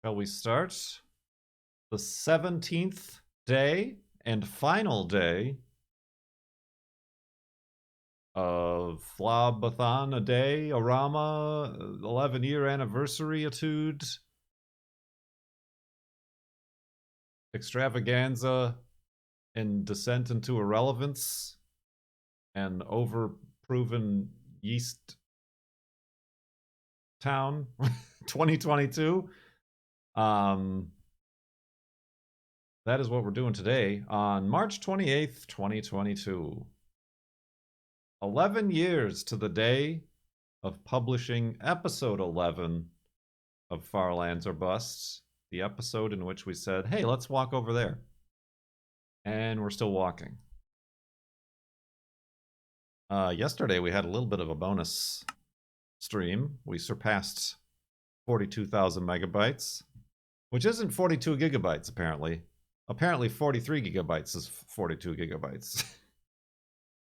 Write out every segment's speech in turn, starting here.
Shall we start? The 17th day and final day of FLoB-a-Thon, a day, a Rama, 11-year anniversary etude, extravaganza, and descent into irrelevance, and overproven yeast town 2022. That is what we're doing today on March 28th, 2022. 11 years to the day of publishing episode 11 of Farlands or Busts, the episode in which we said, hey, let's walk over there. And we're still walking. Yesterday we had a little bit of a bonus stream. We surpassed 42,000 megabytes, which isn't 42 gigabytes apparently. Apparently 43 gigabytes is 42 gigabytes.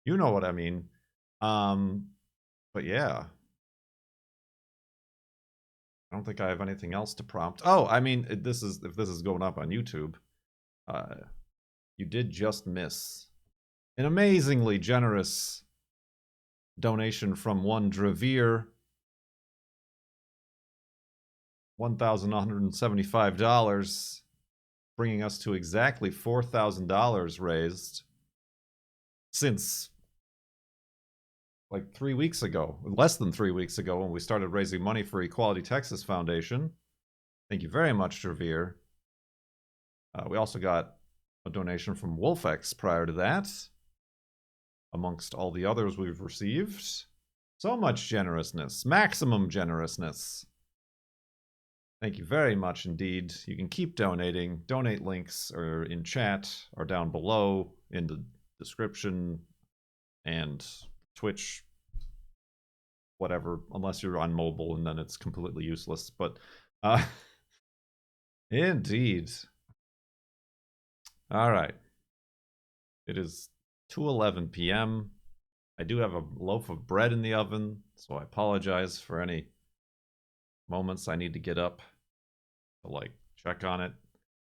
You know what I mean. But yeah. I don't think I have anything else to prompt. Oh, I mean, if this is going up on YouTube, you did just miss an amazingly generous donation from one Dravir. $1,175, bringing us to exactly $4,000 raised since like 3 weeks ago, less than 3 weeks ago, when we started raising money for Equality Texas Foundation. Thank you very much, Dravir. We also got a donation from Wolfex prior to that, amongst all the others we've received. So much generousness, maximum generousness. Thank you very much indeed. You can keep donating. Donate links are in chat or down below in the description and Twitch, whatever, unless you're on mobile and then it's completely useless. But indeed. All right. It is 2:11 p.m. I do have a loaf of bread in the oven, so I apologize for any moments I need to get up to like check on it.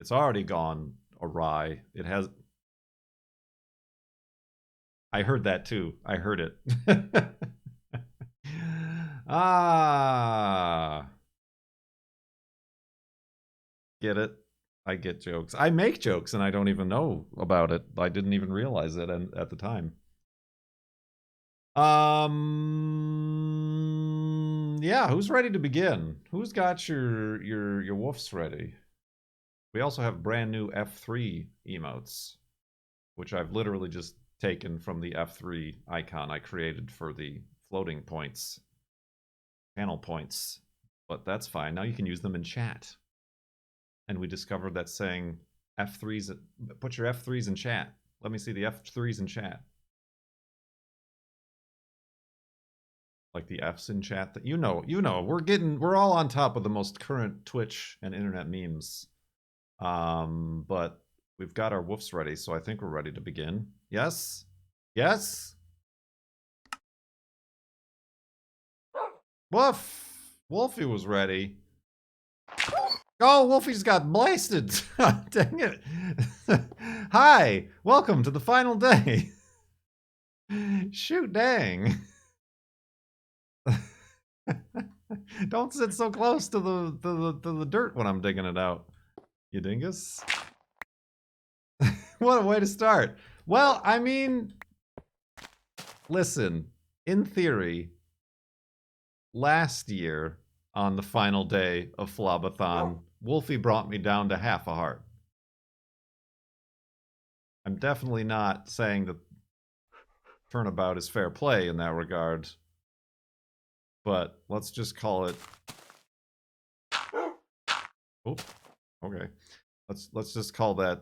It's already gone awry. It has. I heard that too. I heard it. Get it? I get jokes. I make jokes and I don't even know about it. I didn't even realize it at the time. Yeah, who's ready to begin? Who's got your woofs ready? We also have brand new F3 emotes, which I've literally just taken from the F3 icon I created for the floating points, channel points. But that's fine. Now you can use them in chat. And we discovered that saying F3s, put your F3s in chat. Let me see the F3s in chat. Like the F's in chat that you know, we're all on top of the most current Twitch and internet memes. But we've got our woofs ready, so I think we're ready to begin. Yes? Yes? Woof! Wolfie was ready. Oh, Wolfie's got blasted! Dang it! Hi! Welcome to the final day! Shoot, dang! Don't sit so close to the dirt when I'm digging it out, you dingus. What a way to start. Well, I mean, listen, in theory, last year on the final day of FLoB-a-Thon, Wolfie brought me down to half a heart. I'm definitely not saying that turnabout is fair play in that regard, but let's just call it. Oh, okay. Let's just call that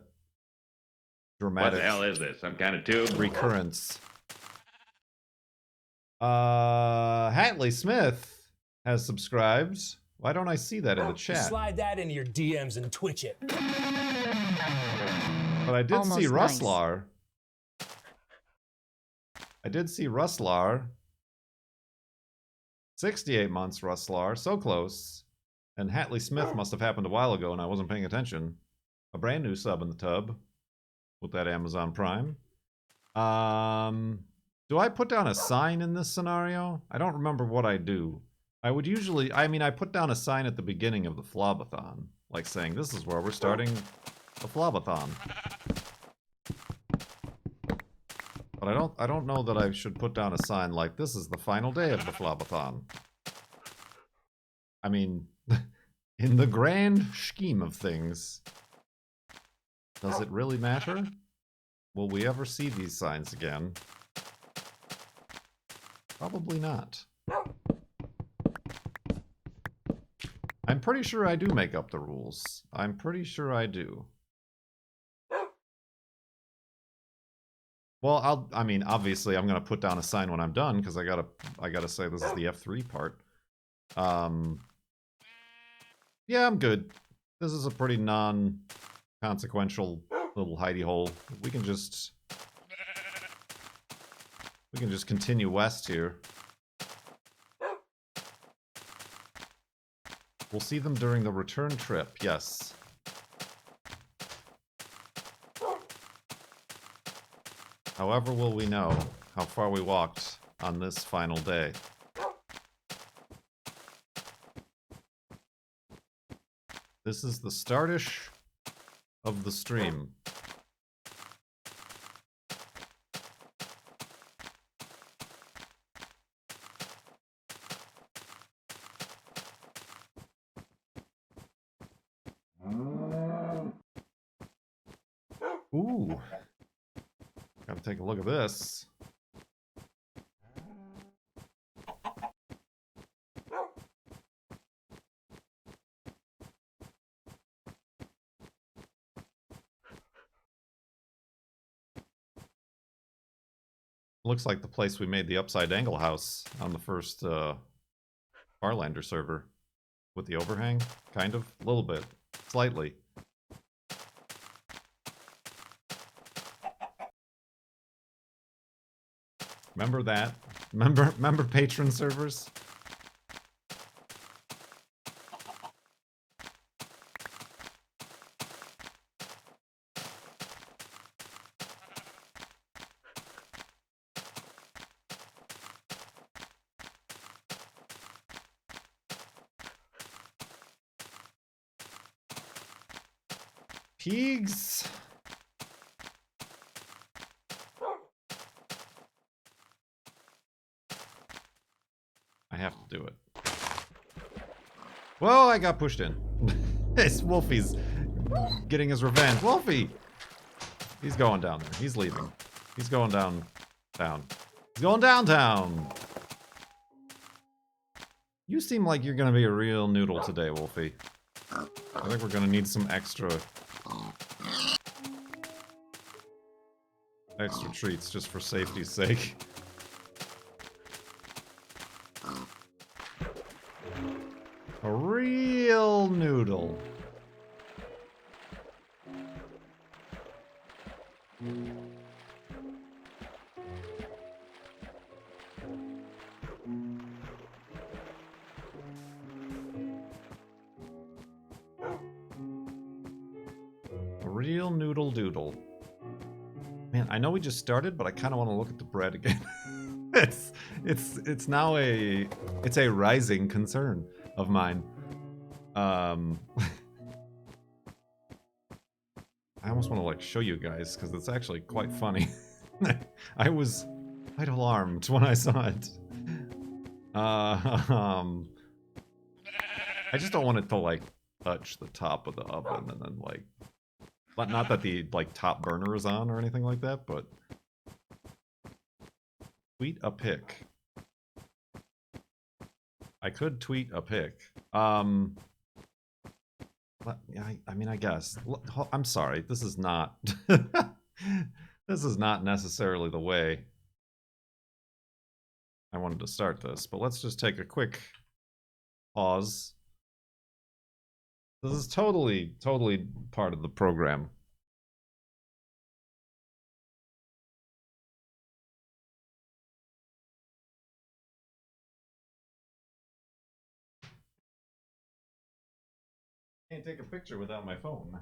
dramatic. What the hell is this? Some kind of tube? Recurrence. Hatley Smith has subscribed. Why don't I see that in the chat? Slide that into your DMs and twitch it. But I did see Ruslar. I did see Ruslar. 68 months, Ruslar. So close. And Hatley Smith must have happened a while ago and I wasn't paying attention. A brand new sub in the tub with that Amazon Prime. Do I put down a sign in this scenario? I don't remember what I do. I would usually, I mean, I put down a sign at the beginning of the FLoB-a-Thon, like saying, this is where we're starting the FLoB-a-Thon. But I don't know that I should put down a sign like, this is the final day of the FLoB-a-Thon. I mean, in the grand scheme of things, does it really matter? Will we ever see these signs again? Probably not. I'm pretty sure I do make up the rules. I'm pretty sure I do. Well, I mean, obviously I'm gonna put down a sign when I'm done, because I gotta say this is the F3 part. Yeah, I'm good. This is a pretty non-consequential little hidey hole. We can just continue west here. We'll see them during the return trip, yes. However will we know how far we walked on this final day. This is the startish of the stream. Ooh. Gotta take a look at this. Looks like the place we made the upside angle house on the first Farlander server. With the overhang, kind of, a little bit, slightly. Remember that? Remember patron servers? Pigs. I have to do it. Whoa, I got pushed in. It's Wolfie's getting his revenge. Wolfie! He's going down there. He's leaving. He's going downtown. He's going downtown! You seem like you're gonna be a real noodle today, Wolfie. I think we're gonna need some extra treats just for safety's sake. A real noodle. A real noodle doodle. Man, I know we just started, but I kind of want to look at the bread again. it's now a rising concern of mine. I almost want to like show you guys because it's actually quite funny. I was quite alarmed when I saw it. I just don't want it to like touch the top of the oven and then like, not that the like top burner is on or anything like that, but tweet a pic. I could tweet a pic. I mean, I guess. I'm sorry. This is not. This is not necessarily the way I wanted to start this, but let's just take a quick pause. This is totally part of the program. Can't take a picture without my phone.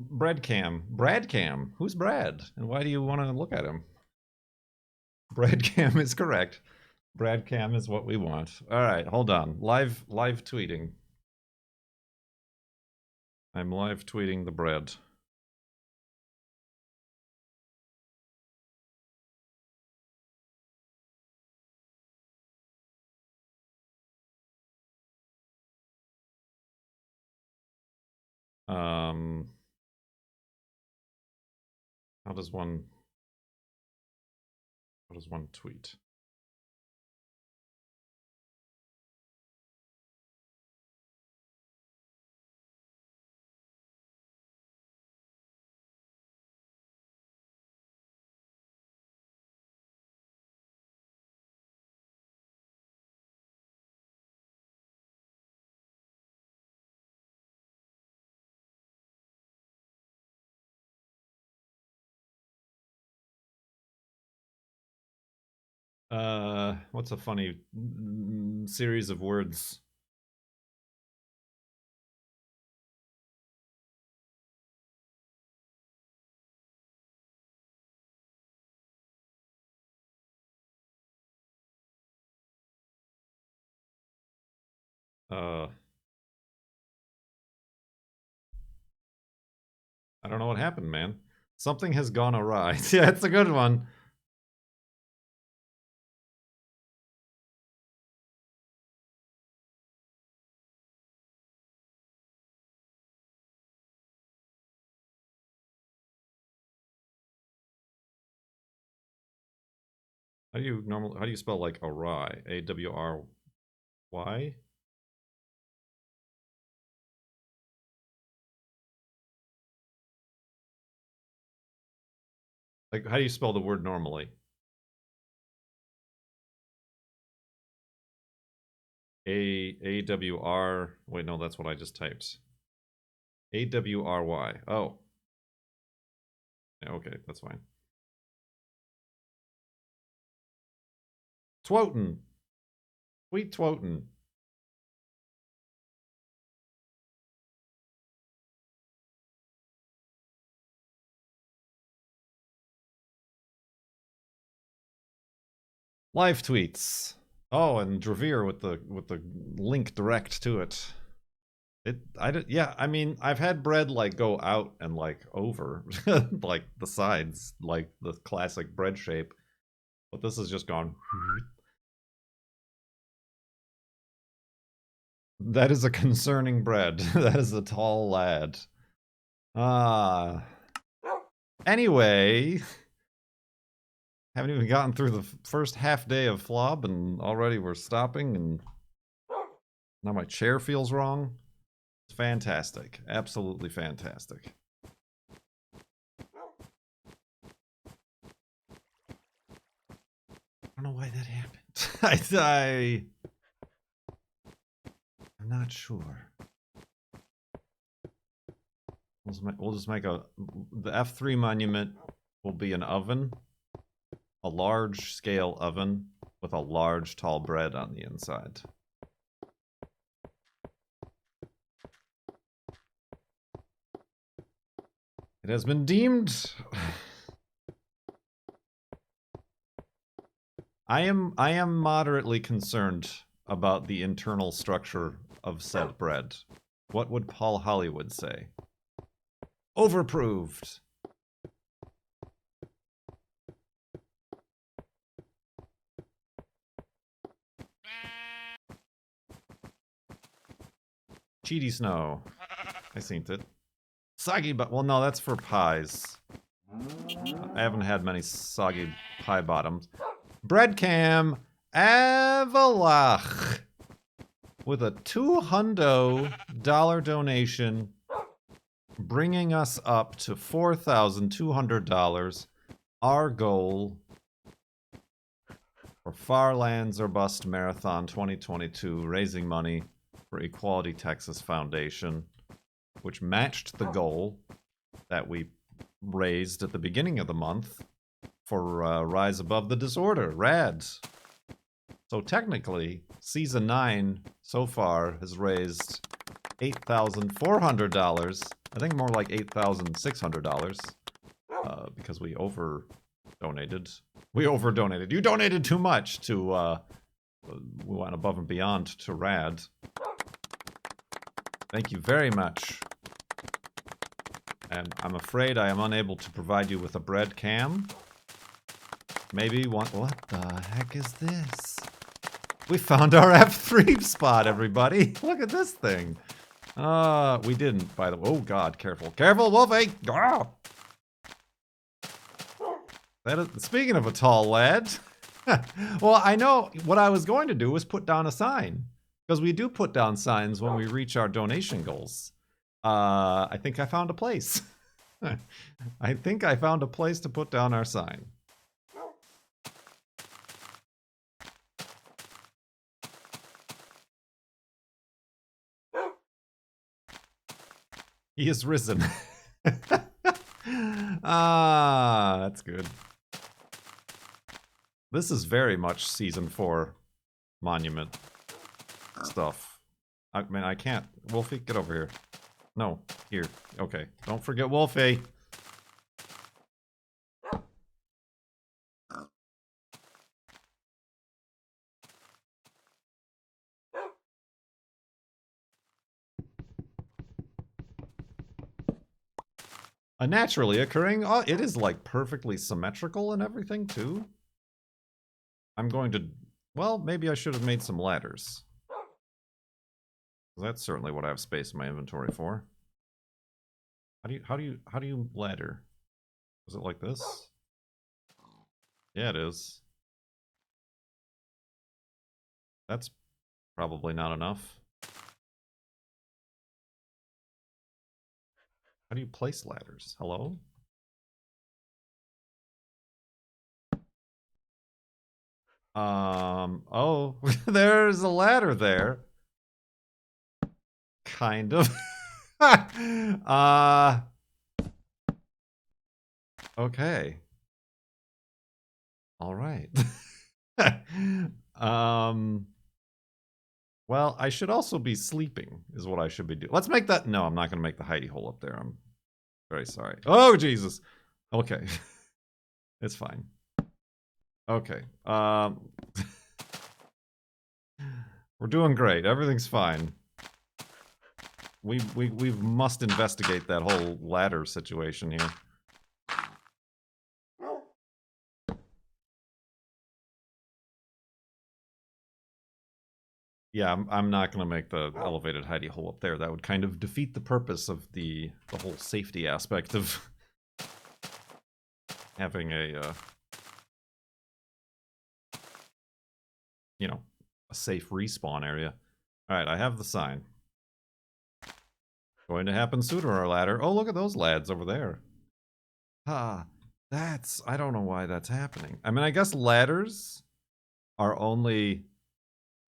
Bradcam. Who's Brad? And why do you want to look at him? Bradcam is correct. Bradcam is what we want. All right, hold on. Live tweeting. I'm live tweeting the bread. How does one tweet? What's a funny series of words? I don't know what happened, man. Something has gone awry. Yeah, it's a good one. How do you spell like awry? A-W-R-Y? Like, how do you spell the word normally? A-W-R... Wait, no, that's what I just typed. A-W-R-Y. Oh. Yeah, okay, that's fine. Twoten. Sweet Twoten. Live tweets. Oh, and Dravir with the link direct to it. Yeah, I mean, I've had bread like go out and like over like the sides, like the classic bread shape. But this has just gone. That is a concerning bread. That is a tall lad. Ah. Anyway, Haven't even gotten through the first half day of FLoB and already we're stopping and now my chair feels wrong. It's fantastic. Absolutely fantastic. I don't know why that happened. I'm not sure. We'll just make the F3 monument will be an oven. A large scale oven with a large tall bread on the inside. It has been deemed. I am moderately concerned about the internal structure of said bread. What would Paul Hollywood say? Overproved. Cheaty snow. I seen it. Soggy, but well, no, that's for pies. I haven't had many soggy pie bottoms. Breadcam Avalach with a $200 donation, bringing us up to $4,200. Our goal for Farlands or Bust Marathon 2022, raising money for Equality Texas Foundation, which matched the goal that we raised at the beginning of the month for Rise Above the Disorder. Rad. So technically, Season 9 so far has raised $8,400. I think more like $8,600 because we over-donated. We over-donated. You donated too much to... we went above and beyond to Rad. Thank you very much. And I'm afraid I am unable to provide you with a bread cam. Maybe one... What the heck is this? We found our F3 spot, everybody. Look at this thing. We didn't, by the way. Oh, God, careful. Careful, Wolfie! Ah! Speaking of a tall lad. Well, I know what I was going to do was put down a sign. Because we do put down signs when we reach our donation goals. I think I found a place. I think I found a place to put down our sign. He is risen. That's good. This is very much Season 4 monument stuff. I mean, I can't. Wolfie, get over here. No, here. Okay. Don't forget Wolfie. A naturally occurring... Oh, it is like perfectly symmetrical and everything too. I'm going to... Well, maybe I should have made some ladders. That's certainly what I have space in my inventory for. How do you ladder? Is it like this? Yeah, it is. That's probably not enough. How do you place ladders? Hello? Oh, there's a ladder there. Kind of. Okay. All right. Well, I should also be sleeping, is what I should be doing. Let's make that... No, I'm not going to make the hidey hole up there. I'm very sorry. Oh, Jesus. Okay. It's fine. Okay. We're doing great. Everything's fine. We must investigate that whole ladder situation here. Yeah, I'm not going to make the elevated hidey hole up there. That would kind of defeat the purpose of the whole safety aspect of having a you know, a safe respawn area. All right, I have the sign. Going to happen sooner or later. Oh, look at those lads over there. Ah, that's... I don't know why that's happening. I mean, I guess ladders are only,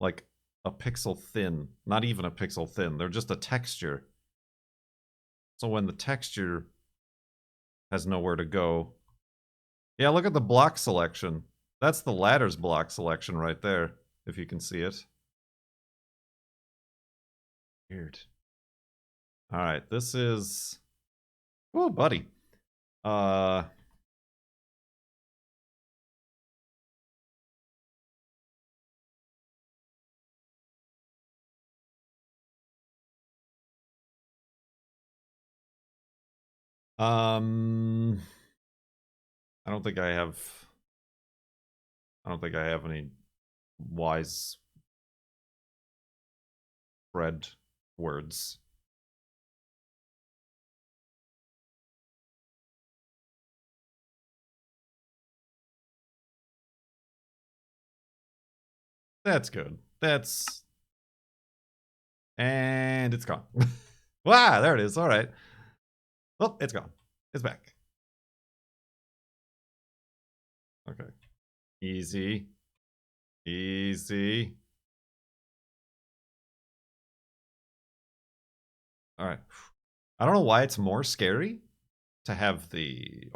like, a pixel thin. Not even a pixel thin. They're just a texture. So when the texture has nowhere to go... Yeah, look at the block selection. That's the ladder's block selection right there, if you can see it. Weird. Alright, this is... Oh, buddy. I don't think I have... I don't think I have any wise spread words. That's good. That's... And it's gone. Wow, there it is. All right. Oh, it's gone. It's back. Okay. Easy. Easy. All right. I don't know why it's more scary to have the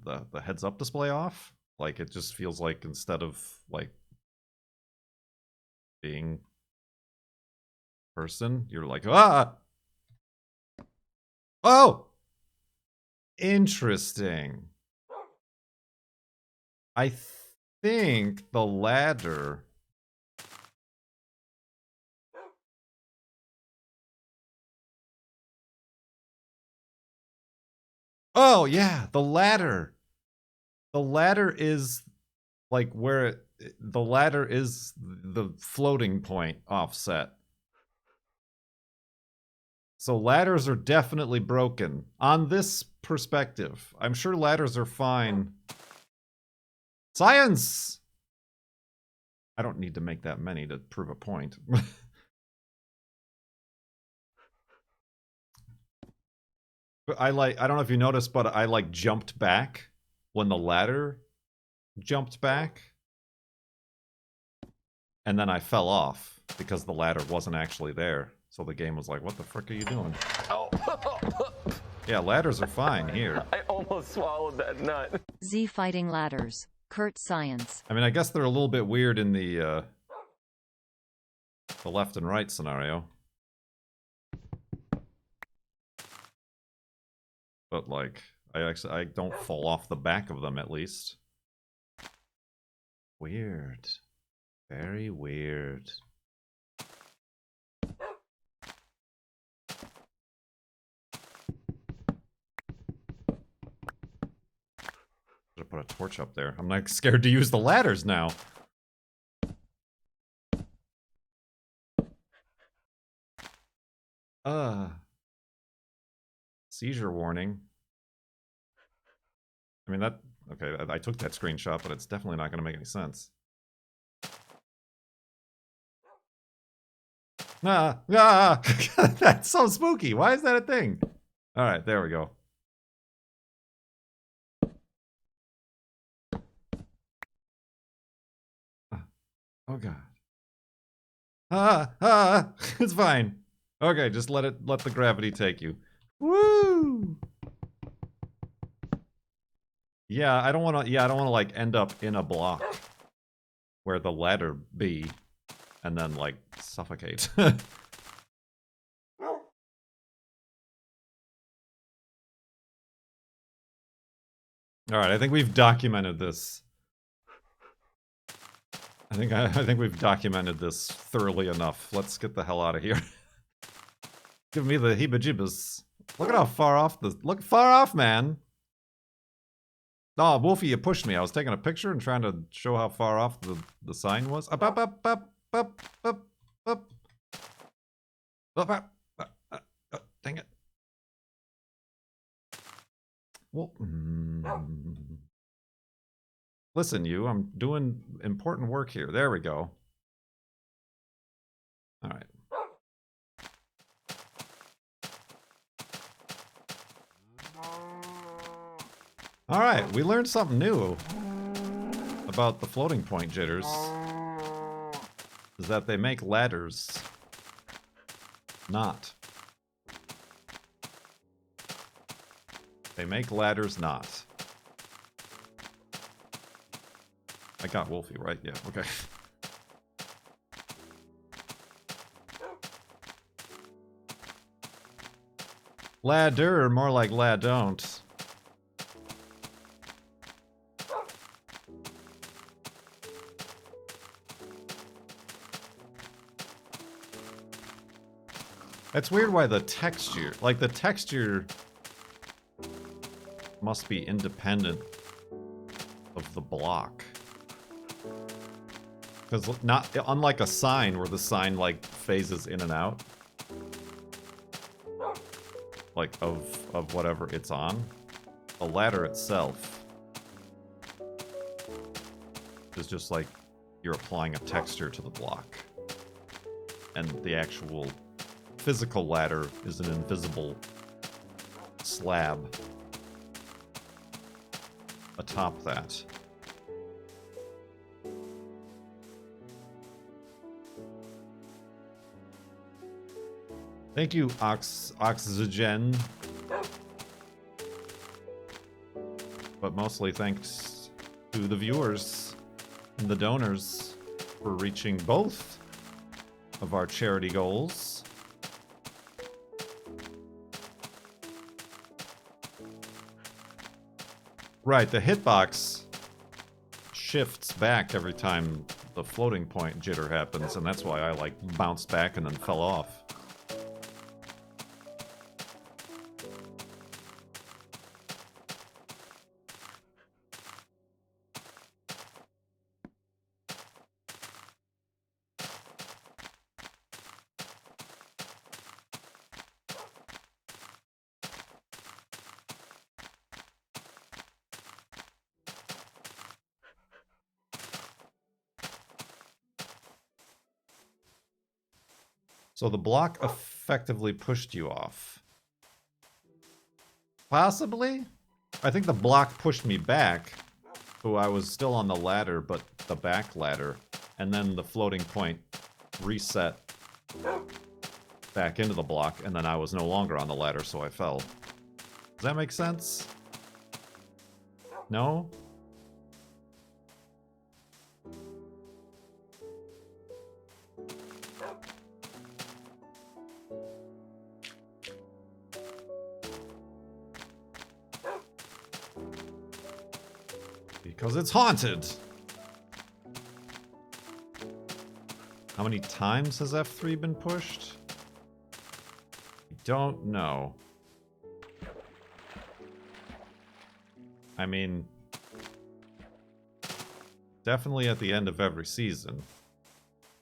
the heads up display off. Like, it just feels like instead of like being person, you're like, ah. Oh, interesting. I think the ladder... Oh, yeah, the ladder. The ladder is like where the ladder is the floating point offset. So ladders are definitely broken on this perspective. I'm sure ladders are fine. Science! I don't need to make that many to prove a point. But I don't know if you noticed, but I like jumped back when the ladder jumped back. And then I fell off because the ladder wasn't actually there. So the game was like, what the frick are you doing? Oh. Yeah, ladders are fine here. I almost swallowed that nut. Z fighting ladders. Kurt Science. I mean, I guess they're a little bit weird in the left and right scenario. But like, I don't fall off the back of them at least. Weird. Very weird. Should put a torch up there. I'm like scared to use the ladders now. Seizure warning. I mean, that... Okay, I took that screenshot, but it's definitely not going to make any sense. Ah! Ah! That's so spooky! Why is that a thing? Alright, there we go. Oh god. Ah! Ah! It's fine. Okay, just let the gravity take you. Woo! Yeah, I don't want to like end up in a block where the ladder be and then like suffocate. Alright, I think we've documented this. I think we've documented this thoroughly enough. Let's get the hell out of here. Give me the heebie-jeebies. Look at how far off look far off, man. Oh, Wolfie, you pushed me. I was taking a picture and trying to show how far off the sign was. Up, up, up, up, up, up, up. Up, up, dang it. Well, Listen, you, I'm doing important work here. There we go. All right. All right, we learned something new about the floating point jitters. Is that they make ladders. Not. They make ladders not. I got Wolfie, right? Yeah, okay. Ladder, more like lad don't. That's weird why the texture, like the texture must be independent of the block. Because not unlike a sign where the sign like phases in and out, like of whatever it's on, the ladder itself is just like you're applying a texture to the block, and the actual physical ladder is an invisible slab atop that. Thank you, Oxygen. But mostly thanks to the viewers and the donors for reaching both of our charity goals. Right, the hitbox shifts back every time the floating point jitter happens, and that's why I like bounced back and then fell off. So the block effectively pushed you off. Possibly? I think the block pushed me back, so I was still on the ladder, but the back ladder. And then the floating point reset back into the block, and then I was no longer on the ladder, so I fell. Does that make sense? No? Because it's haunted. How many times has F3 been pushed? I don't know. I mean, definitely at the end of every season.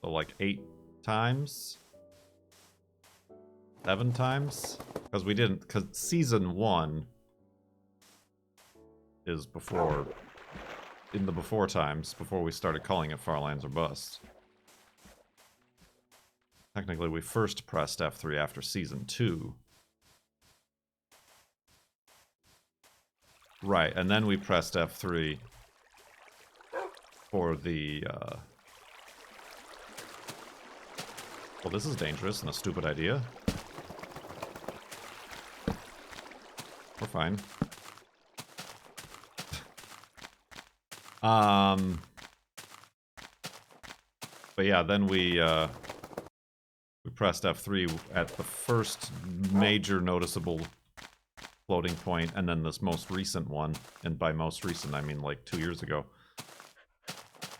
So like 8 times? 7 times? Because we didn't, because season 1 is before, in the before times, before we started calling it Farlands or Bust. Technically, we first pressed F3 after season 2. Right, and then we pressed F3 for the, well, this is dangerous and a stupid idea. We're fine. But yeah, then we pressed F3 at the first major noticeable floating point, and then this most recent one. And by most recent, I mean like 2 years ago.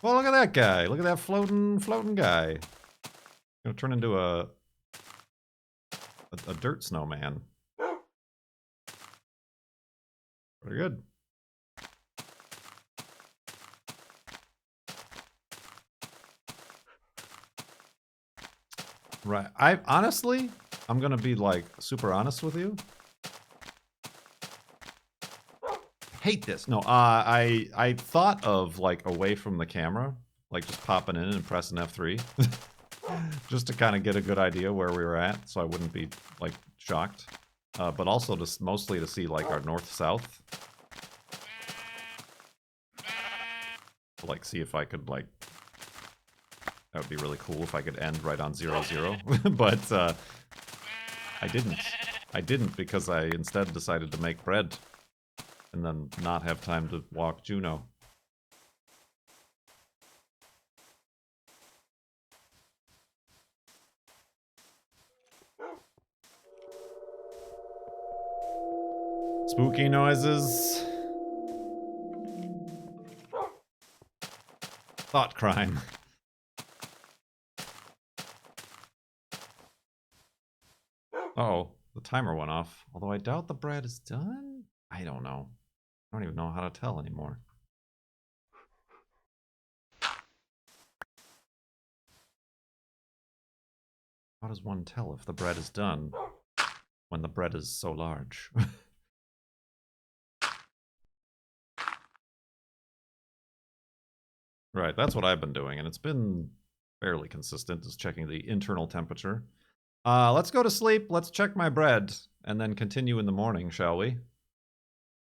Well, look at that guy. Look at that floating guy. Gonna turn into a dirt snowman. Pretty good. Right. Honestly, I'm gonna be like super honest with you. hate this. No, I thought of like away from the camera, like just popping in and pressing F3, just to kind of get a good idea where we were at, so I wouldn't be like shocked. But also just mostly to see like our north-south. Like see if I could like. That would be really cool if I could end right on 0-0. But I didn't. I didn't because I instead decided to make bread. And then not have time to walk Juno. Spooky noises. Thought crime. Uh-oh, the timer went off. Although I doubt the bread is done? I don't know. I don't even know how to tell anymore. How does one tell if the bread is done when the bread is so large? Right, that's what I've been doing, and it's been fairly consistent, just checking the internal temperature. Let's go to sleep, let's check my bread, and then continue in the morning, shall we?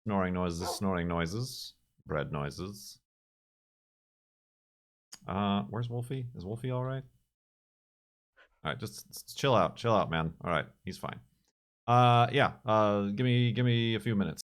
Snoring noises, bread noises. Where's Wolfie? Is Wolfie alright? Alright, just chill out, man. Alright, he's fine. Yeah, give me a few minutes.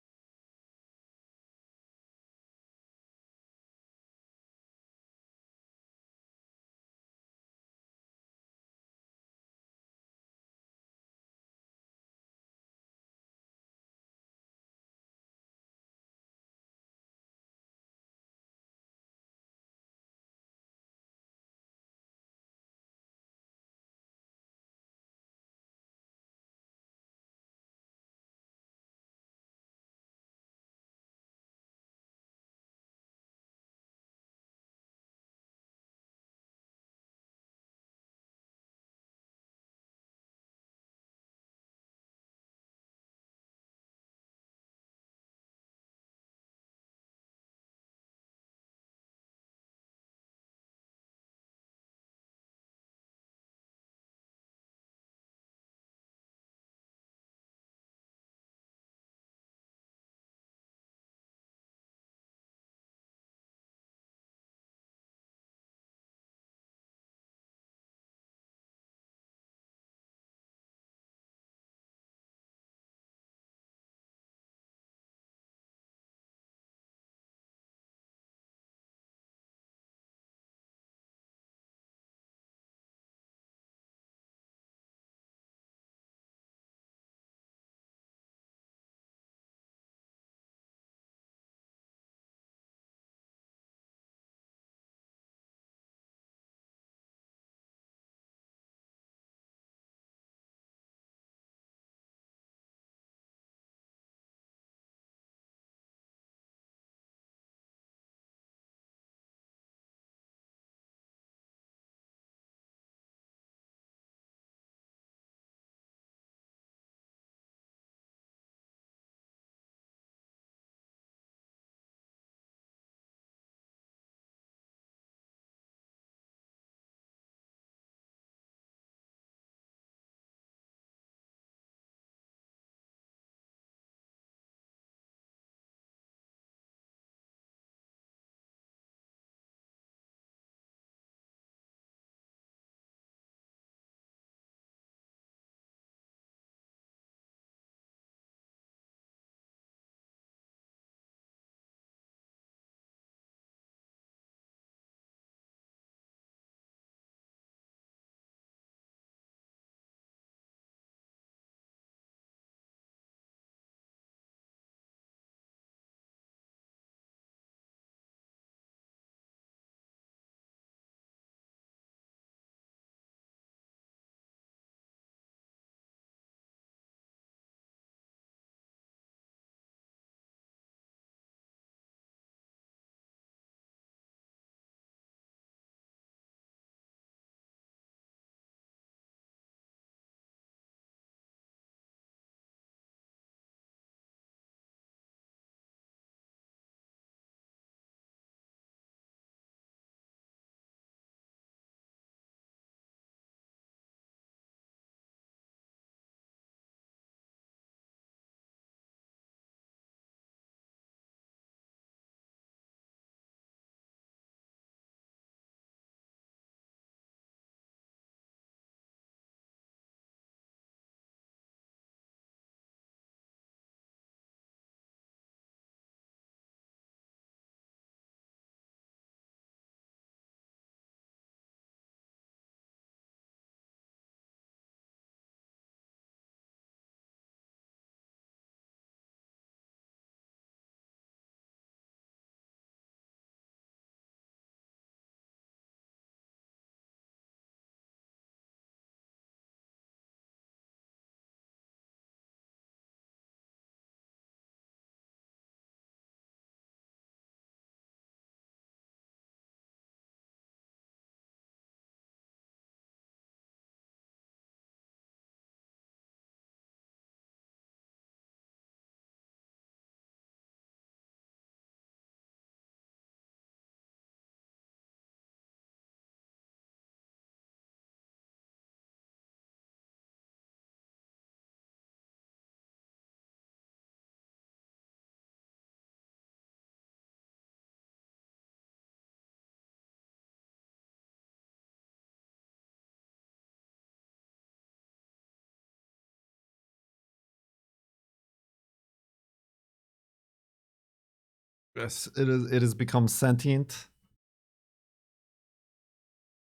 Yes, it has become sentient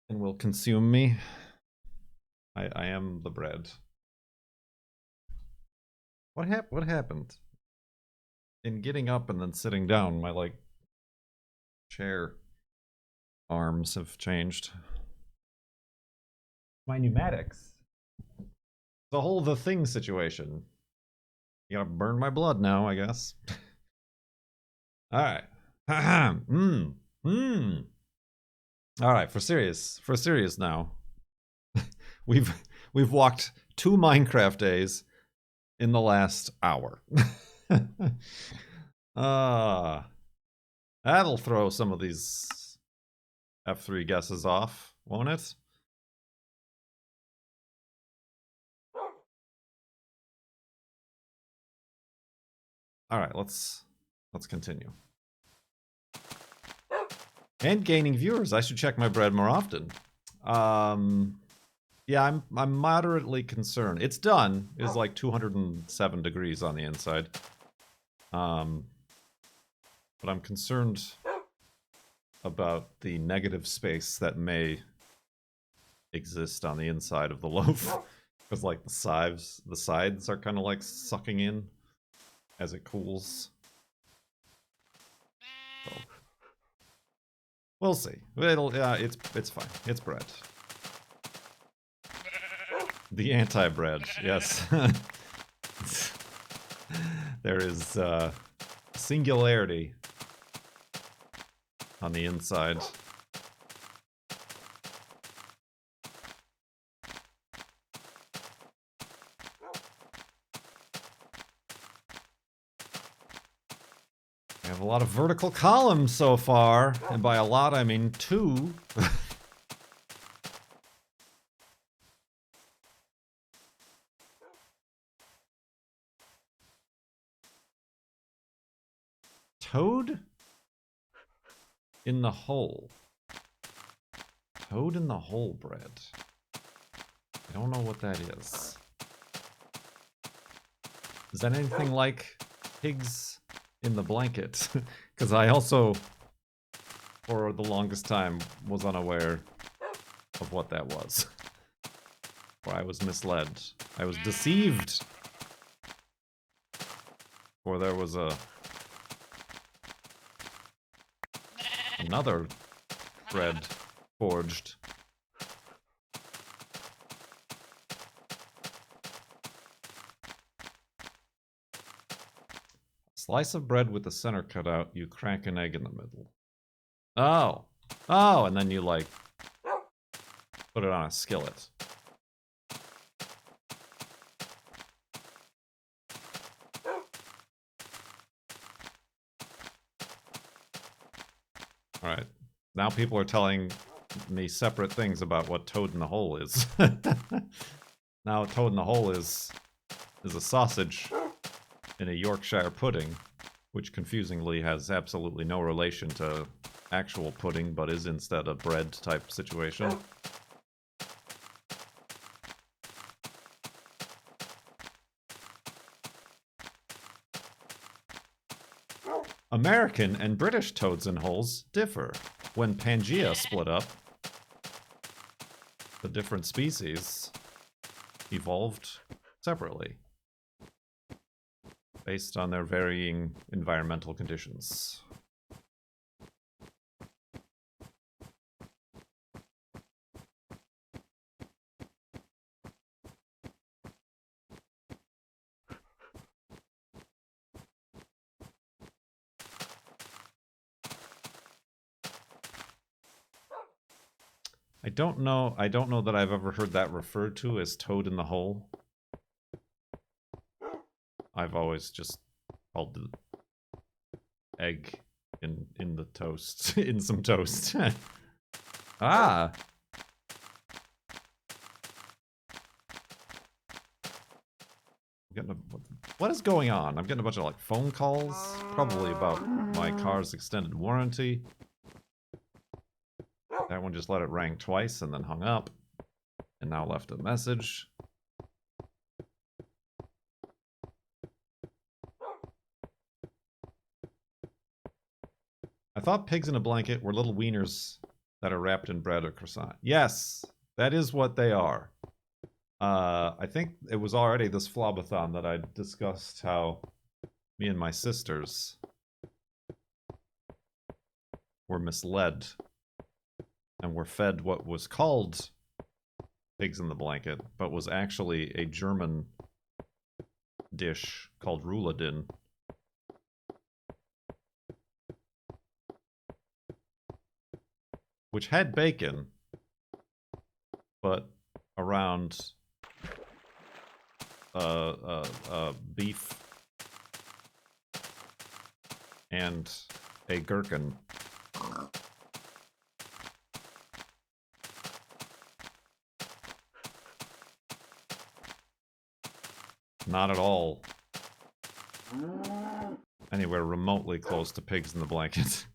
and will consume me. I am the bread. What happened? In getting up and then sitting down, my like chair arms have changed. My pneumatics. The whole the thing situation. You gotta burn my blood now, I guess. Alright. Alright, for serious now. We've walked 2 Minecraft days in the last hour. That'll throw some of these F3 guesses off, won't it? Alright, let's continue. And gaining viewers. I should check my bread more often. Yeah, I'm moderately concerned. It's done. It's like 207 degrees on the inside. But I'm concerned about the negative space that may exist on the inside of the loaf. Because like the sides are kind of like sucking in as it cools. So we'll see. It's fine. It's bread. The anti-bread, yes. There is singularity on the inside. I have a lot of vertical columns so far, and by a lot I mean 2. Toad in the hole. Toad in the hole bread. I don't know what that is. Is that anything like pigs in the blanket? Because I also, for the longest time, was unaware of what that was. Or I was misled. I was deceived. Or there was another bread forged. Slice of bread with the center cut out, you crack an egg in the middle. Oh. Oh, and then you like put it on a skillet. Alright. Now people are telling me separate things about what Toad in the Hole is. Now Toad in the Hole is a sausage in a Yorkshire pudding, which confusingly has absolutely no relation to actual pudding, but is instead a bread type situation. American and British toads in holes differ. When Pangea split up, the different species evolved separately based on their varying environmental conditions. I don't know that I've ever heard that referred to as Toad in the Hole. I've always just called the egg in the toast, in some toast. Ah! What is going on? I'm getting a bunch of like phone calls, probably about my car's extended warranty. That one just let it ring twice and then hung up, and now left a message. I thought pigs in a blanket were little wieners that are wrapped in bread or croissant. Yes, that is what they are. I think it was already this FLoB-a-Thon that I discussed how me and my sisters were misled and were fed what was called pigs in the blanket, but was actually a German dish called Rouladen. Which had bacon, but around beef and a gherkin. Not at all anywhere remotely close to pigs in the blanket.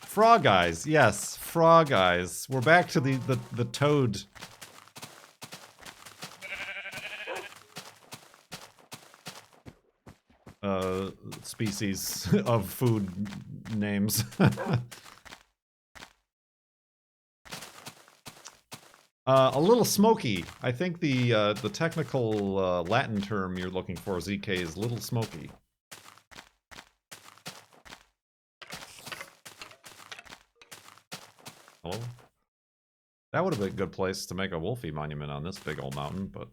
Frog eyes, yes, frog eyes. We're back to the toad. Species of food names. A little smoky. I think the technical Latin term you're looking for, ZK, is little smoky. Hello? That would have been a good place to make a Wolfie monument on this big old mountain, but...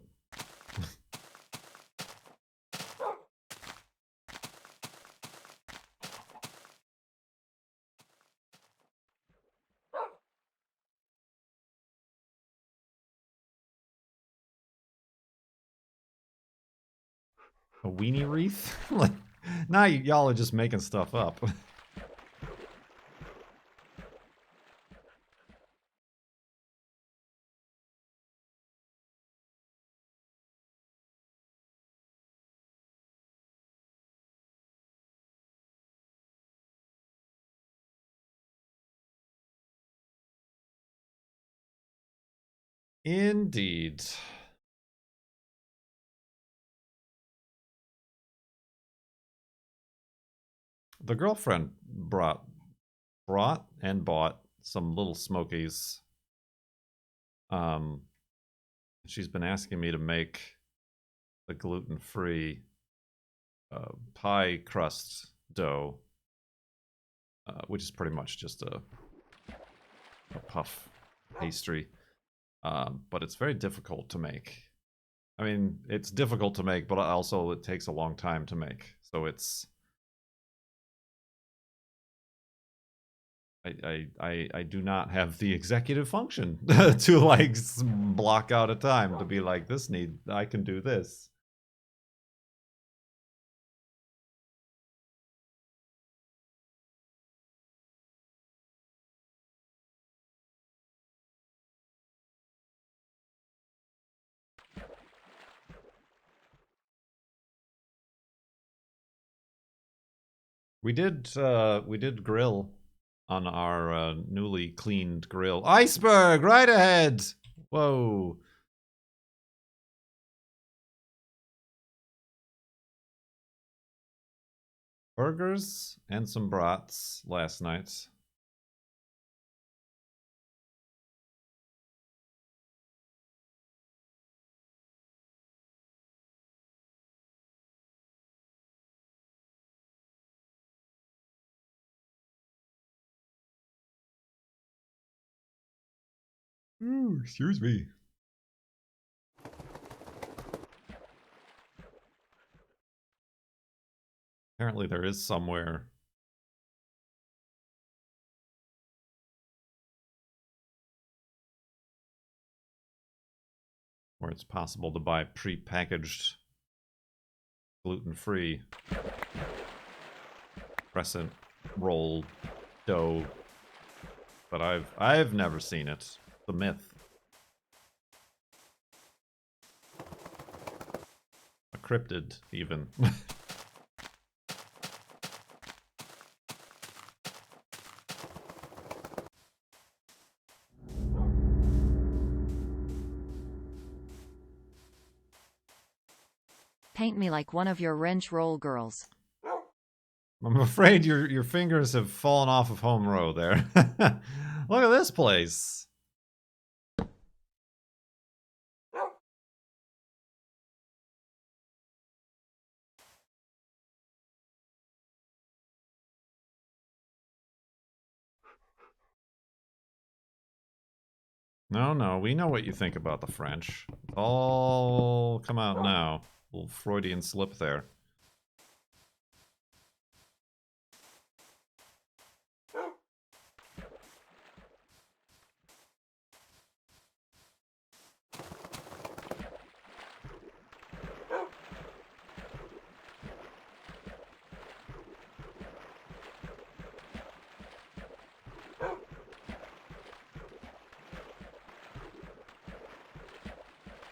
A weenie wreath? Like, now y'all are just making stuff up. Indeed. The girlfriend brought and bought some little smokies. She's been asking me to make the gluten-free pie crust dough, which is pretty much just a puff pastry. But it's very difficult to make. I mean, it's difficult to make, but also it takes a long time to make. So it's... I do not have the executive function to like block out a time to be like, I can do this. We did grill on our newly cleaned grill. Iceberg, right ahead. Whoa. Burgers and some brats last night. Ooh, excuse me. Apparently there is somewhere where it's possible to buy pre-packaged gluten-free crescent roll dough, but I've never seen it. The myth. A cryptid, even. Paint me like one of your wrench roll girls. I'm afraid your fingers have fallen off of home row there. Look at this place. No, no, we know what you think about the French. It's all come out now. A little Freudian slip there.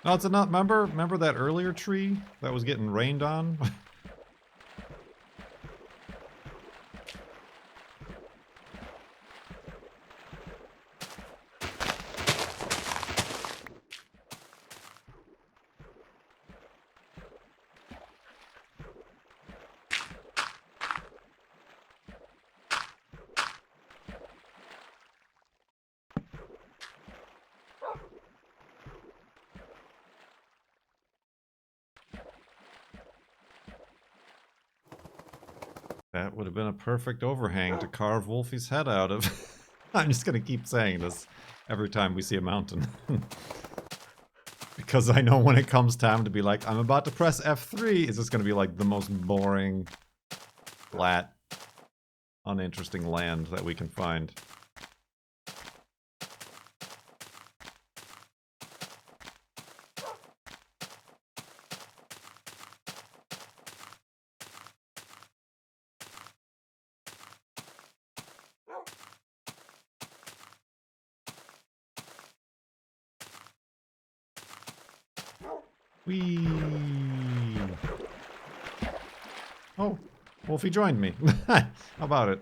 No, it's not. Remember that earlier tree that was getting rained on? That would have been a perfect overhang to carve Wolfie's head out of. I'm just gonna keep saying this every time we see a mountain. Because I know when it comes time to be like, I'm about to press F3, it's just gonna be like the most boring, flat, uninteresting land that we can find. Whee! Oh, Wolfie joined me. How about it?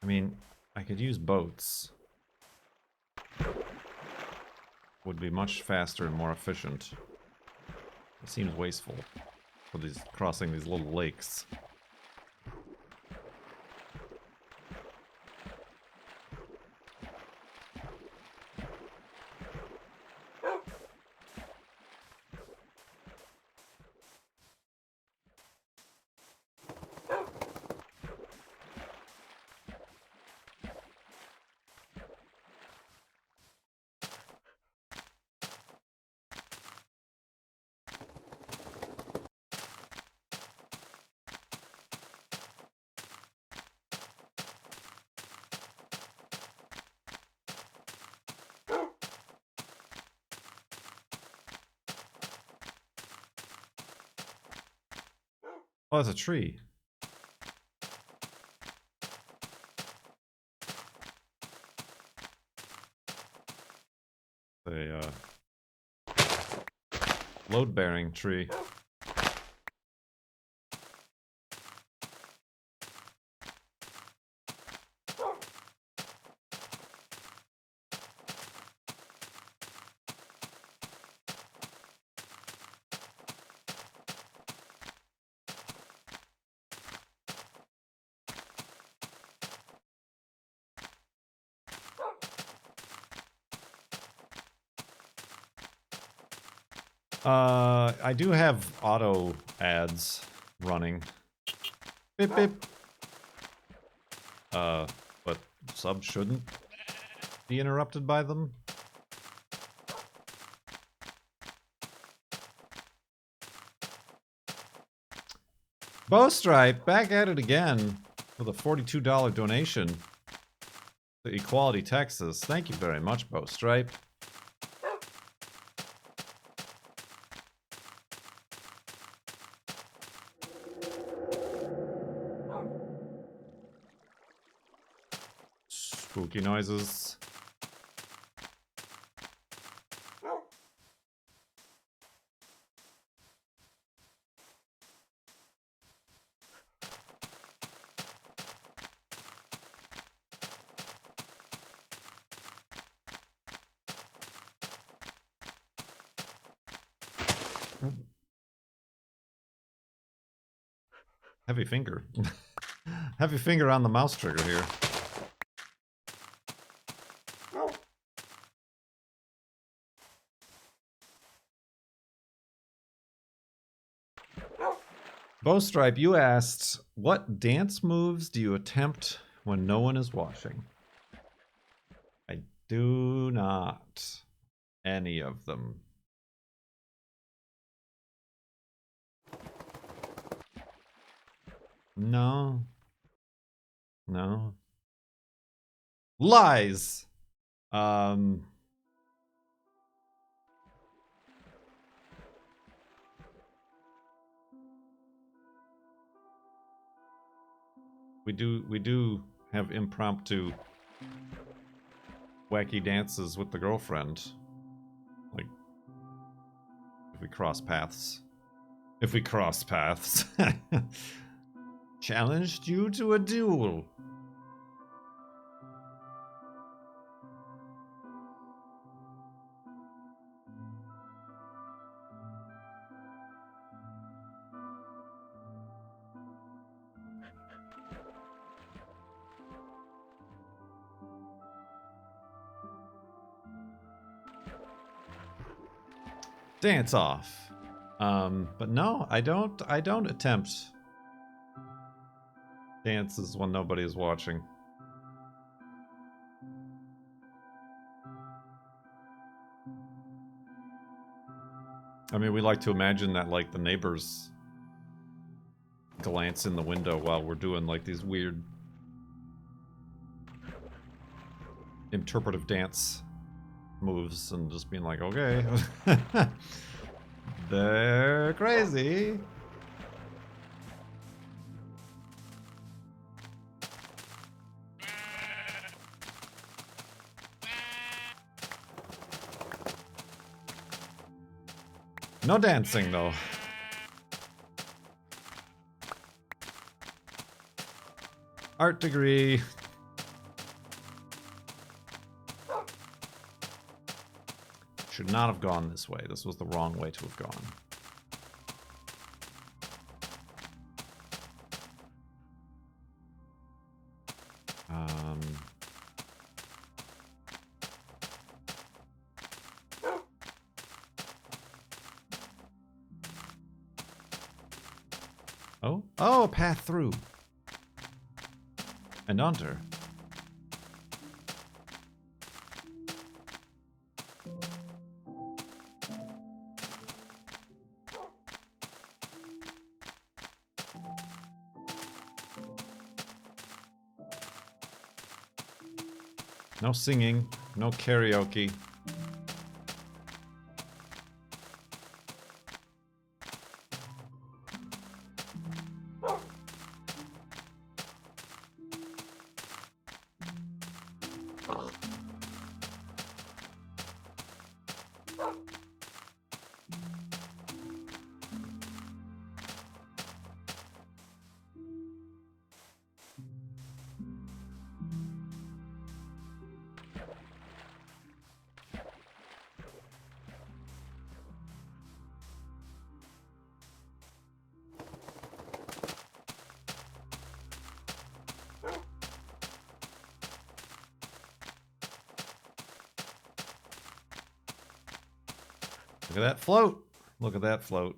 I mean, I could use boats. Would be much faster and more efficient. It seems wasteful for these crossing these little lakes. Oh, that's a tree. A load-bearing tree. I do have auto ads running. Bip bip. But subs shouldn't be interrupted by them. Bowstripe, back at it again with a $42 donation to Equality, Texas. Thank you very much, Bowstripe. Spooky noises. Heavy finger. Heavy finger on the mouse trigger here. Bowstripe, you asked, what dance moves do you attempt when no one is watching? I do not. Any of them. No. No. Lies! We do have impromptu wacky dances with the girlfriend. Like, if we cross paths. If we cross paths. Challenged you to a duel. Dance off. But no, I don't attempt dances when nobody is watching. I mean, we like to imagine that, like, the neighbors glance in the window while we're doing, like, these weird interpretive dance moves and just being like, okay. They're crazy. No dancing, though. Art degree. Should not have gone this way. This was the wrong way to have gone. Oh, a path through. And under. No singing, no karaoke. Look at that float. Look at that float.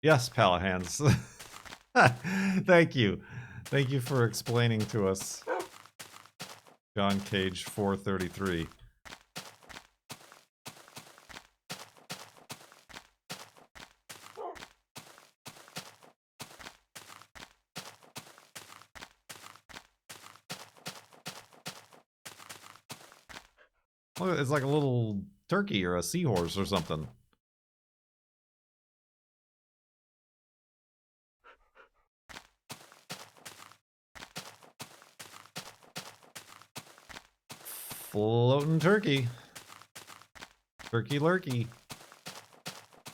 Yes, Palahans. Thank you. Thank you for explaining to us. John Cage 433. Look, it's like a little turkey or a seahorse or something. Floating turkey. Turkey lurkey.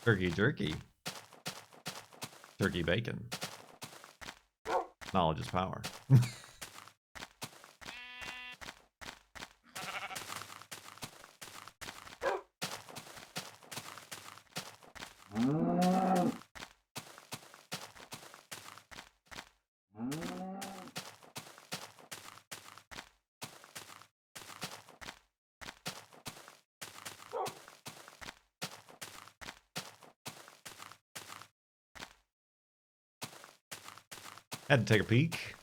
Turkey jerky. Turkey bacon. Knowledge is power. Had to take a peek.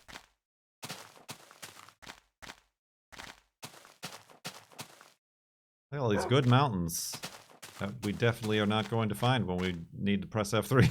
Look at all these good mountains that we definitely are not going to find when we need to press F3.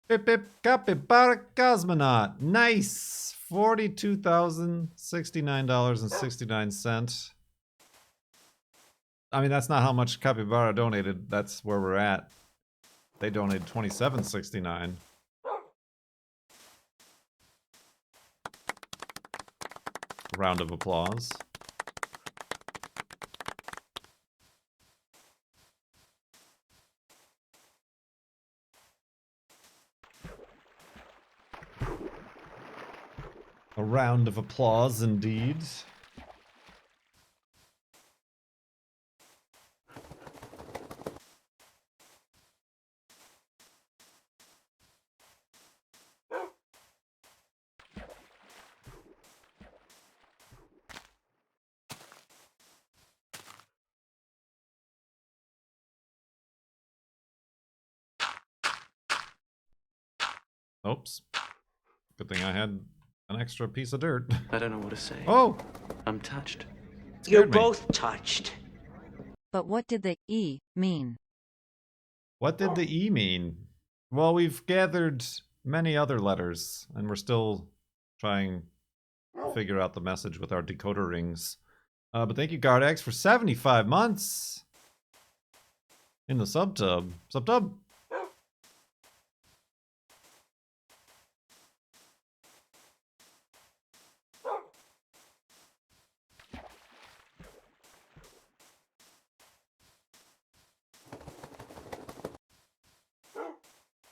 Pip pip capybara cosmonaut. Nice! $42,069.69. I mean, that's not how much Capybara donated. That's where we're at. They donated $27.69. Round of applause. A round of applause indeed. Oops. Good thing I had an extra piece of dirt. I don't know what to say. Oh! I'm touched. You're Scared me. both touched. But what did the E mean? What did the E mean? Well, we've gathered many other letters, and we're still trying to figure out the message with our decoder rings. But thank you, Gardex, for 75 months in the subtub. Subtub?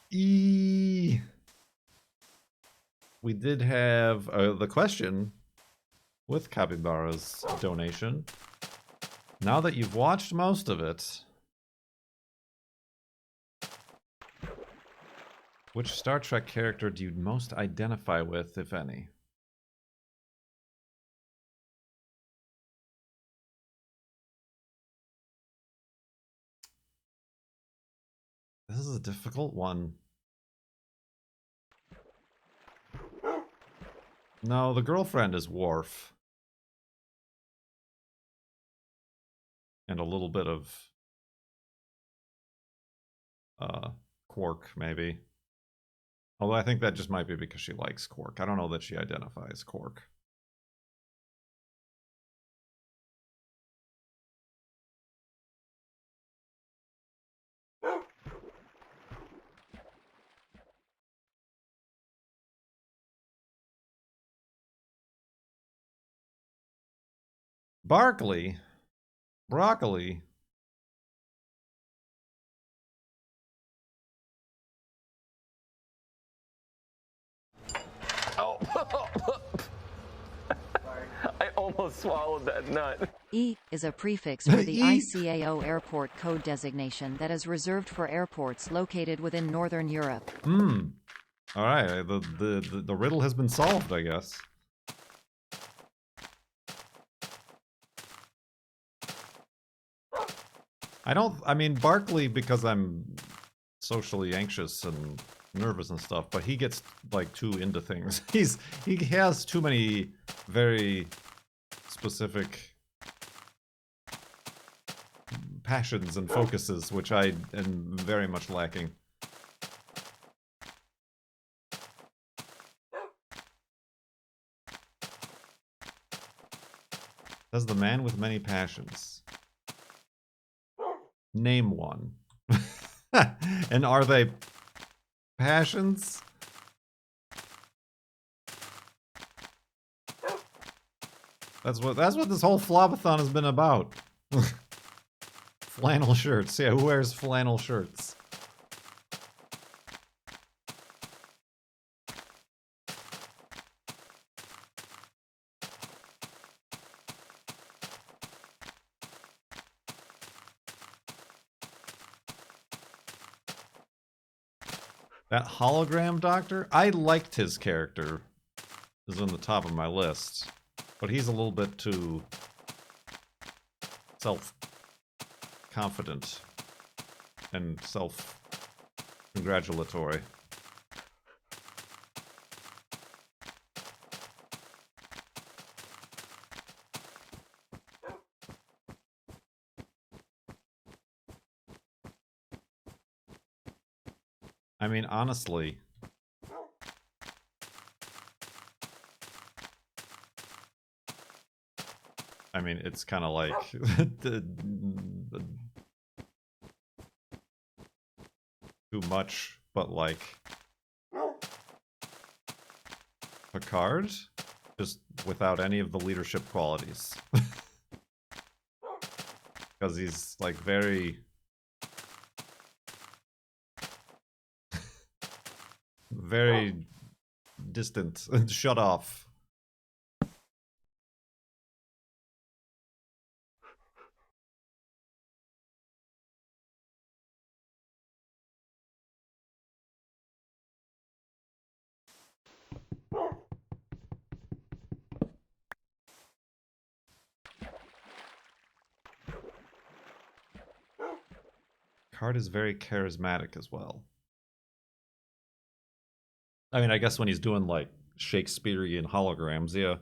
E. We did have the question with Capybara's donation. Now that you've watched most of it, which Star Trek character do you most identify with, if any? This is a difficult one. No, the girlfriend is Worf. And a little bit of Quark, maybe. Although I think that just might be because she likes Quark. I don't know that she identifies Quark. Barkley? Broccoli? Oh. I almost swallowed that nut. E is a prefix for the E. ICAO airport code designation that is reserved for airports located within Northern Europe. Hmm. All right, the riddle has been solved, I guess. I mean, Barkley, because I'm socially anxious and nervous and stuff, but he gets, like, too into things. He has too many very specific passions and focuses, which I am very much lacking. Says the man with many passions. Name one. And are they passions? That's what this whole FLoB-a-Thon has been about. Flannel shirts. Yeah, who wears flannel shirts? That hologram doctor, I liked his character. Is on the top of my list, but he's a little bit too self-confident and self-congratulatory. I mean, honestly, I mean, it's kind of like too much, but like Picard, just without any of the leadership qualities. Because he's like very very distant and shut off. Card is very charismatic as well. I mean, I guess when he's doing like Shakespearean holograms, yeah.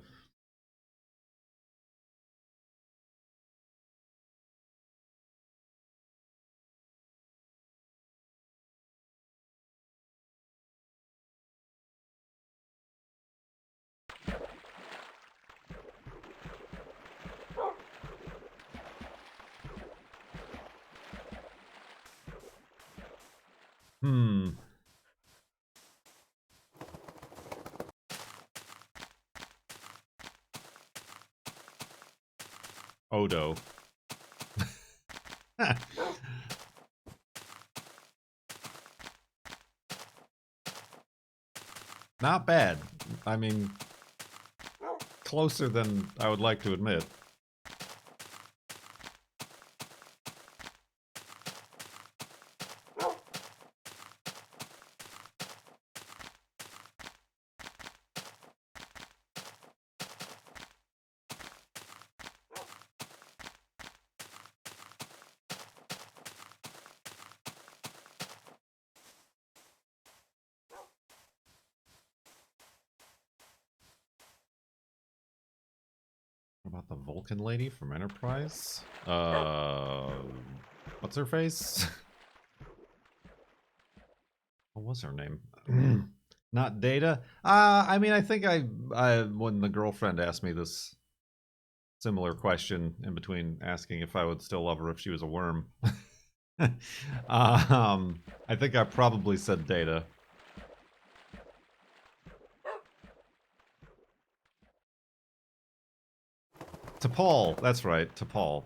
Hmm. Odo. Not bad. I mean, closer than I would like to admit. What about the Vulcan lady from Enterprise? What's her face? What was her name? Not Data? I mean, I think I when the girlfriend asked me this similar question in between asking if I would still love her if she was a worm. I think I probably said Data. T'Pol, that's right, T'Pol.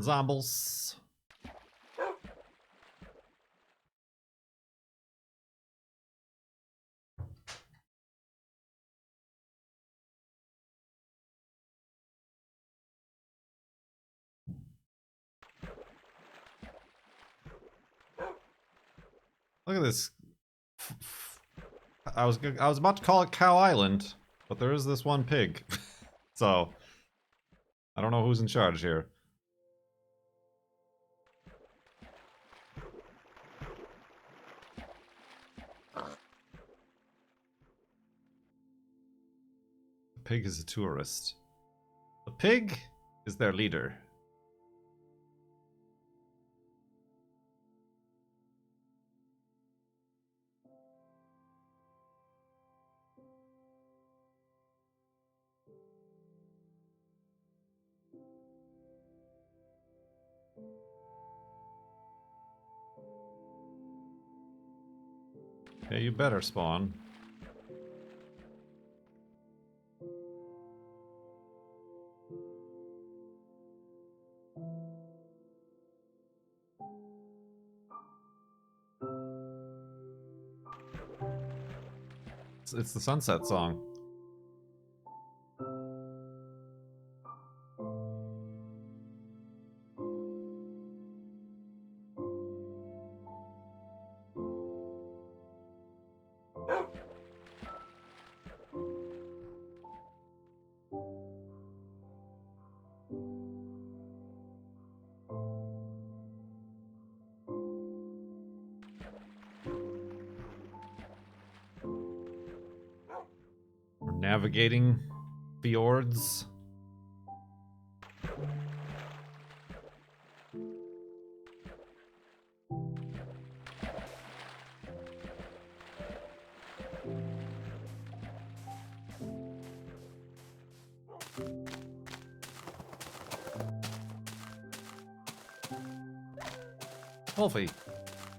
Zombles. Look at this. I was about to call it Cow Island, but there is this one pig. So I don't know who's in charge here. The pig is a tourist. The pig is their leader. Yeah, you better spawn. It's the sunset song. We're navigating fjords. Wolfie,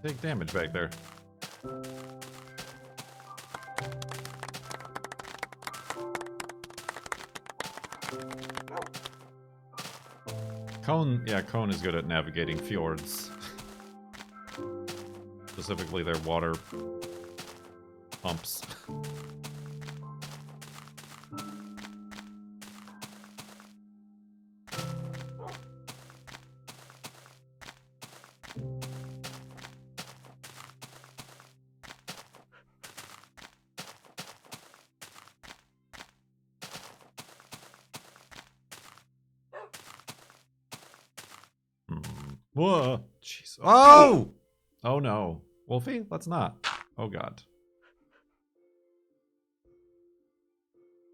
take damage back there. Cone, yeah, Cone is good at navigating fjords. Specifically their water pumps. Whoa! Jeez. Oh! Oh no. Wolfie, let's not. Oh god.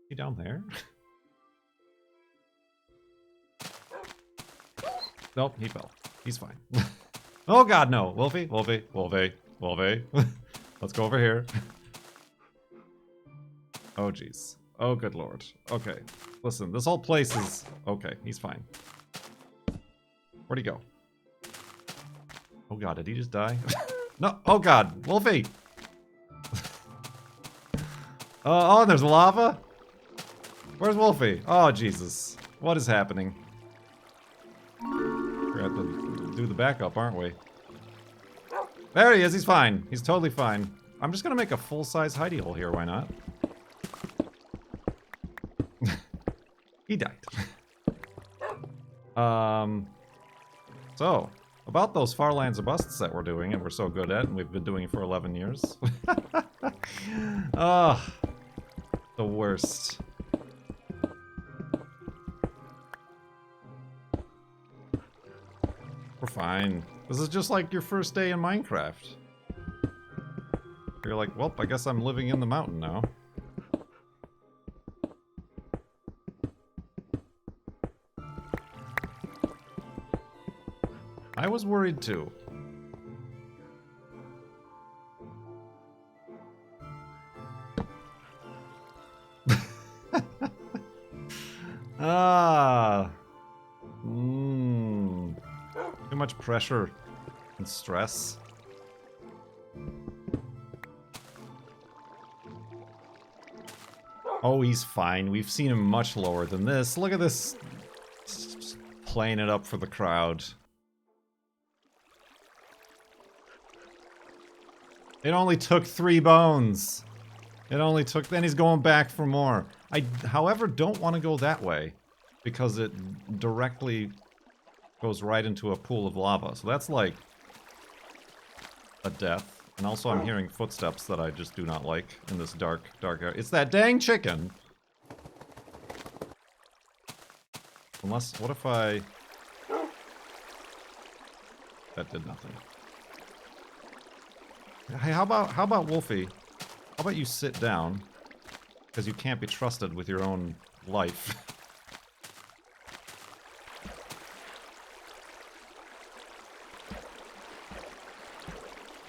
He down there? Nope, he fell. He's fine. Oh god, no. Wolfie, Wolfie, Wolfie, Wolfie. Let's go over here. Oh jeez. Oh good lord. Okay. Listen, this whole place is... Okay, he's fine. Where'd he go? Oh god, did he just die? No! Oh god! Wolfie! Oh, and there's lava? Where's Wolfie? Oh, Jesus. What is happening? We're gonna have to do the backup, aren't we? There he is, he's fine. He's totally fine. I'm just gonna make a full-size hidey hole here, why not? He died. So, about those farlands or busts that we're doing, and we're so good at, and we've been doing it for 11 years. Ah, the worst. We're fine. This is just like your first day in Minecraft. You're like, well, I guess I'm living in the mountain now. I was worried too. Ah. Too much pressure and stress. Oh, he's fine. We've seen him much lower than this. Look at this. Just playing it up for the crowd. It only took 3 bones. It only took... Then he's going back for more. I, however, don't want to go that way. Because it directly goes right into a pool of lava. So that's like... a death. And also I'm hearing footsteps that I just do not like in this dark area. It's that dang chicken! Unless... What if I... That did nothing. Hey, how about Wolfie? How about you sit down? Because you can't be trusted with your own life.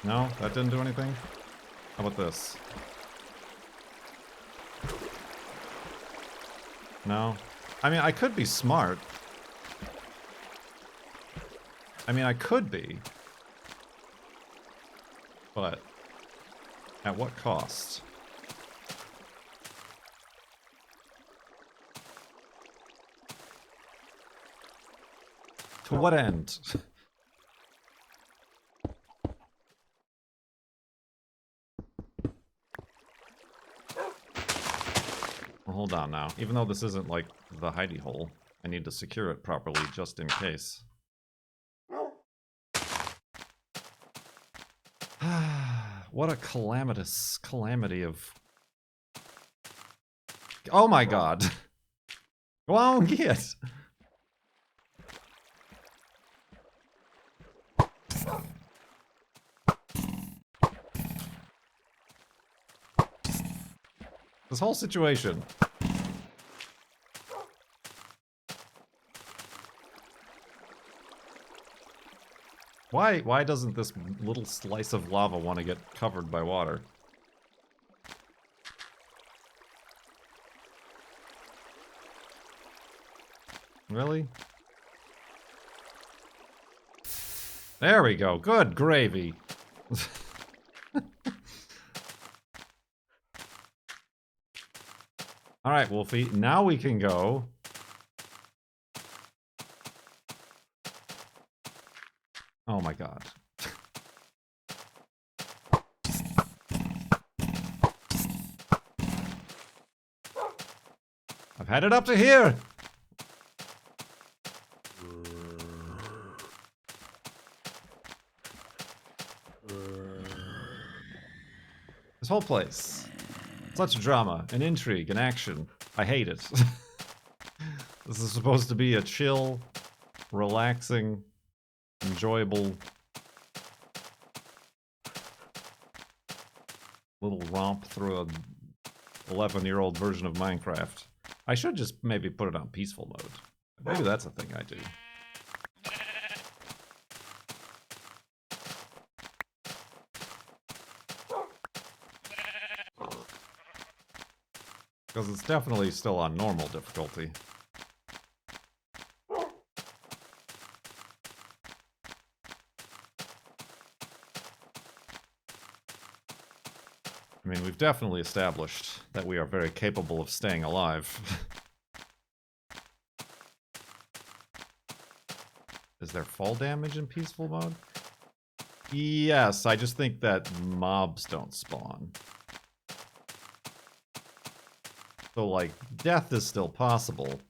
No? That didn't do anything? How about this? No? I mean, I could be smart. I mean, I could be. But At what cost? To what end? Well, hold on now. Even though this isn't like the hidey hole, I need to secure it properly just in case. What a calamitous calamity of... Oh my god! Go on, get! This whole situation. Why doesn't this little slice of lava want to get covered by water? Really? There we go. Good gravy. Alright, Wolfie. Now we can go. Oh my god. I've had it up to here! This whole place. Such drama, and intrigue, and action. I hate it. This is supposed to be a chill, relaxing, enjoyable little romp through a 11-year-old version of Minecraft. I should just maybe put it on peaceful mode. Maybe that's a thing I do. Because it's definitely still on normal difficulty. I mean, we've definitely established that we are very capable of staying alive. Is there fall damage in peaceful mode? Yes, I just think that mobs don't spawn. So, like, death is still possible.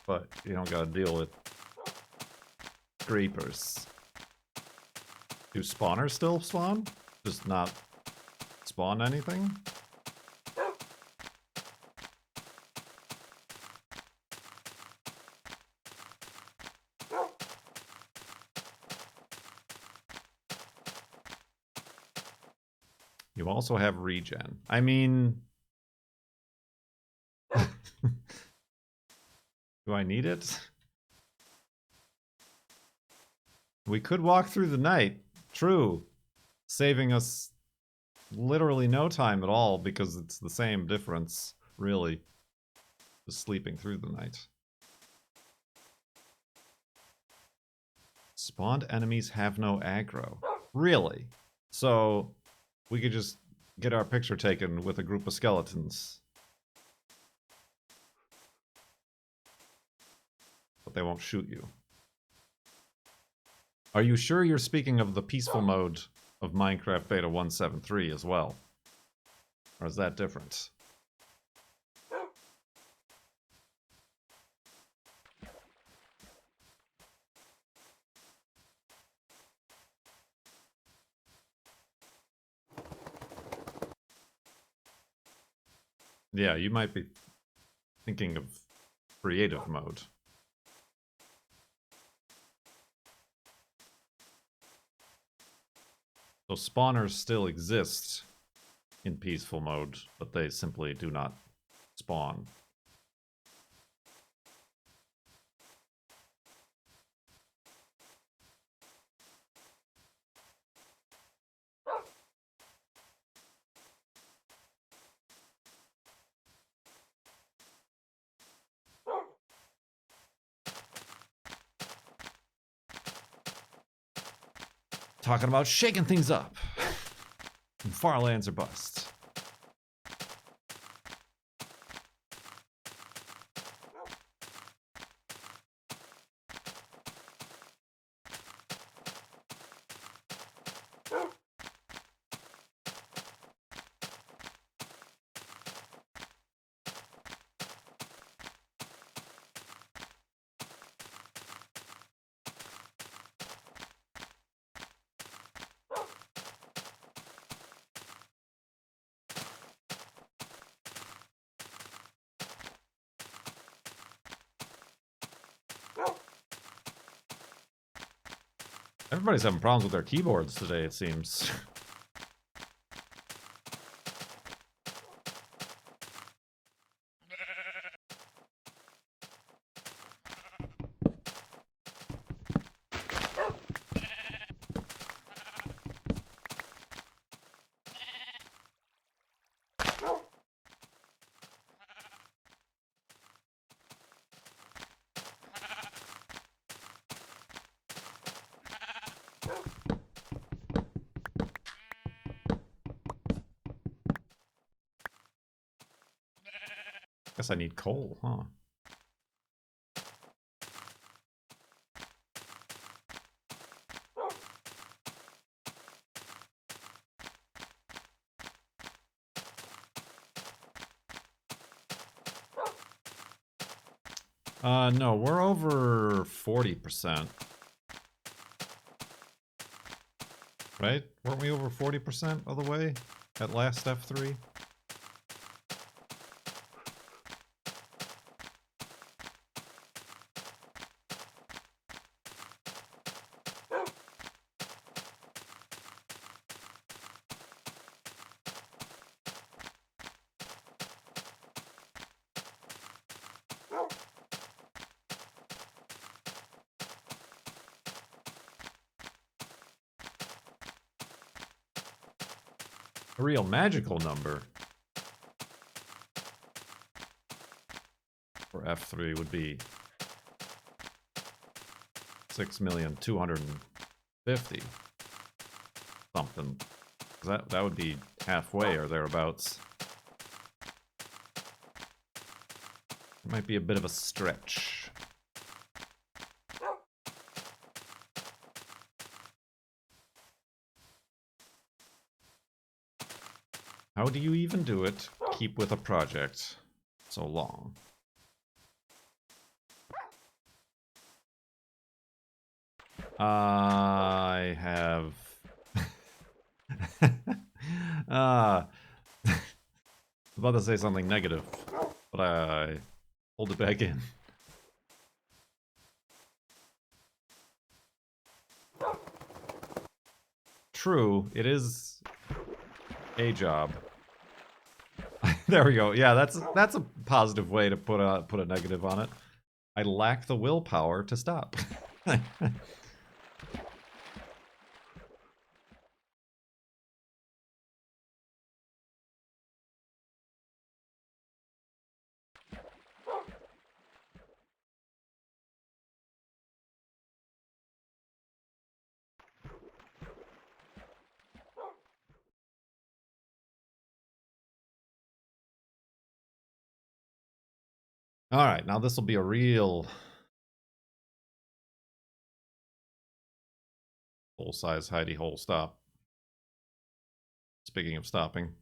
But you don't gotta deal with creepers. Do spawners still spawn? Just not spawn anything? You also have regen. I mean... Do I need it? We could walk through the night. True. Saving us literally no time at all because it's the same difference, really. Just sleeping through the night. Spawned enemies have no aggro. Really? So... we could just get our picture taken with a group of skeletons. But they won't shoot you. Are you sure you're speaking of the peaceful mode of Minecraft Beta 173 as well? Or is that different? Yeah, you might be thinking of creative mode. So spawners still exist in peaceful mode, but they simply do not spawn. talking about shaking things up. And farlands are bust. Everybody's having problems with their keyboards today, it seems. Guess I need coal, huh? No, we're over 40%. Right? Weren't we over 40% of the way at last F3? A real magical number for F3 would be 6,250,000 something. That would be halfway or thereabouts. It might be a bit of a stretch. How do you even do it? Keep with a project so long. I have... I was about to say something negative, but I hold it back in. True, it is a job. There we go. Yeah, that's a positive way to put a negative on it. I lack the willpower to stop. All right, now this will be a real full-size hidey hole stop. Speaking of stopping.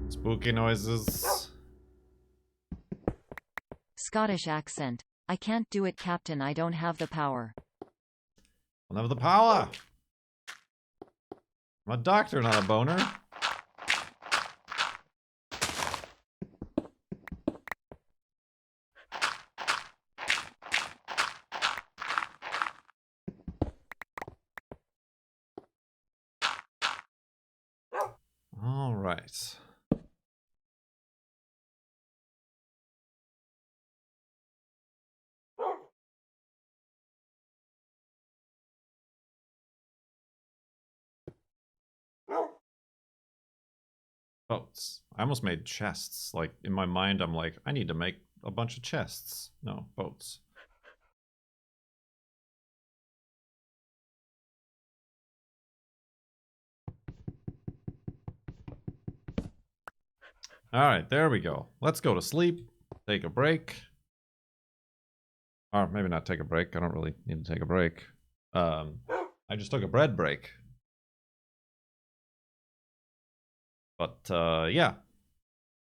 Spooky noises. Scottish accent. I can't do it, Captain. I don't have the power. Don't have the power. I'm a doctor, not a boner. All right. Boats. I almost made chests. Like, in my mind, I'm like, I need to make a bunch of chests. No, boats. Alright, there we go. Let's go to sleep. Take a break. Or maybe not take a break. I don't really need to take a break. I just took a bread break. But, yeah.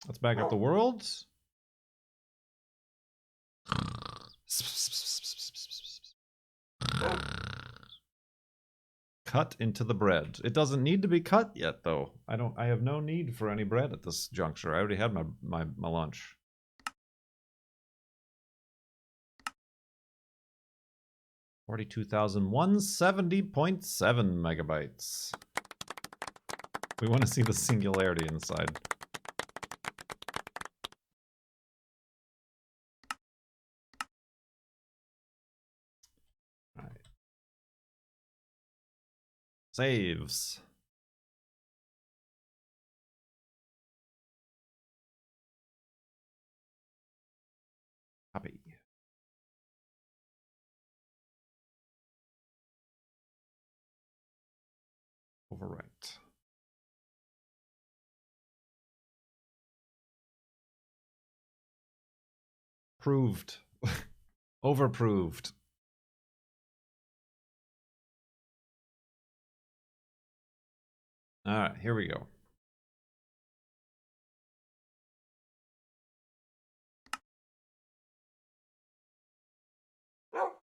Let's back up the world. Cut into the bread. It doesn't need to be cut yet, though. I have no need for any bread at this juncture. I already had my lunch. $42,170.7 megabytes. We want to see the singularity inside. All right. Saves. Copy. Overwrite. Proved. Overproved. Alright, here we go.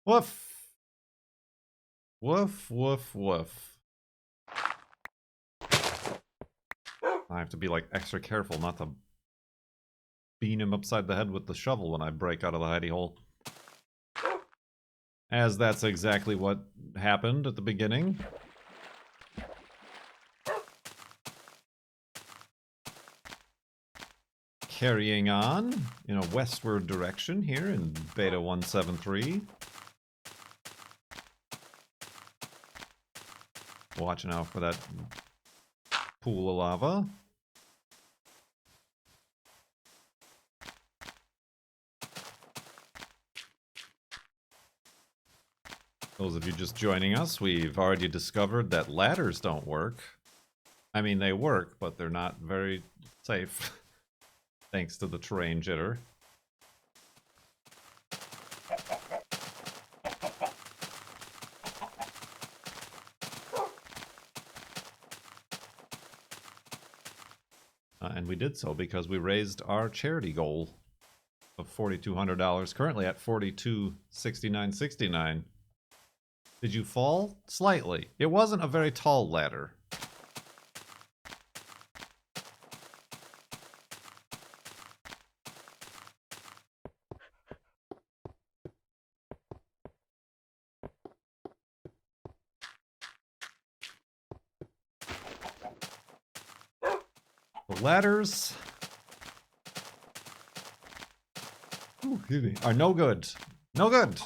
Woof. Woof, woof, woof. I have to be like extra careful not to bean him upside the head with the shovel when I break out of the hidey hole. As that's exactly what happened at the beginning. Carrying on in a westward direction here in Beta 173. Watching out for that pool of lava. Those of you just joining us, we've already discovered that ladders don't work. I mean, they work, but they're not very safe. Thanks to the terrain jitter. And we did so because we raised our charity goal of $4,200, currently at $42.69.69. Did you fall? Slightly. It wasn't a very tall ladder. The ladders are no good. No good.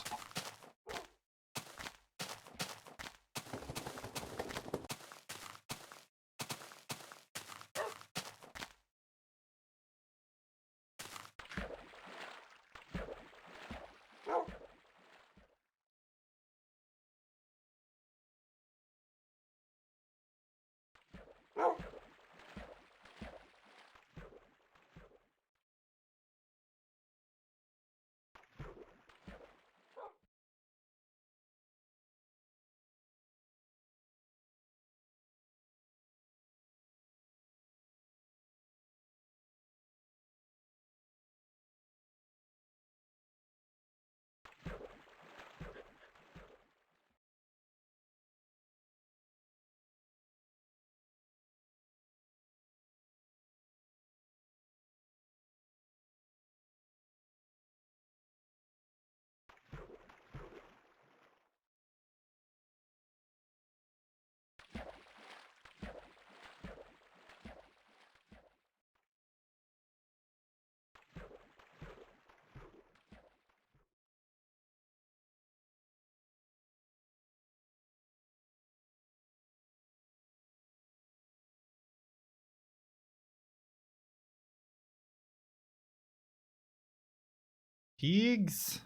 Pigs.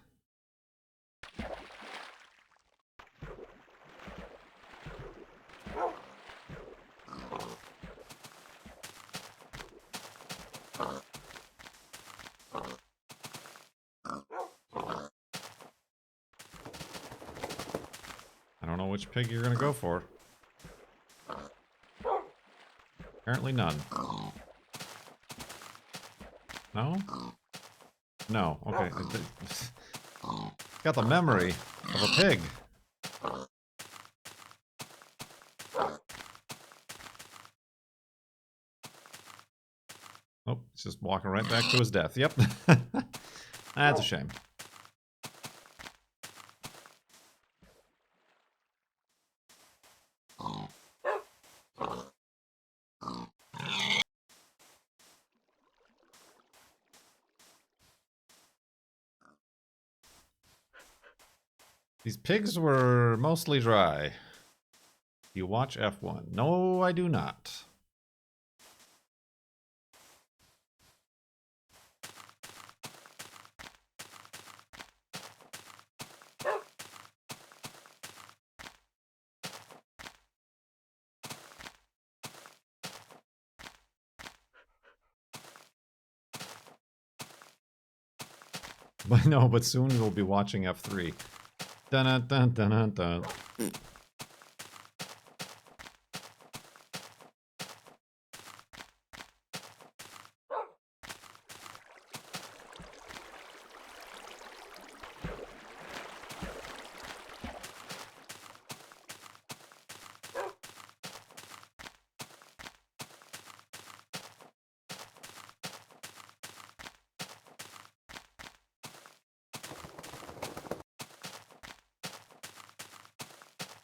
I don't know which pig you're gonna go for. Apparently none. No? No. Okay. Got the memory of a pig. Oh, he's just walking right back to his death. Yep. That's a shame. These pigs were mostly dry. You watch F1. No, I do not. But no, but soon we'll be watching F3. Dun dun dun dun dun.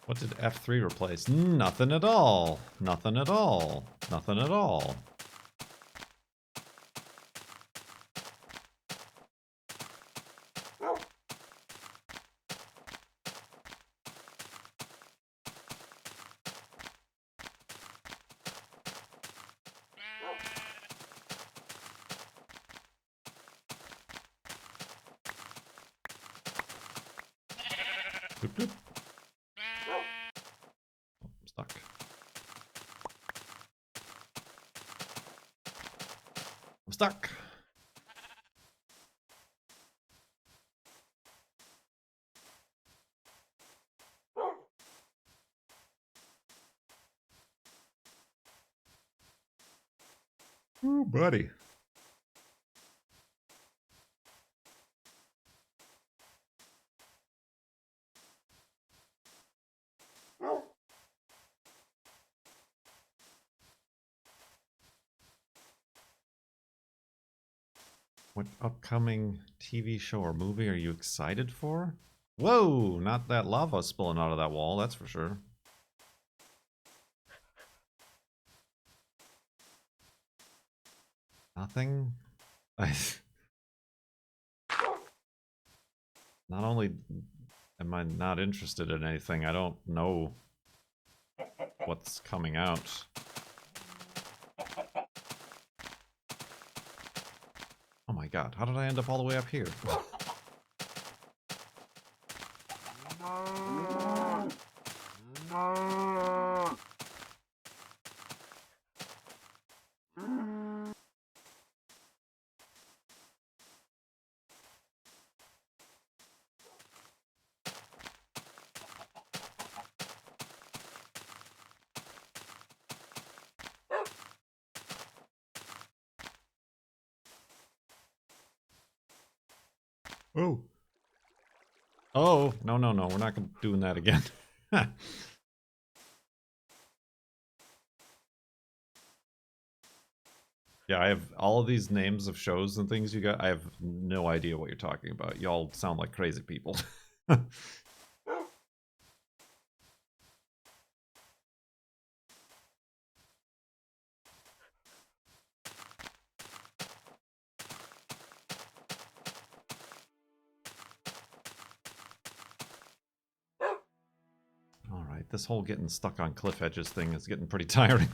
What did F3 replace? Nothing at all. Nothing at all. Nothing at all. Doop, doop. Oh, I'm stuck. I'm stuck. Ooh, buddy. What upcoming TV show or movie are you excited for? Whoa, not that lava spilling out of that wall, that's for sure. Nothing? Not only am I not interested in anything, I don't know what's coming out. Oh my god, how did I end up all the way up here? Oh. Oh, no, no, no, we're not doing that again. Yeah, I have all of these names of shows and things you got. I have no idea what you're talking about. Y'all sound like crazy people. Alright, this whole getting stuck on cliff edges thing is getting pretty tiring.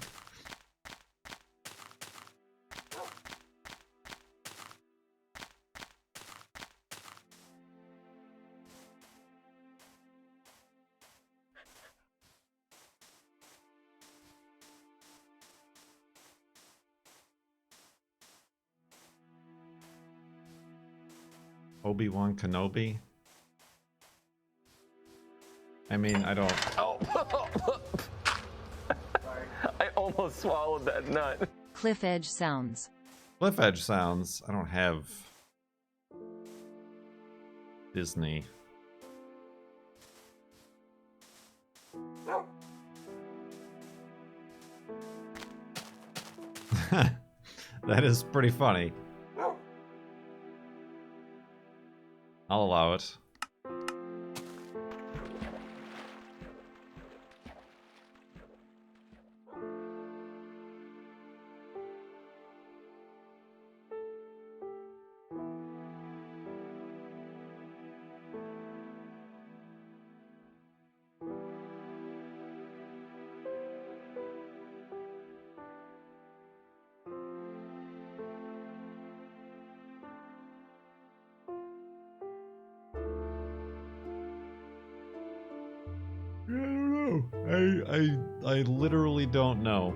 Obi-Wan Kenobi? I mean, I don't... Oh. I almost swallowed that nut. Cliff edge sounds. Cliff edge sounds. I don't have Disney. That is pretty funny. I'll allow it. I don't know. I literally don't know.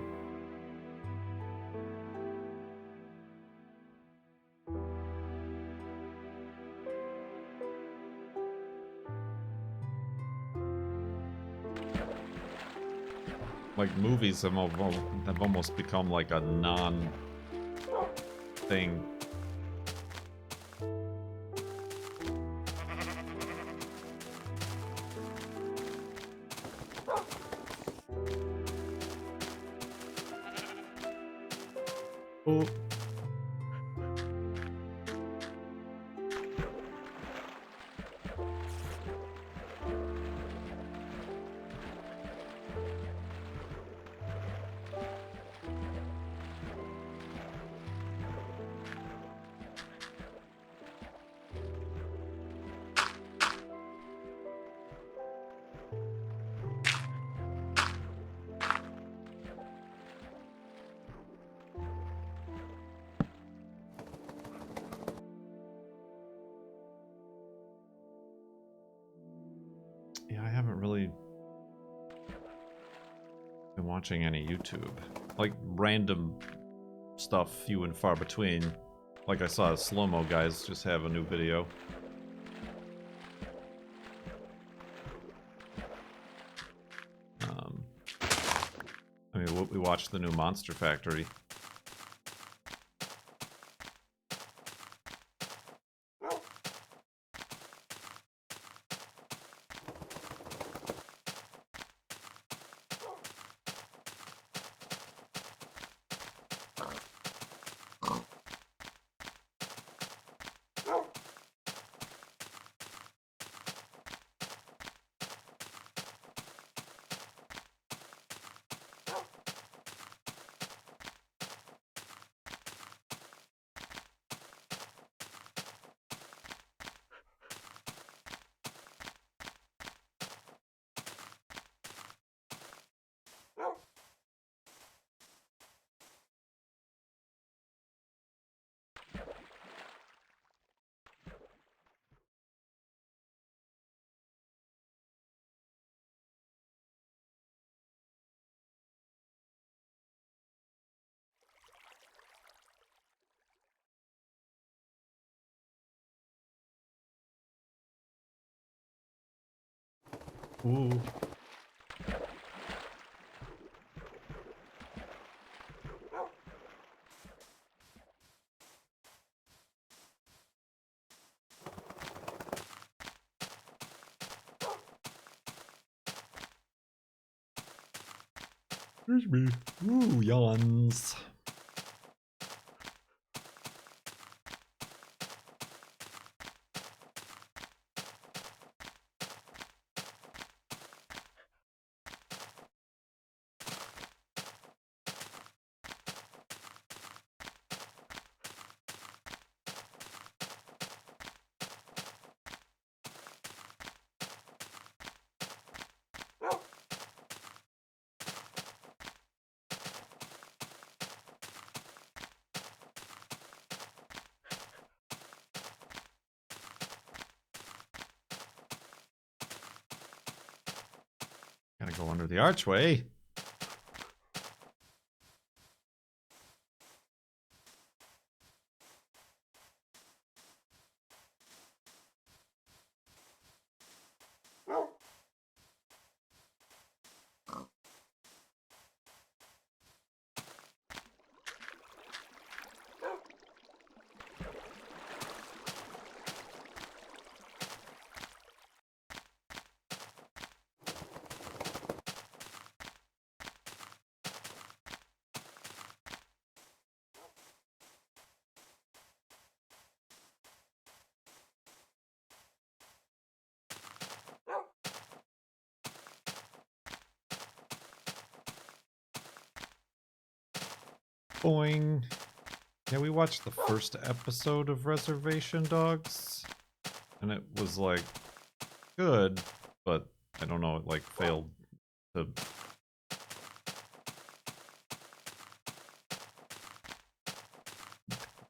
Like, movies have almost become like a non-thing. Oh. Yeah, I haven't really been watching any YouTube. Like, random stuff, few and far between. Like, I saw Slow-Mo Guys just have a new video. I mean, we watched the new Monster Factory. Ooh. Excuse me. Ooh, yawns. Gotta go under the archway. Boing. Yeah, we watched the first episode of Reservation Dogs, and it was like good, but I don't know, it like failed to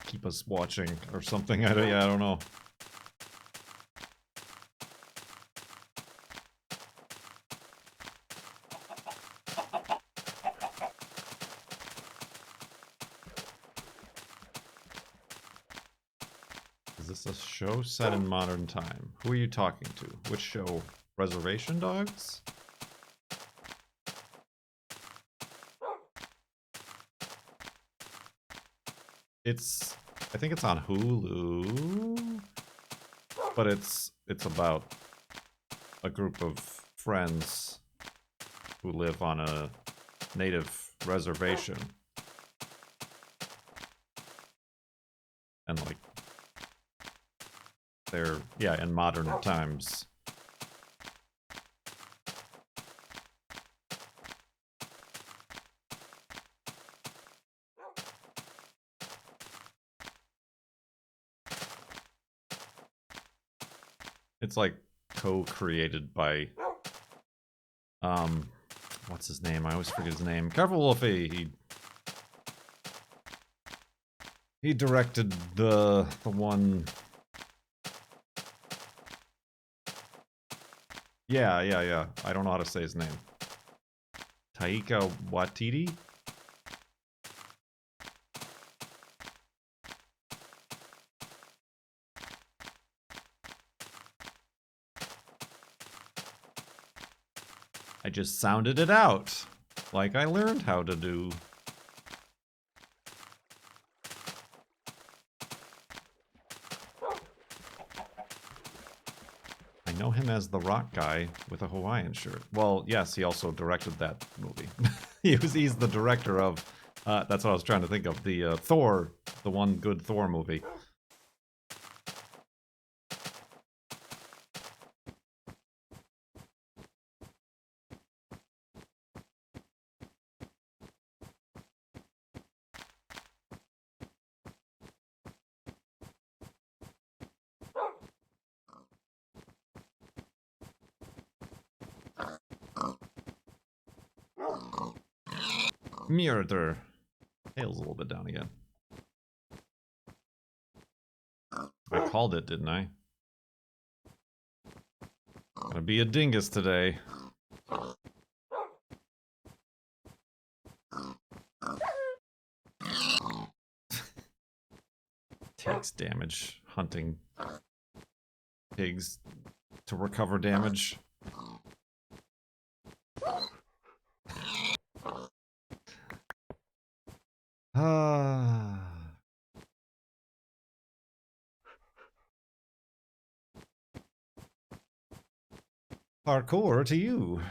keep us watching or something. I don't know. Is this a show set in modern time? Who are you talking to? Which show? Reservation Dogs? I think it's on Hulu, but it's about a group of friends who live on a native reservation. And like they're, yeah, in modern times. It's like co-created by what's his name? I always forget his name. Careful, Wolfie. He directed the one. Yeah. I don't know how to say his name. Taika Waititi? I just sounded it out, like I learned how to do. I know him as the rock guy with a Hawaiian shirt. Well, yes, he also directed that movie. He's the director of, that's what I was trying to think of, the Thor, the one good Thor movie. Murder. Tail's a little bit down again. I called it, didn't I? Gonna be a dingus today. Takes damage hunting pigs to recover damage. Parkour to you.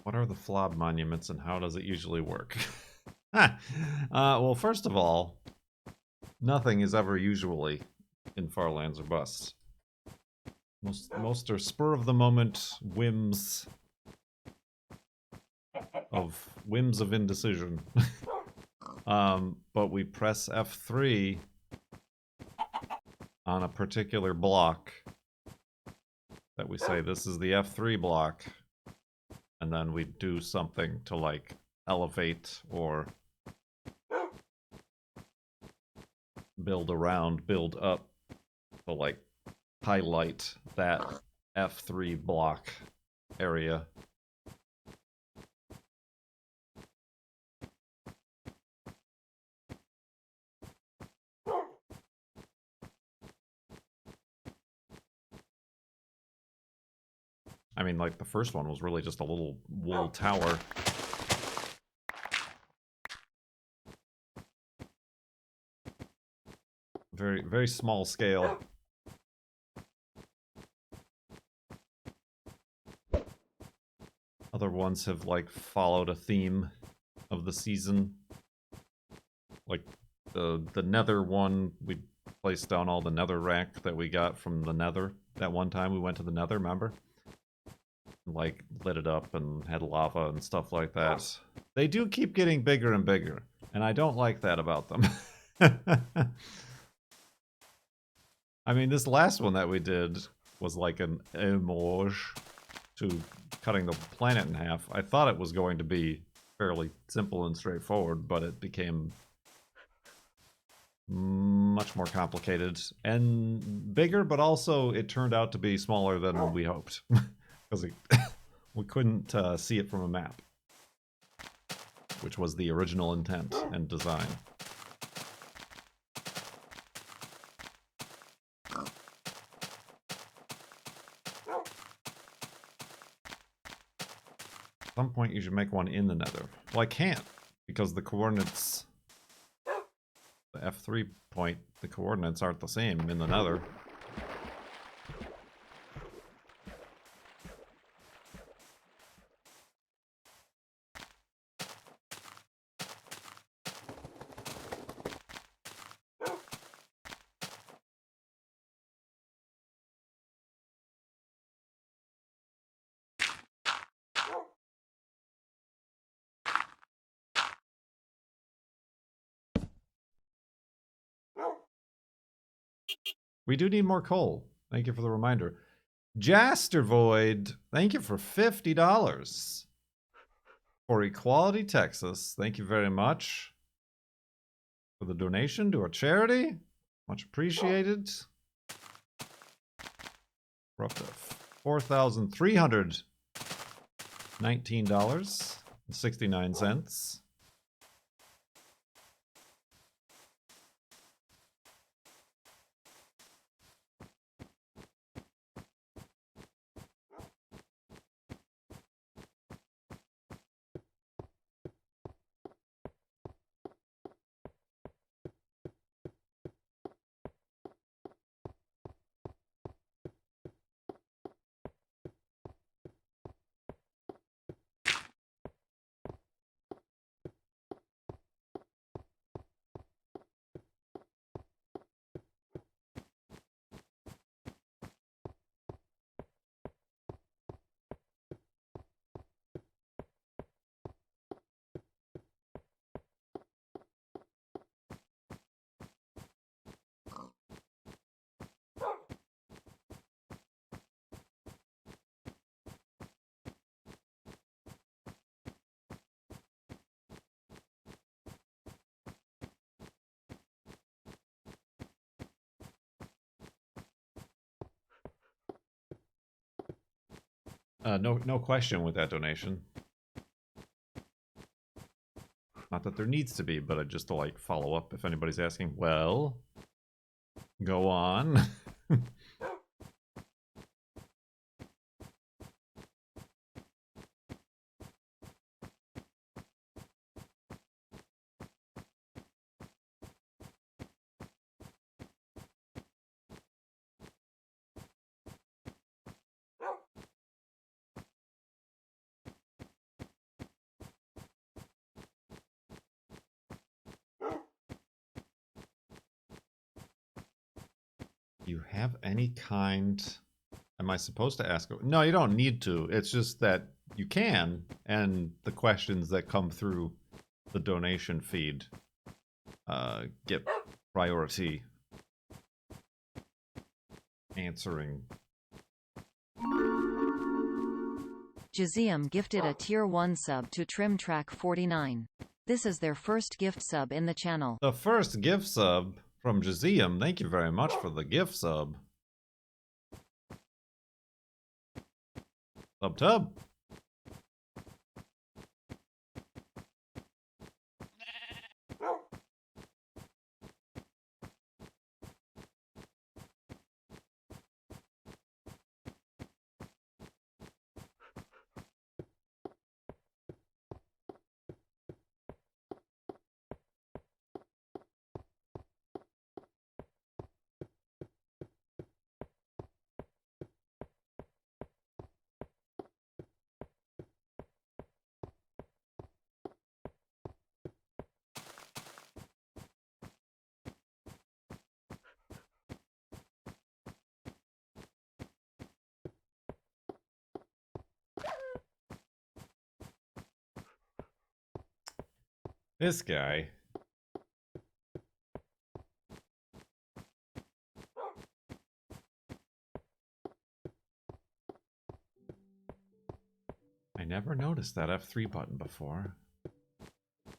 What are the FLoB monuments and how does it usually work? Well, first of all, nothing is ever usually in Farlands or Bust. Most are spur of the moment whims of indecision. But we press F3 on a particular block that we say this is the F3 block, and then we do something to like elevate or build around, build up to like highlight that F3 block area. I mean, like, the first one was really just a little wool tower. Very, very small scale. Other ones have, like, followed a theme of the season. Like, the nether one, we placed down all the nether rack that we got from the nether. That one time we went to the nether, remember? Like, lit it up and had lava and stuff like that. They do keep getting bigger and bigger, and I don't like that about them. I mean, this last one that we did was like an homage to cutting the planet in half. I thought it was going to be fairly simple and straightforward, but it became much more complicated and bigger, but also it turned out to be smaller than we hoped. Because we couldn't see it from a map, which was the original intent and design. At some point you should make one in the nether. Well, I can't, because the coordinates... The F3 point, the coordinates aren't the same in the nether. We do need more coal. Thank you for the reminder. Jastervoid, thank you for $50. For Equality, Texas, thank you very much for the donation to our charity. Much appreciated. We're up to $4,319.69. No question with that donation. Not that there needs to be, but just to like follow up if anybody's asking. Well, go on. You have any kind... Am I supposed to ask? No, you don't need to. It's just that you can, and the questions that come through the donation feed get priority answering. Jazeum gifted a Tier 1 sub to Trim Track 49. This is their first gift sub in the channel. The first gift sub From Jazeum, thank you very much for the gift sub. Tub. This guy. I never noticed that F3 button before. What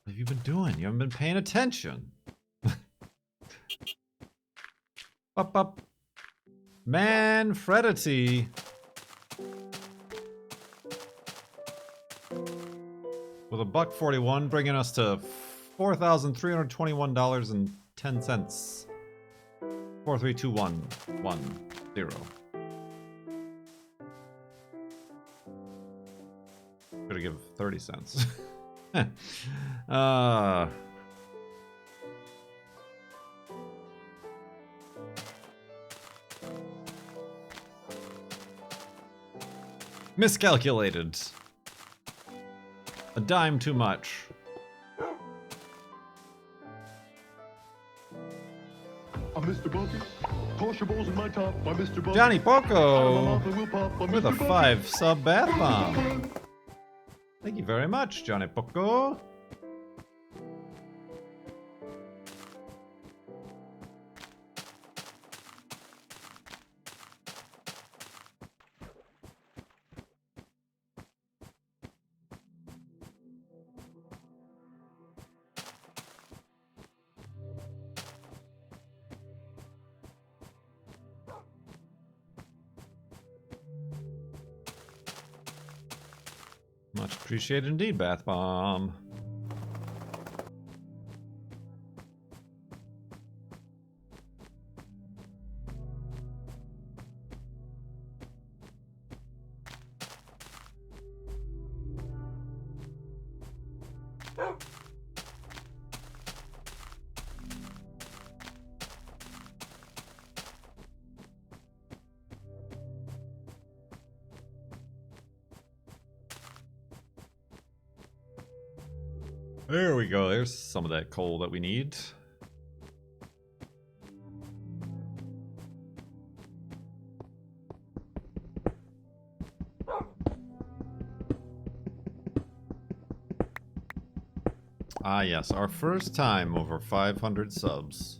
have you been doing? You haven't been paying attention. Up. Manfredity. With a $1.41, bringing us to $4,321.10. 4321110. Gotta give 30 cents. Miscalculated. A dime too much. Mr. Bumpy, toss your balls in my top. Mr. Bumpy. Johnny Poco With with a 5 sub bath bomb. Thank you very much, Johnny Poco. Much appreciated indeed, Bath Bomb. There we go. There's some of that coal that we need. Ah, yes. Our first time over 500 subs.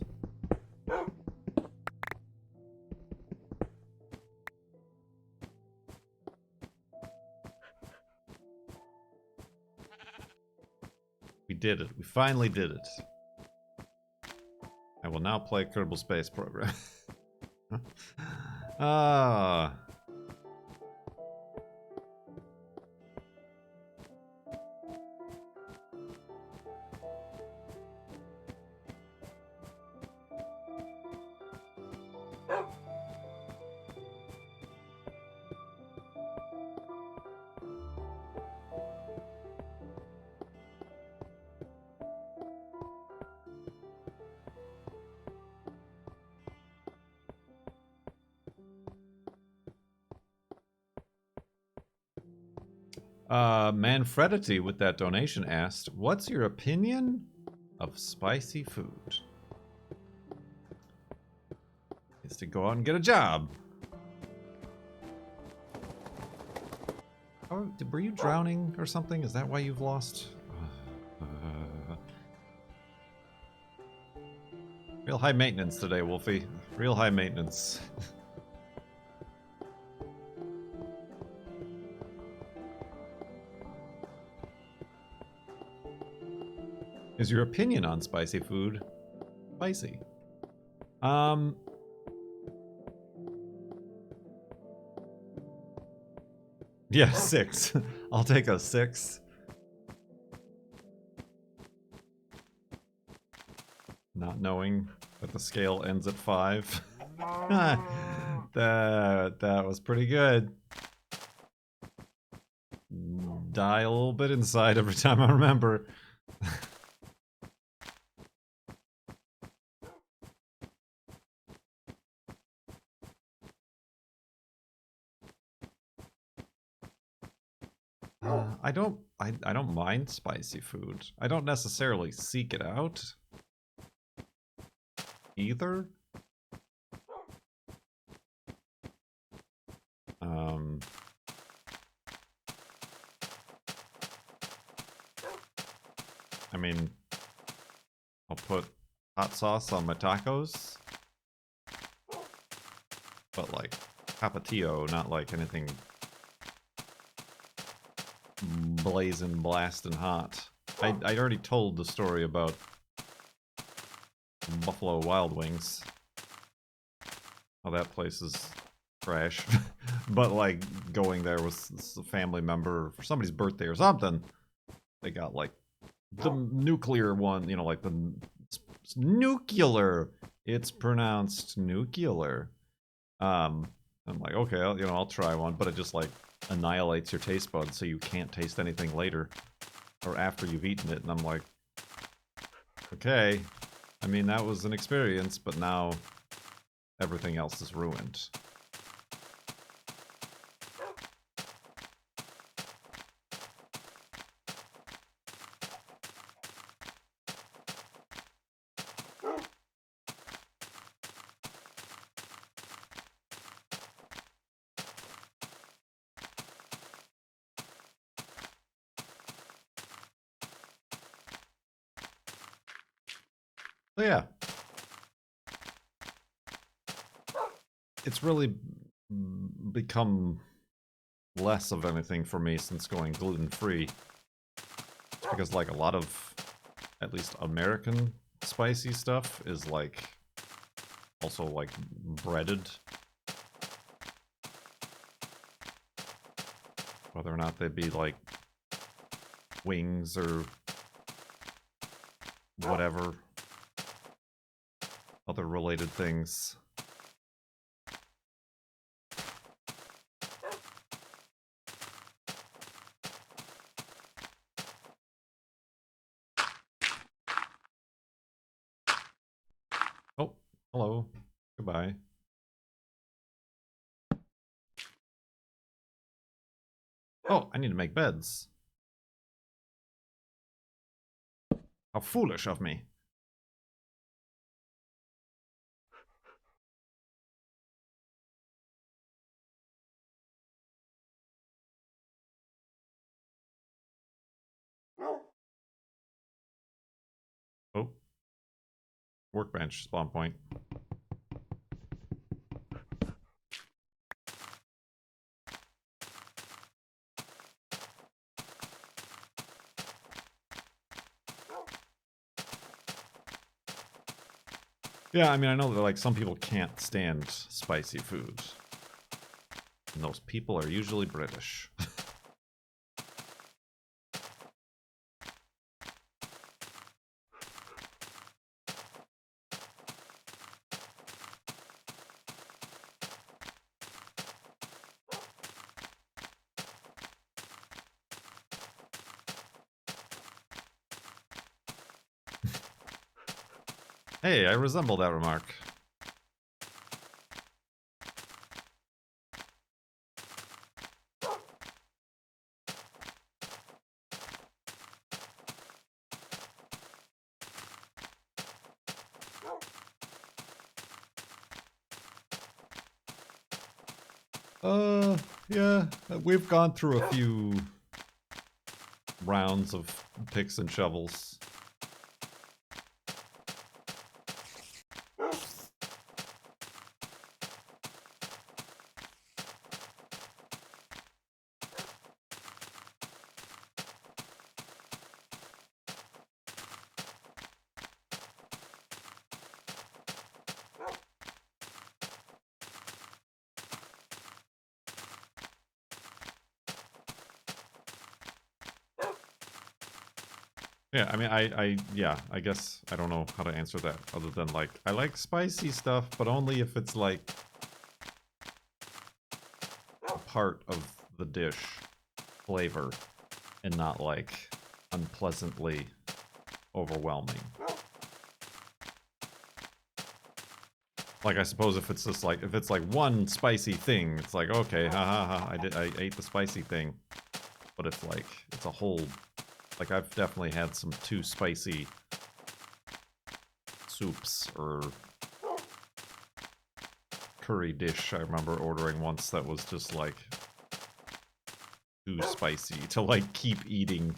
We did it. We finally did it. I will now play Kerbal Space Program. Ah. Manfredity with that donation asked, what's your opinion of spicy food? Is to go out and get a job. Oh, were you drowning or something? Is that why you've lost? Real high maintenance today, Wolfie. Real high maintenance. Is your opinion on spicy food spicy? Um. Yeah, 6. I'll take a 6. Not knowing that the scale ends at 5. that was pretty good. Die a little bit inside every time I remember. I don't mind spicy food. I don't necessarily seek it out either. I mean, I'll put hot sauce on my tacos, but like tapatio, not like anything blazing, blasting hot. I already told the story about Buffalo Wild Wings. How that place is trash. But like going there with a family member for somebody's birthday or something, they got like the nuclear one, you know, like the nuclear. It's pronounced nuclear. I'm like, okay, I'll try one, but it just like annihilates your taste buds, so you can't taste anything later or after you've eaten it. And I'm like, okay, I mean, that was an experience, but now everything else is ruined. So yeah, it's really become less of anything for me since going gluten-free. It's because like a lot of, at least American spicy stuff is like also like breaded. Whether or not they be like wings or whatever other related things. Oh, hello. Goodbye. Oh, I need to make beds. How foolish of me. Oh. Workbench spawn point. Yeah, I mean, I know that like some people can't stand spicy food. And those people are usually British. Hey, I resemble that remark. Yeah, we've gone through a few rounds of picks and shovels. Yeah, I mean, yeah, I guess I don't know how to answer that other than, like, I like spicy stuff, but only if it's, like, a part of the dish flavor and not, like, unpleasantly overwhelming. Like, I suppose if it's just, like, if it's, like, one spicy thing, it's like, okay, ha ha ha, I ate the spicy thing. But if, like, it's a whole... Like, I've definitely had some too spicy soups or curry dish I remember ordering once that was just, like, too spicy to, like, keep eating.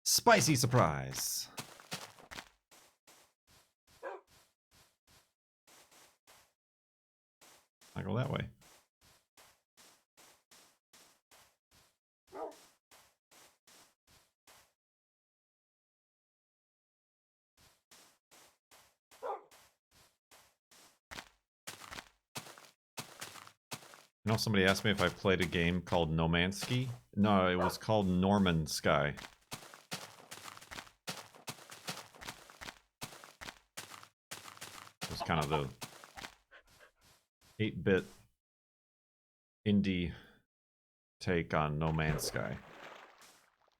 Spicy surprise! I go that way. You know, somebody asked me if I played a game called No Man's Sky. No, it was called Norman Sky. It was kind of the 8-bit indie take on No Man's Sky.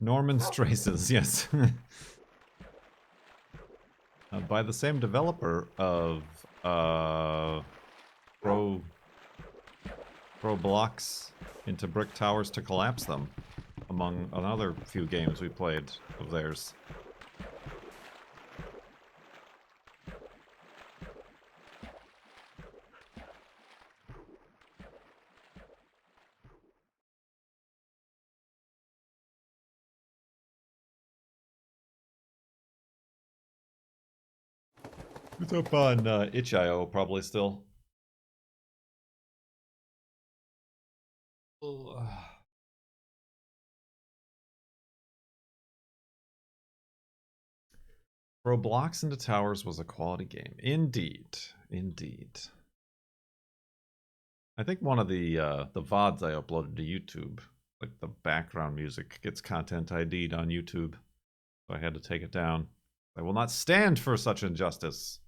Norman's Traces, yes. By the same developer of throw blocks into brick towers to collapse them, among another few games we played of theirs. It's up on itch.io probably still. Ugh. Throw blocks into towers was a quality game. Indeed. Indeed. I think one of the VODs I uploaded to YouTube, like the background music, gets content ID'd on YouTube. So I had to take it down. I will not stand for such injustice.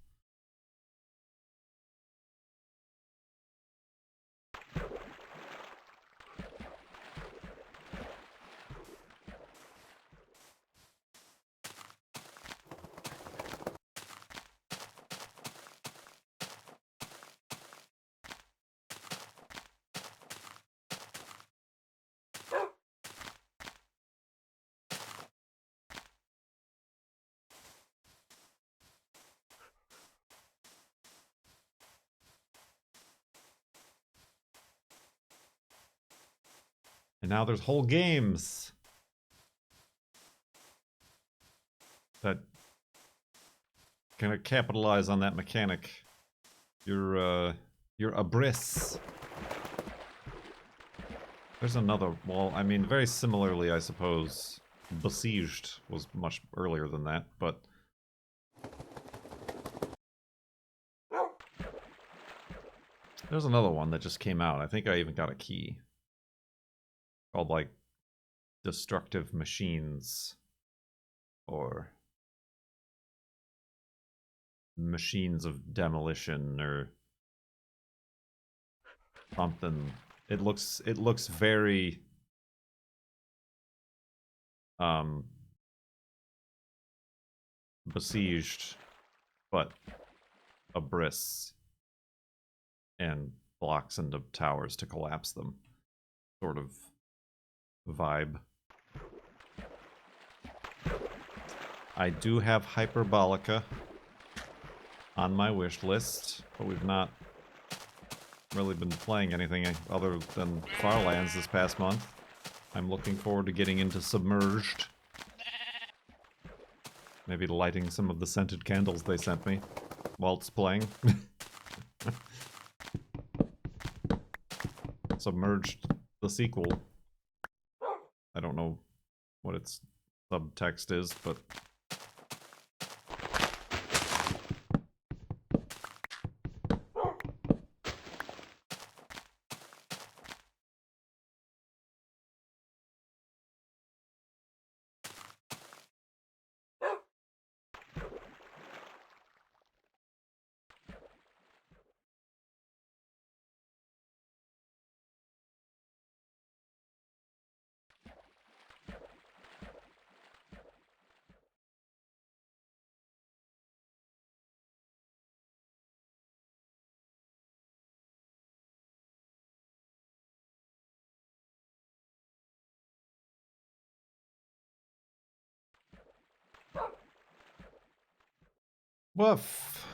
And now there's whole games that kind of capitalize on that mechanic. You're a bris. There's another, well, I mean, very similarly, I suppose. Besieged was much earlier than that, but... There's another one that just came out. I think I even got a key. Called, like, Destructive Machines. Or... Machines of Demolition, or... something. It looks very... Besieged, but a bris. And blocks into towers to collapse them. Sort of vibe. I do have Hyperbolica on my wish list, but we've not really been playing anything other than Farlands this past month. I'm looking forward to getting into Submerged. Maybe lighting some of the scented candles they sent me while it's playing. Submerged, the sequel. I don't know what its subtext is, but woof.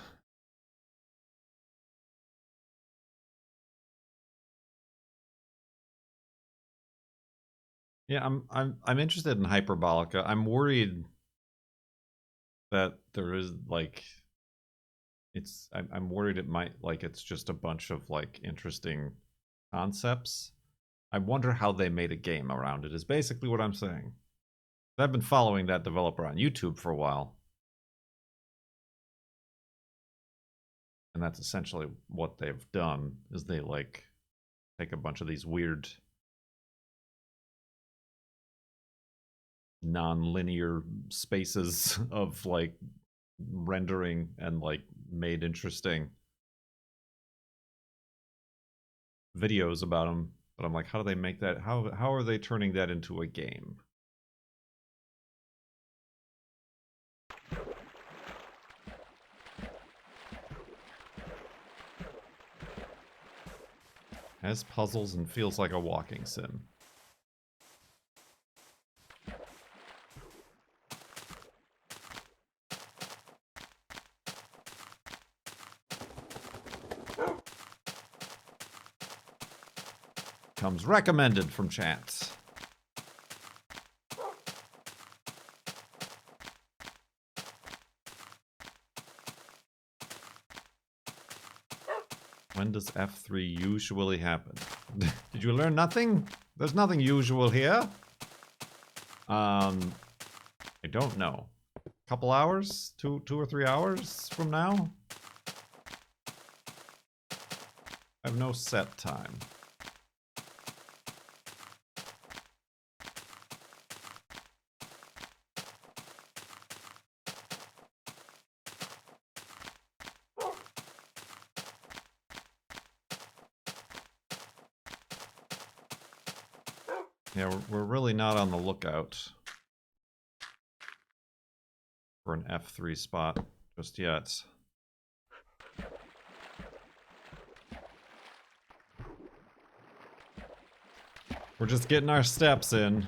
Yeah, I'm interested in Hyperbolica. I'm worried that there is like I'm worried it might like it's just a bunch of like interesting concepts. I wonder how they made a game around it is basically what I'm saying. I've been following that developer on YouTube for a while. And that's essentially what they've done is they like take a bunch of these weird non-linear spaces of like rendering and like made interesting videos about them. But I'm like, how do they make that? How are they turning that into a game? Has puzzles and feels like a walking sim. Comes recommended from chat. When does F3 usually happen? Did you learn nothing? There's nothing usual here. I don't know. Couple hours? Two or 3 hours from now? I have no set time. Yeah, we're really not on the lookout for an F3 spot just yet. We're just getting our steps in.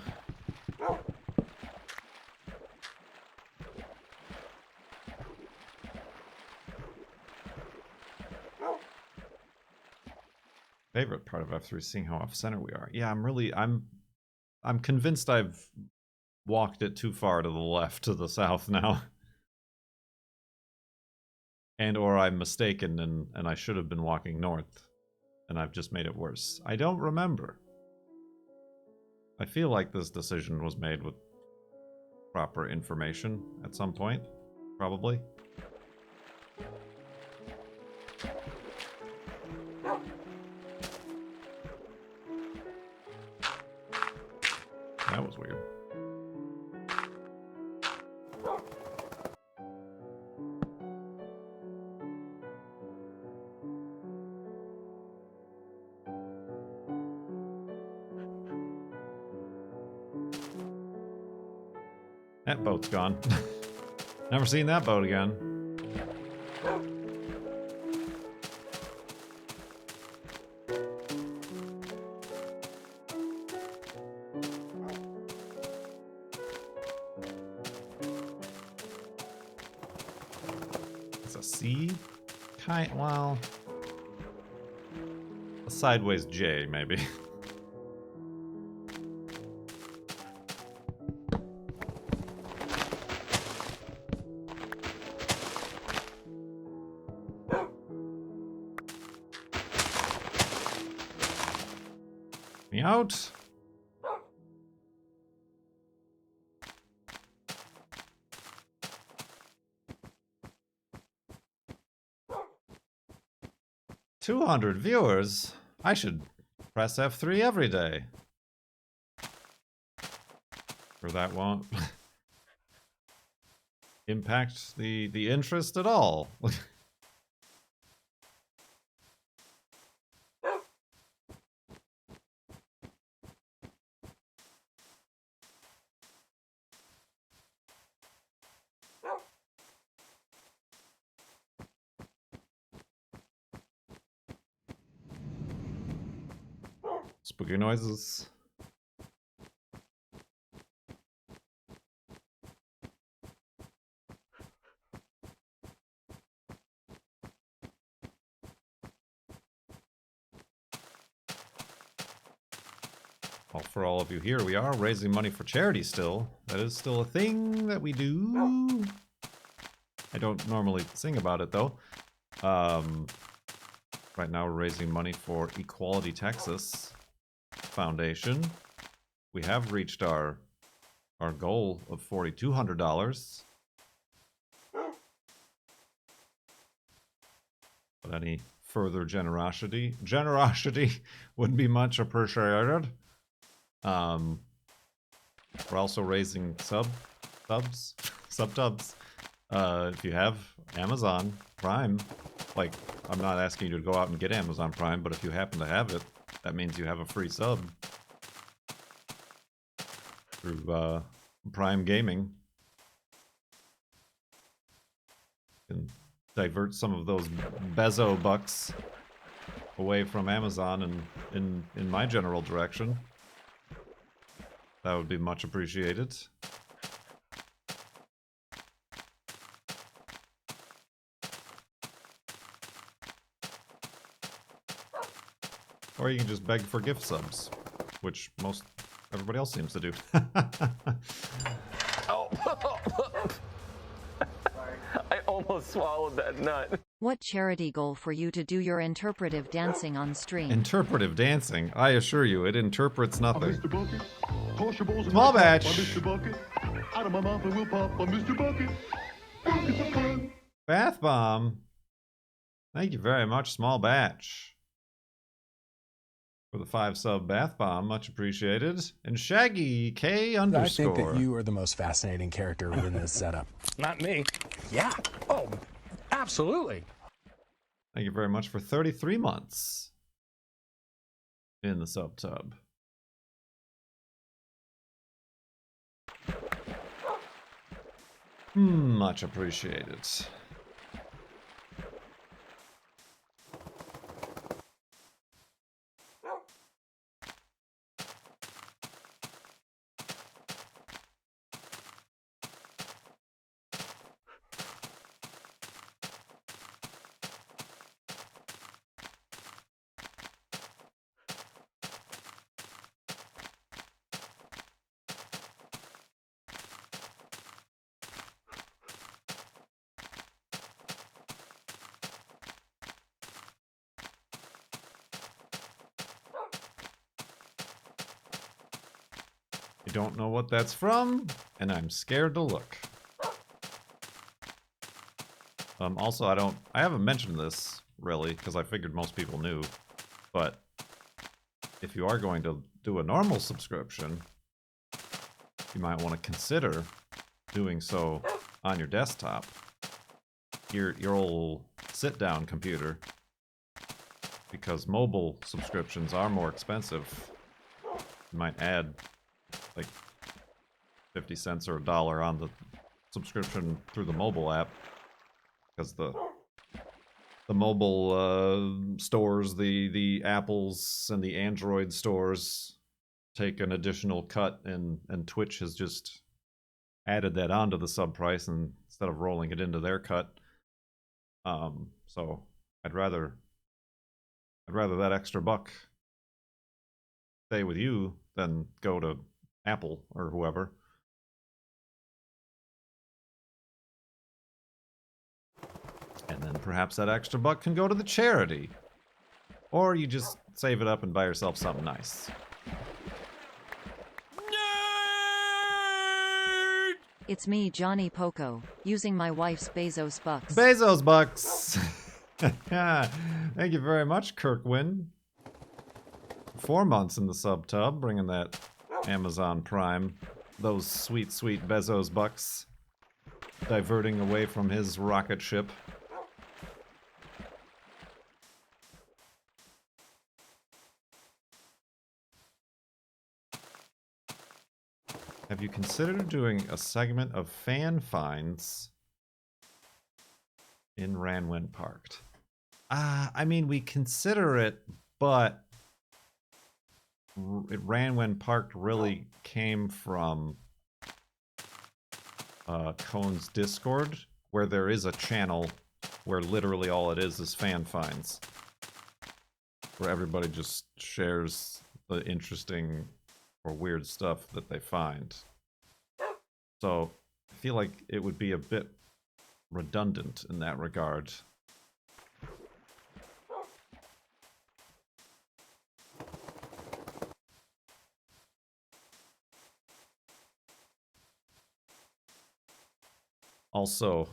Favorite part of F3 is seeing how off center we are. Yeah, I'm convinced I've walked it too far to the left, to the south now. And or I'm mistaken and I should have been walking north. And I've just made it worse. I don't remember. I feel like this decision was made with proper information at some point. Probably. That was weird. That boat's gone. Never seen that boat again. It's a C? Kind, well... a sideways J, maybe. Me out. 200 viewers. I should press F3 every day. Or that won't impact the interest at all. Spooky noises. Well, for all of you here, we are raising money for charity still. That is still a thing that we do. I don't normally sing about it though. Right now we're raising money for Equality Texas Foundation. We have reached our goal of $4,200. But any further generosity would be much appreciated. We're also raising subtubs. If you have Amazon Prime, like, I'm not asking you to go out and get Amazon Prime, but if you happen to have it, that means you have a free sub through Prime Gaming. And divert some of those Bezo bucks away from Amazon and in my general direction. That would be much appreciated. Or you can just beg for gift subs, which everybody else seems to do. Oh. I almost swallowed that nut. What charity goal for you to do your interpretive dancing on stream? Interpretive dancing? I assure you, it interprets I'm nothing. Mr. Bucket. Toss your balls in Small my top. batch. I'm Mr. Bucket. Out of my mouth I will pop. I'm Mr. Bucket. Buckets of fun. Bath bomb. Thank you very much, small batch. For the 5-sub bath bomb, much appreciated. And Shaggy K underscore. I think that you are the most fascinating character within this setup. Not me. Yeah. Oh, absolutely. Thank you very much for 33 months in the sub tub. Much appreciated. You don't know what that's from, and I'm scared to look. Also, I haven't mentioned this, really, because I figured most people knew, but if you are going to do a normal subscription, you might want to consider doing so on your desktop, your old sit-down computer, because mobile subscriptions are more expensive. You might add like 50 cents or $1 on the subscription through the mobile app, because the mobile stores, the Apples and the Android stores take an additional cut, and Twitch has just added that onto the sub price instead of rolling it into their cut. So I'd rather that extra buck stay with you than go to Apple or whoever. And then perhaps that extra buck can go to the charity. Or you just save it up and buy yourself something nice. It's me, Johnny Poco, using my wife's Bezos bucks. Bezos bucks! Thank you very much, Kirkwin. 4 months in the sub-tub, bringing that Amazon Prime. Those sweet, sweet Bezos bucks. Diverting away from his rocket ship. Have you considered doing a segment of fan finds in Ranwen Parked? I mean, we consider it, but Ranwen Parked really came from Cone's Discord, where there is a channel where literally all it is fan finds. Where everybody just shares the interesting or weird stuff that they find. So, I feel like it would be a bit redundant in that regard. Also,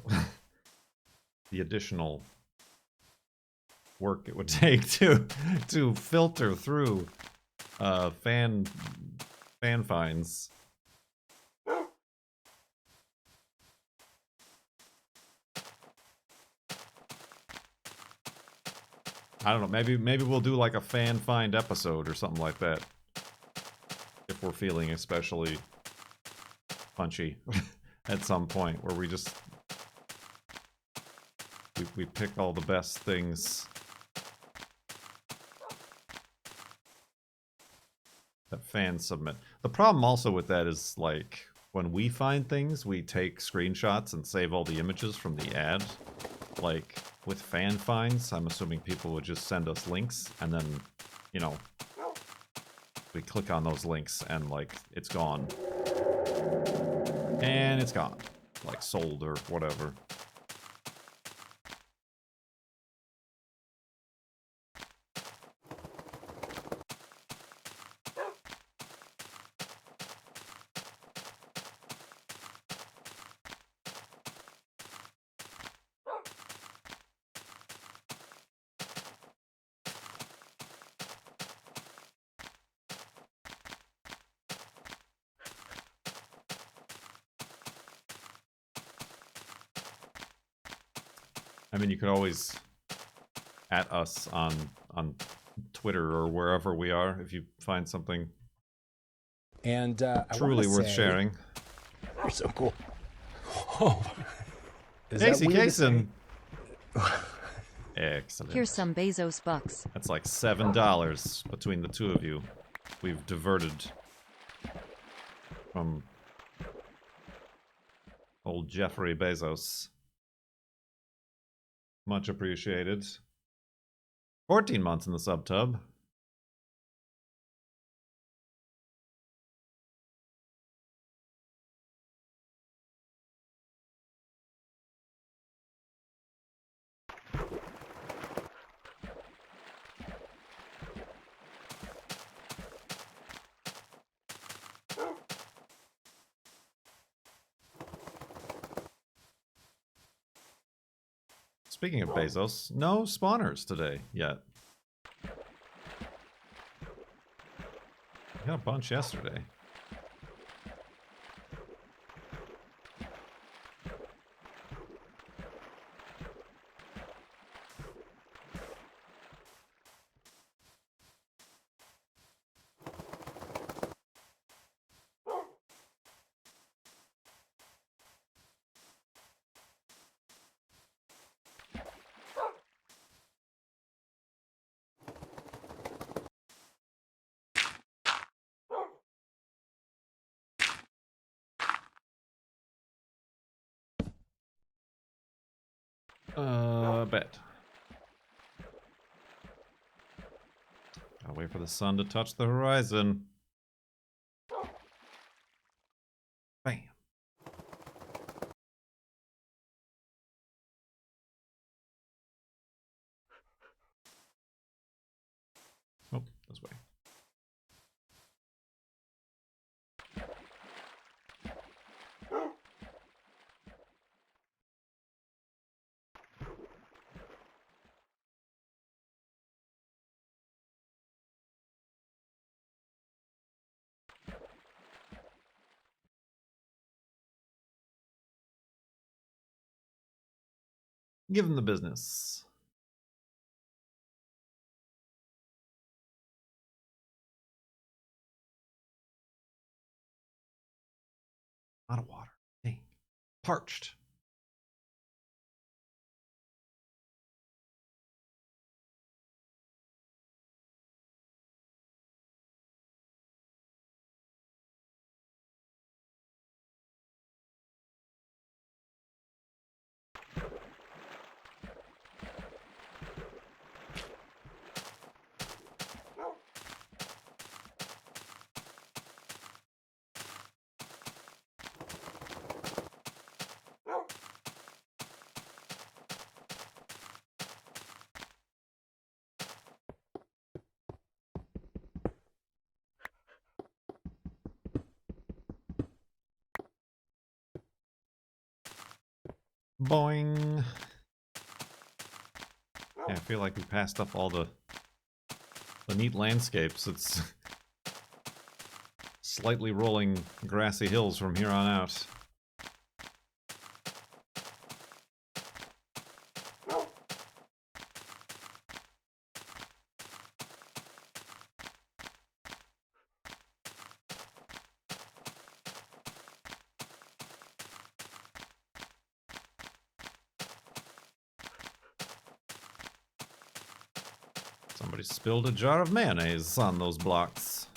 the additional work it would take to filter through fan finds. I don't know, maybe we'll do like a fan find episode or something like that. If we're feeling especially punchy at some point, where we just we pick all the best things that fans submit. The problem also with that is, like, when we find things, we take screenshots and save all the images from the ad. Like, with fan finds, I'm assuming people would just send us links, and then, you know, we click on those links, and, like, it's gone. And it's gone. Like, sold or whatever. I mean, you could always at us on Twitter or wherever we are if you find something And truly worth sharing. You're so cool. Oh, Casey Kaysen. Excellent. Here's some Bezos bucks. That's like $7 between the two of you. We've diverted from old Jeffrey Bezos. Much appreciated. 14 months in the sub-tub. Speaking of Bezos, no spawners today yet. We got a bunch yesterday. Bet. Gotta wait for the sun to touch the horizon. Bam. Oh, this way. Give him the business. Out of water. Dang. Parched. Boing. Yeah, I feel like we passed up all the neat landscapes. It's slightly rolling grassy hills from here on out. Somebody spilled a jar of mayonnaise on those blocks.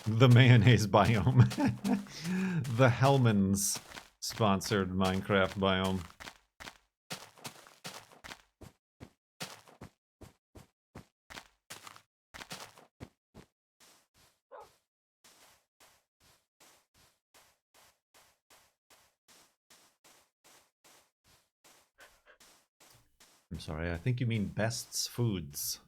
The mayonnaise biome. The Hellman's sponsored Minecraft biome. I'm sorry, I think you mean Best's Foods.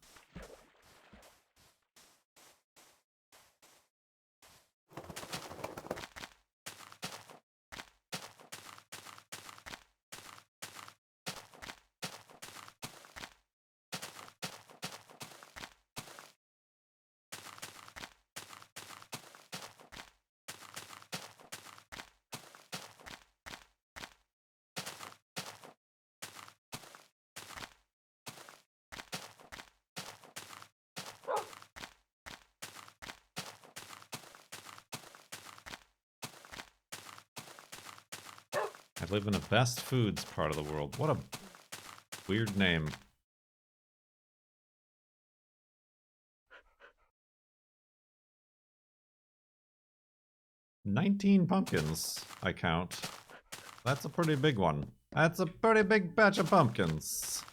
I live in a best foods part of the world. What a weird name. 19 pumpkins, I count. That's a pretty big one. That's a pretty big batch of pumpkins.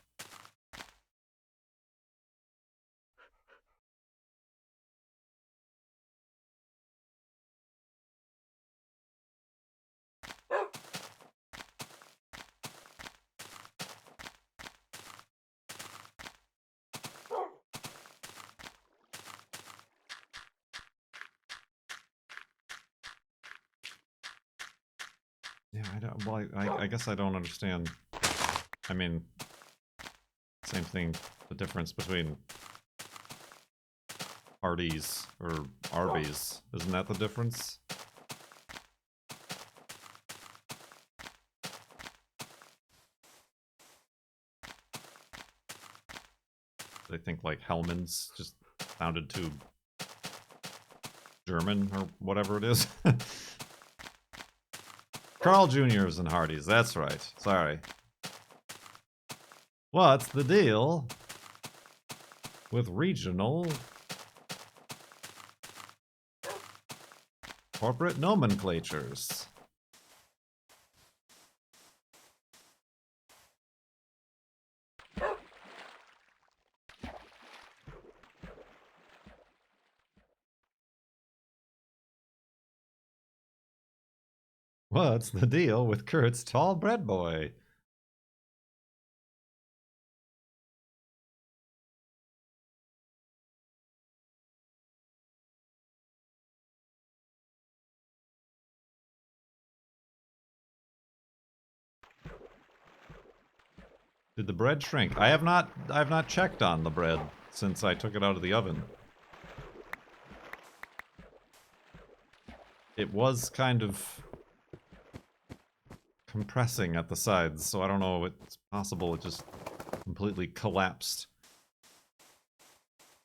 Yeah, I don't. Well, I guess I don't understand. I mean, same thing. The difference between Hardee's or Arby's, isn't that the difference? They think like Hellman's just sounded too German or whatever it is. Carl Jr.'s and Hardee's, that's right. Sorry. What's the deal with regional corporate nomenclatures? What's the deal with Kurt's tall bread boy? Did the bread shrink? I have not checked on the bread since I took it out of the oven. It was kind of compressing at the sides, so I don't know if it's possible it just completely collapsed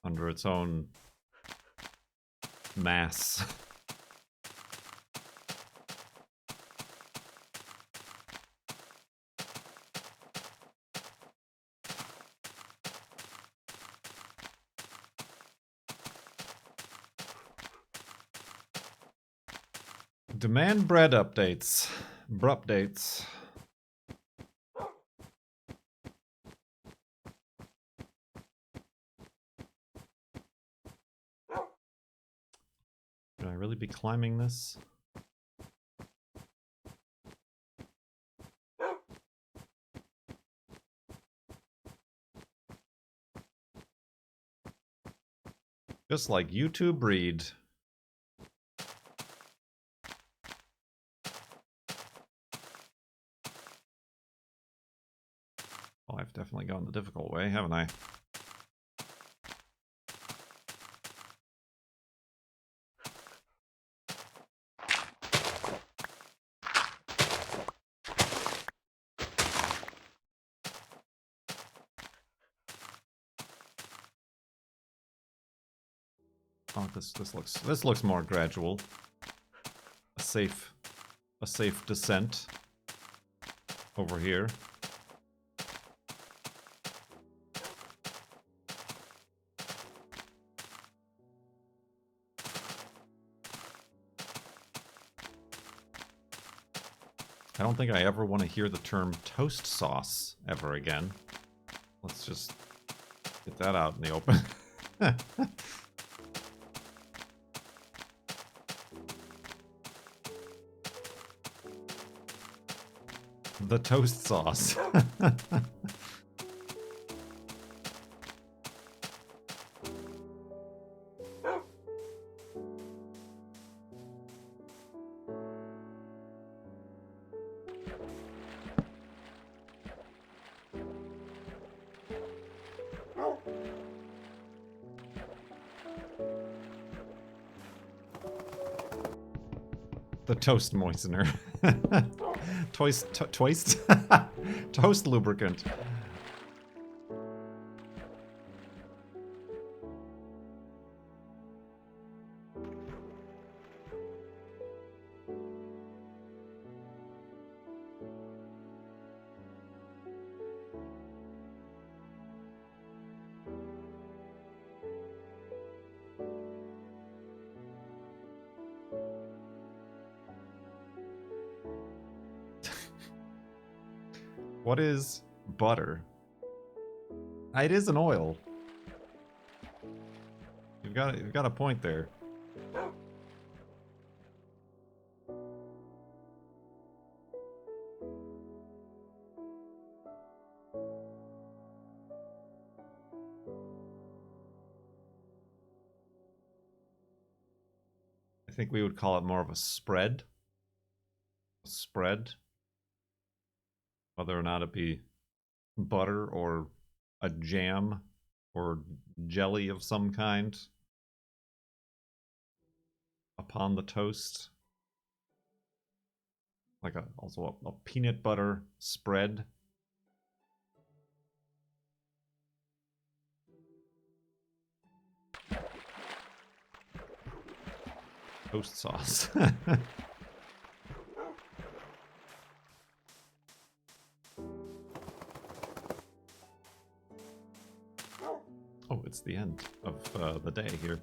under its own mass. Demand bread updates. Brupdates. Should I really be climbing this? Just like YouTube read. Oh, I've definitely gone the difficult way, haven't I? Oh, this looks more gradual. A safe descent over here. I don't think I ever want to hear the term toast sauce ever again. Let's just get that out in the open. The toast sauce. The toast moistener. Toast lubricant. What is butter? It is an oil. You've got a point there. I think we would call it more of a spread. A spread. Whether or not it be butter or a jam or jelly of some kind upon the toast. Like also a peanut butter spread. Toast sauce. Oh, it's the end of the day here.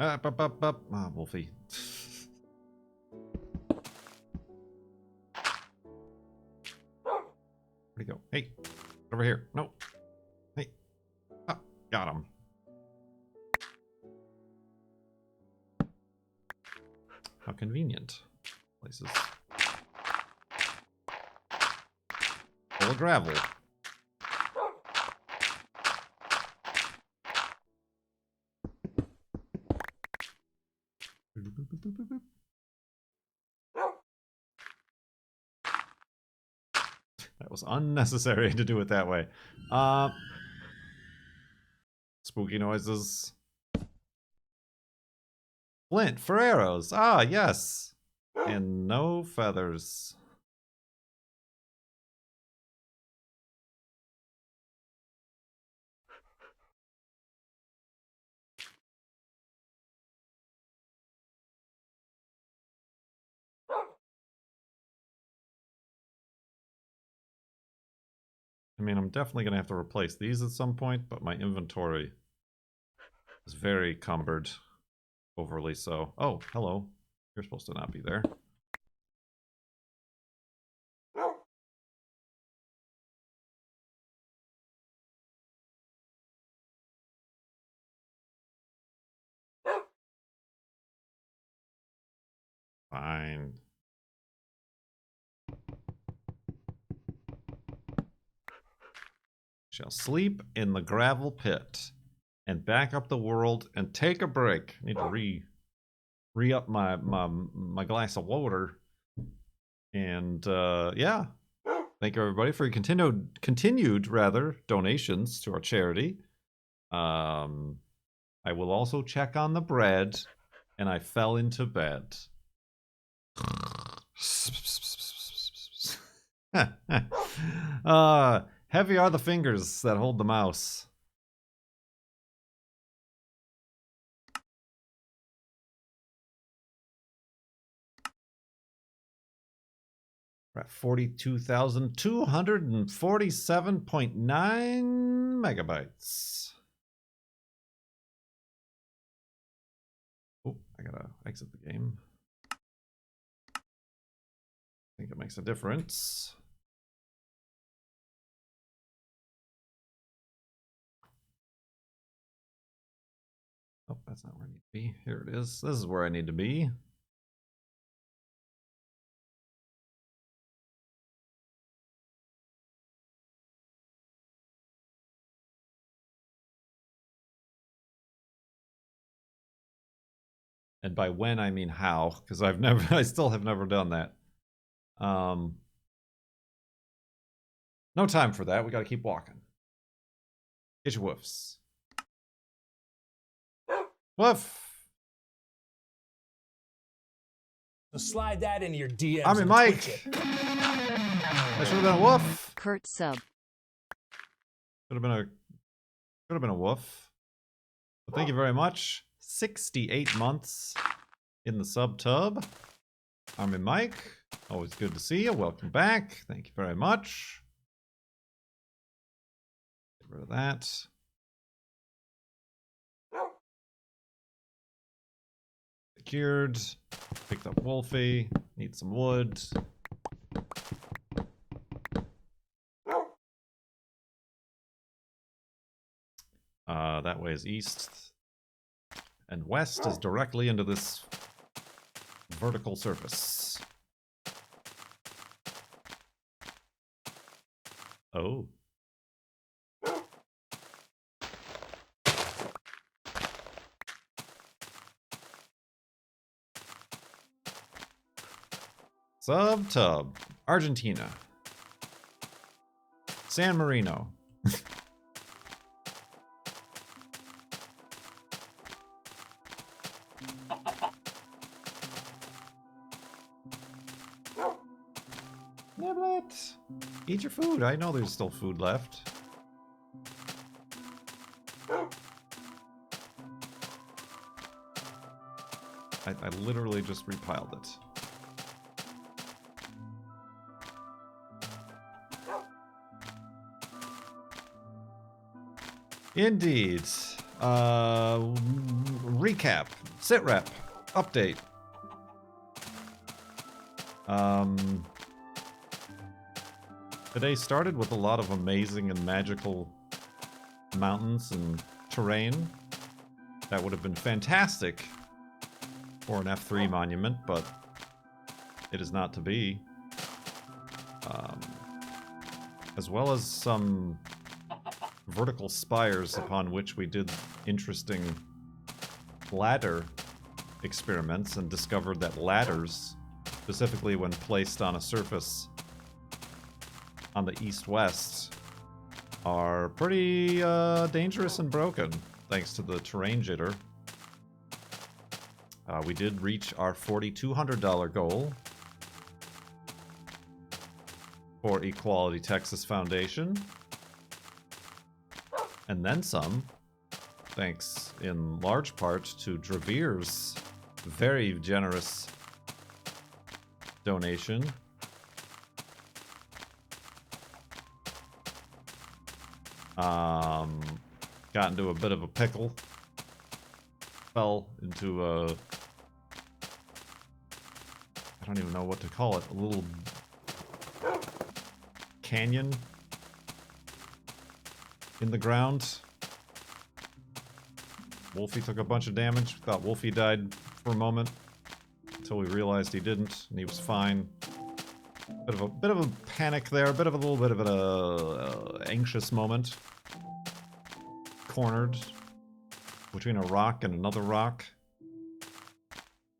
Ah, Wolfie. Where'd he go? Hey, over here. No. Hey. Ah, got him. How convenient. Places full of gravel. That was unnecessary to do it that way. Spooky noises. Flint for arrows. Ah, yes. And no feathers. I mean, I'm definitely going to have to replace these at some point, but my inventory is very cumbered. Overly so. Oh, hello. You're supposed to not be there. Fine. Shall sleep in the gravel pit and back up the world and take a break. I need to re-up my glass of water. And yeah. Thank you everybody for your continued donations to our charity. I will also check on the bread, and I fell into bed. Heavy are the fingers that hold the mouse. We're at 42,247.9 megabytes. Oh, I gotta exit the game. I think it makes a difference. Oh, that's not where I need to be. Here it is. This is where I need to be. And by when, I mean how, because I still have never done that. No time for that. We got to keep walking. Get your woofs. Woof. So slide that into your DMs. I'm in and Mike. twitch it. That should have been a woof. Kurt sub. Should have been a woof. But thank you very much. 68 months in the sub tub. I'm in Mike. Always good to see you. Welcome back. Thank you very much. Get rid of that. Secured. Picked up Wolfie. Need some wood. That way is east. And west is directly into this vertical surface. Oh. Sub-tub. Argentina. San Marino. Niblet! Eat your food. I know there's still food left. I literally just repiled it. Indeed. Recap. Sitrep. Update. Today started with a lot of amazing and magical mountains and terrain. That would have been fantastic for an F3 monument, but it is not to be. As well as some vertical spires upon which we did interesting ladder experiments and discovered that ladders, specifically when placed on a surface on the east-west, are pretty dangerous and broken, thanks to the terrain jitter. We did reach our $4,200 goal for Equality Texas Foundation. And then some, thanks in large part to Draveer's very generous donation. Got into a bit of a pickle. Fell into a... I don't even know what to call it. A little canyon in the ground. Wolfie took a bunch of damage. Thought Wolfie died for a moment until we realized he didn't, and he was fine. Bit of a panic there, a little bit of an anxious moment. Cornered between a rock and another rock,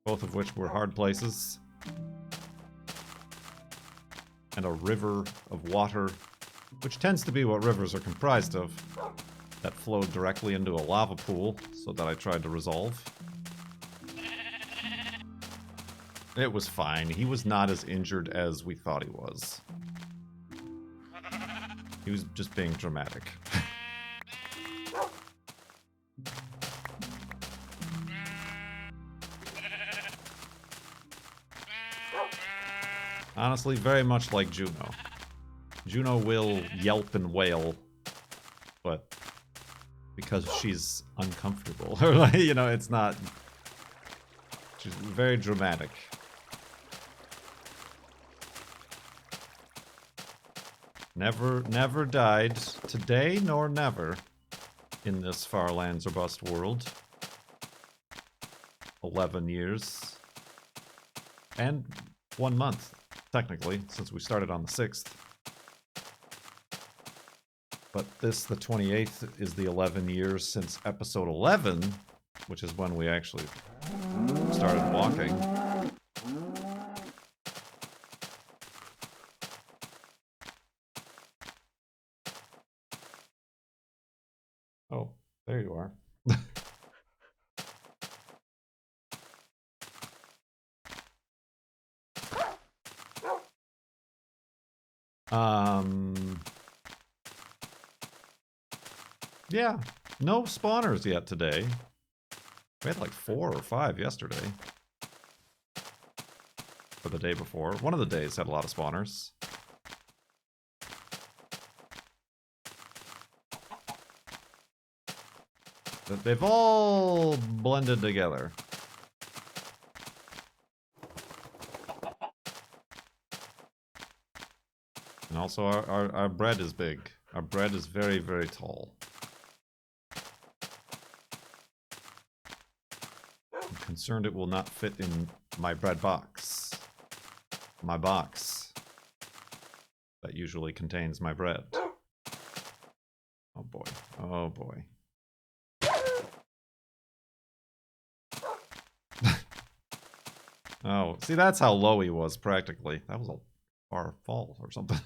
both of which were hard places, and a river of water, which tends to be what rivers are comprised of, that flowed directly into a lava pool, so that I tried to resolve. It was fine. He was not as injured as we thought he was. He was just being dramatic. Honestly, very much like Juno. Juno will yelp and wail, but because she's uncomfortable. You know, it's not... She's very dramatic. Never died today nor never in this Farlands or Bust world. 11 years. And 1 month, technically, since we started on the 6th. But this, the 28th, is the 11 years since episode 11, which is when we actually started walking. Oh, there you are. Yeah, no spawners yet today. We had like 4 or 5 yesterday. Or the day before. One of the days had a lot of spawners. But they've all blended together. And also our bread is big. Our bread is very, very tall. I'm concerned it will not fit in my bread box. My box that usually contains my bread. Oh boy. Oh boy. Oh, see, that's how low he was practically. That was a far fall or something.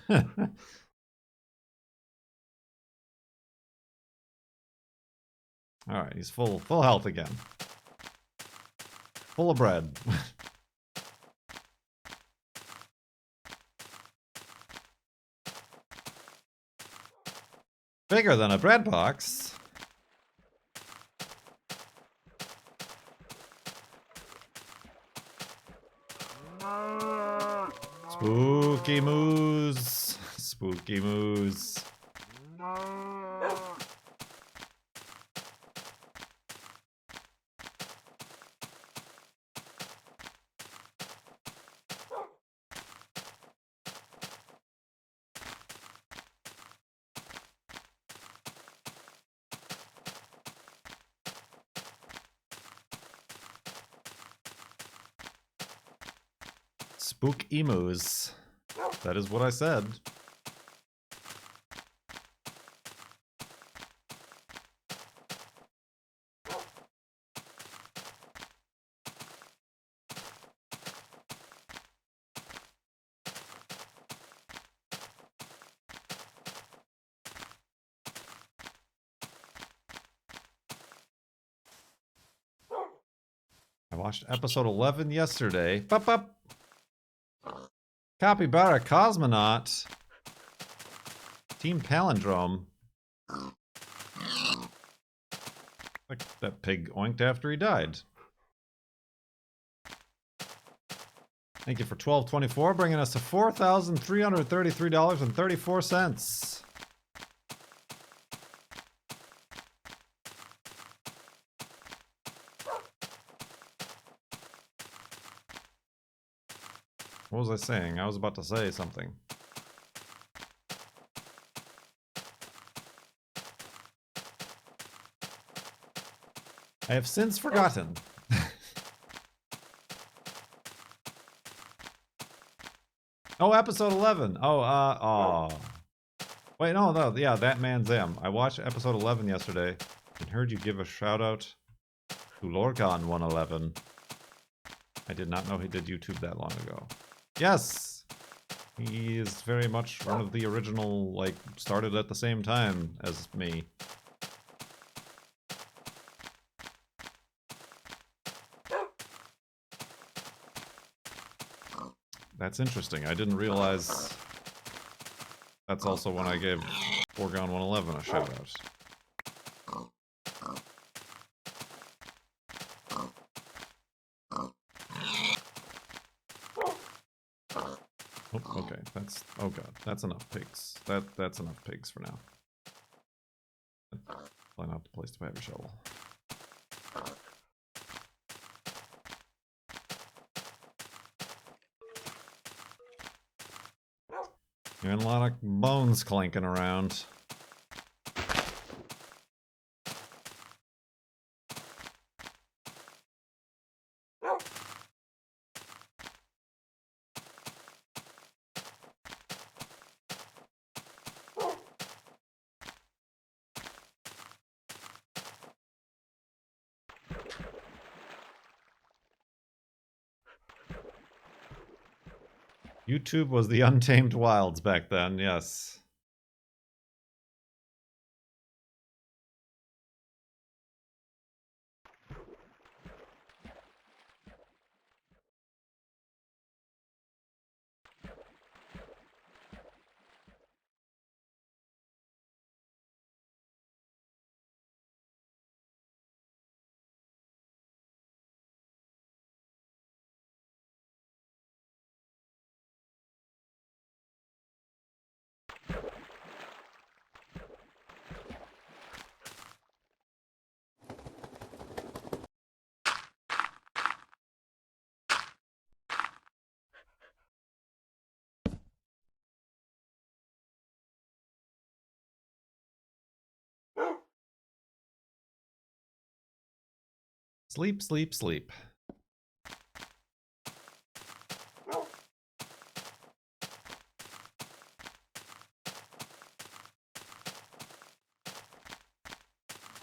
Alright, he's full health again. Full of bread. Bigger than a bread box. Spooky moose. Spooky moose. Spook emus. That is what I said. I watched episode 11 yesterday. Bup, bup. Capybara Cosmonaut. Team Palindrome. Like that pig oinked after he died. Thank you for $12.24, bringing us to $4,333.34. What was I saying? I was about to say something. I have since forgotten. Oh, episode 11. Oh. Wait, no, yeah, that man Zam. I watched episode 11 yesterday and heard you give a shout out to Lorcan111. I did not know he did YouTube that long ago. Yes! He is very much one of the original, like, started at the same time as me. That's interesting. I didn't realize that's also when I gave Lorcan111 a shout out. Oh, okay, that's, oh god, that's enough pigs. That's enough pigs for now. Probably not the place to have a shovel. Hearing a lot of bones clanking around. YouTube was the untamed wilds back then, yes. Sleep, sleep, sleep.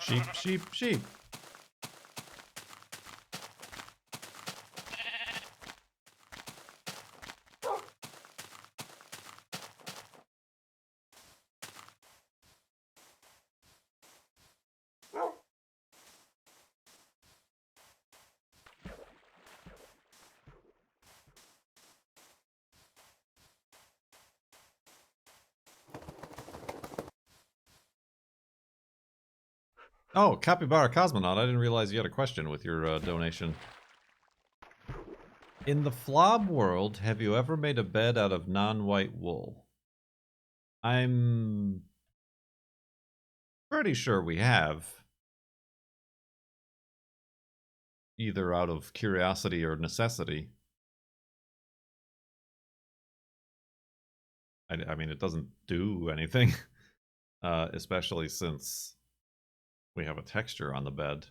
Sheep, sheep, sheep. Oh, Capybara Cosmonaut, I didn't realize you had a question with your donation. In the FLoB world, have you ever made a bed out of non-white wool? I'm pretty sure we have. Either out of curiosity or necessity. I mean, it doesn't do anything. Especially since we have a texture on the bed.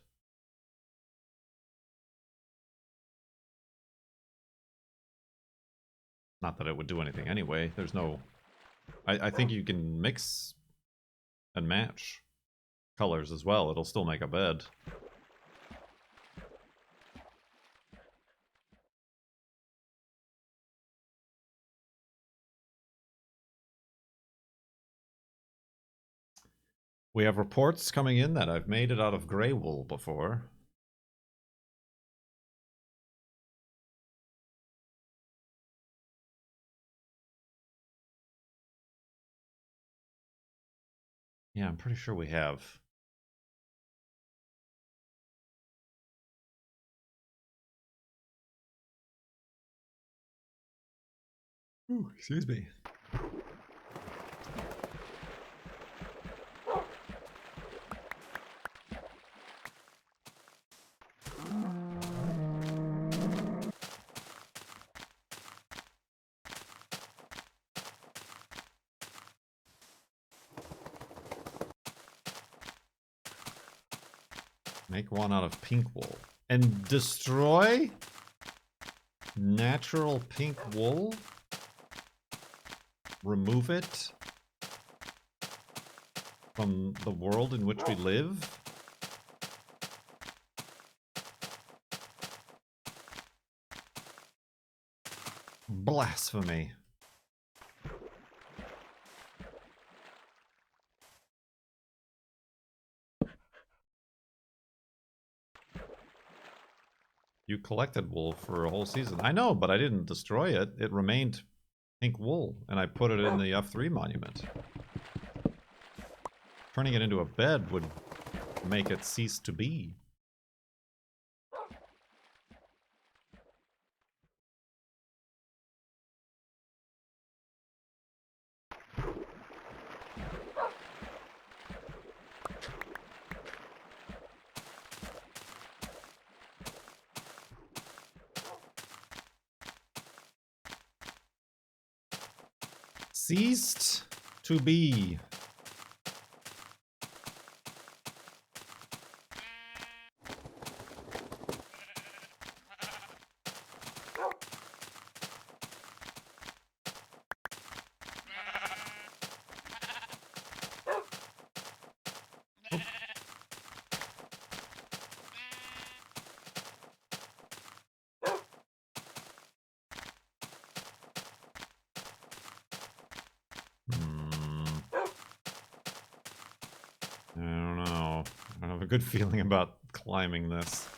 Not that it would do anything anyway. There's no... I think you can mix and match colors as well. It'll still make a bed. We have reports coming in that I've made it out of gray wool before. Yeah, I'm pretty sure we have. Ooh, excuse me. Make one out of pink wool. And destroy natural pink wool? Remove it from the world in which we live? Blasphemy. You collected wool for a whole season. I know, but I didn't destroy it. It remained pink wool, and I put it in the F3 monument. Turning it into a bed would make it cease to be. Ceased to be. I don't know. I have a good feeling about climbing this.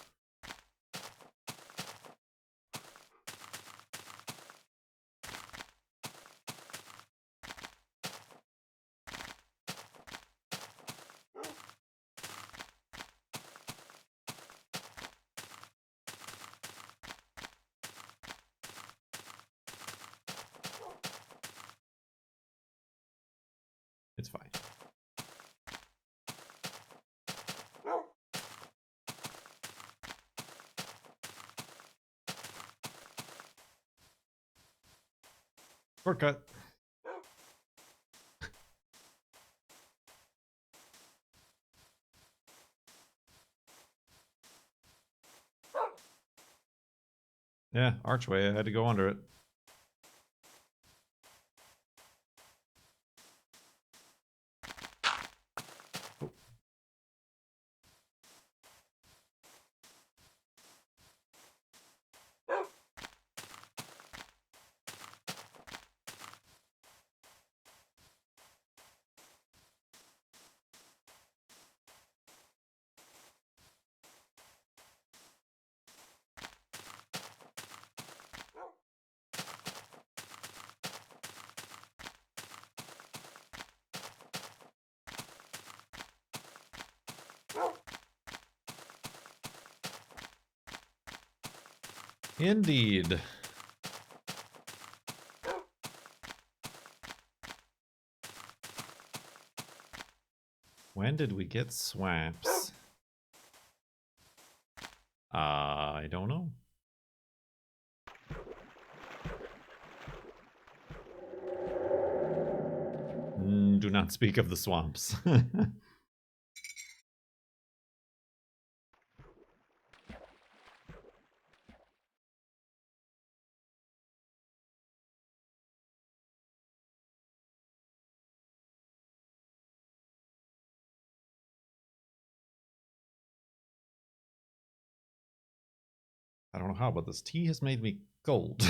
It's fine. Shortcut. Yeah, archway. I had to go under it. Indeed. When did we get swamps? I don't know. Do not speak of the swamps. don't know how, but this tea has made me cold.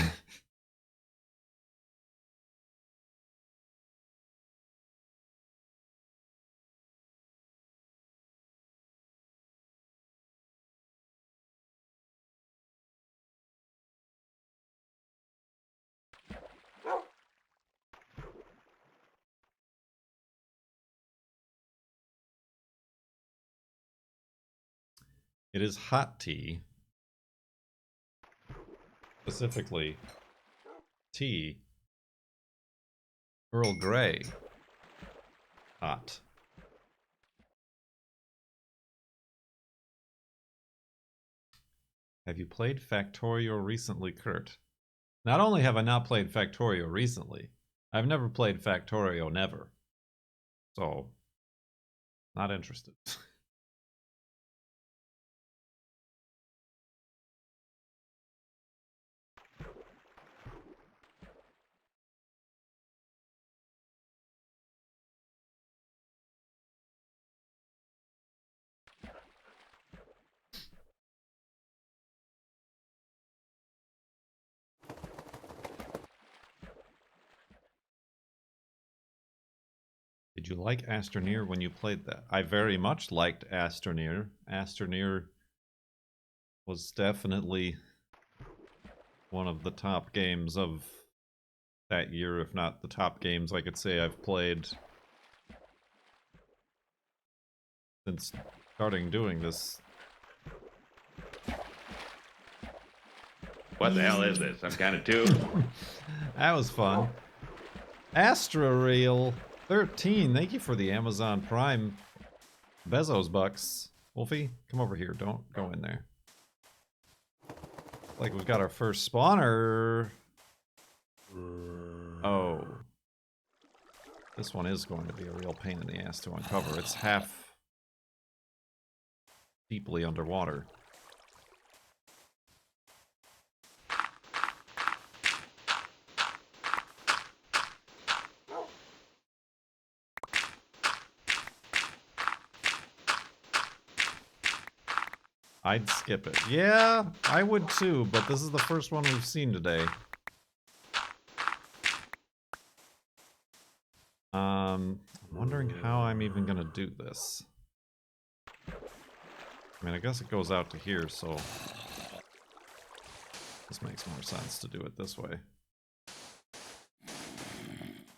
It is hot tea. Specifically, tea. Earl Grey. Hot. Have you played Factorio recently, Kurt? Not only have I not played Factorio recently, I've never played Factorio never. So, not interested. Did you like Astroneer when you played that? I very much liked Astroneer. Astroneer was definitely one of the top games of that year, if not the top games I could say I've played since starting doing this. What the hell is this? Some kind of tube? That was fun. Astroreal 13, thank you for the Amazon Prime Bezos bucks. Wolfie, come over here. Don't go in there. Like we've got our first spawner. Oh. This one is going to be a real pain in the ass to uncover. It's half deeply underwater. I'd skip it. Yeah, I would too, but this is the first one we've seen today. I'm wondering how I'm even gonna do this. I mean, I guess it goes out to here, so this makes more sense to do it this way.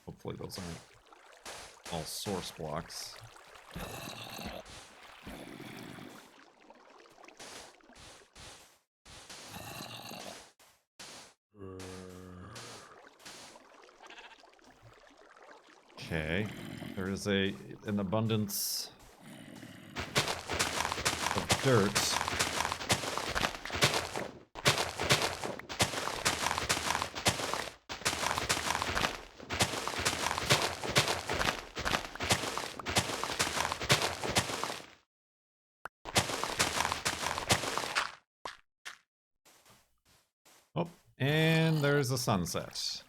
Hopefully those aren't all source blocks. Okay, there is an abundance of dirt. Oh, and there's a sunset.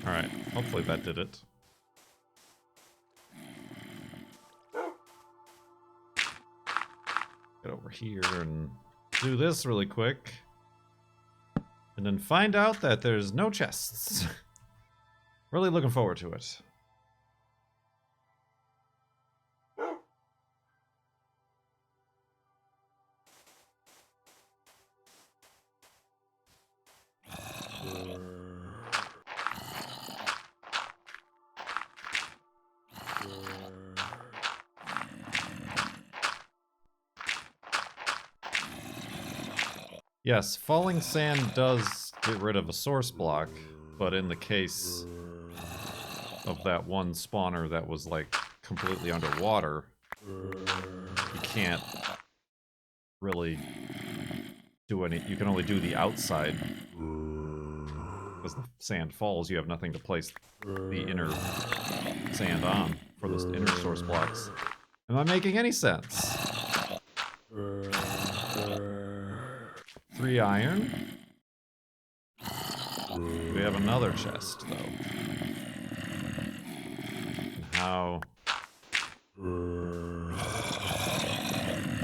Alright, hopefully that did it. Get over here and do this really quick. And then find out that there's no chests. Really looking forward to it. Yes, falling sand does get rid of a source block, but in the case of that one spawner that was like completely underwater, you can't really do any, you can only do the outside. Because the sand falls, you have nothing to place the inner sand on. for the inner source blocks. Am I making any sense? 3 iron. We have another chest, though. And how... You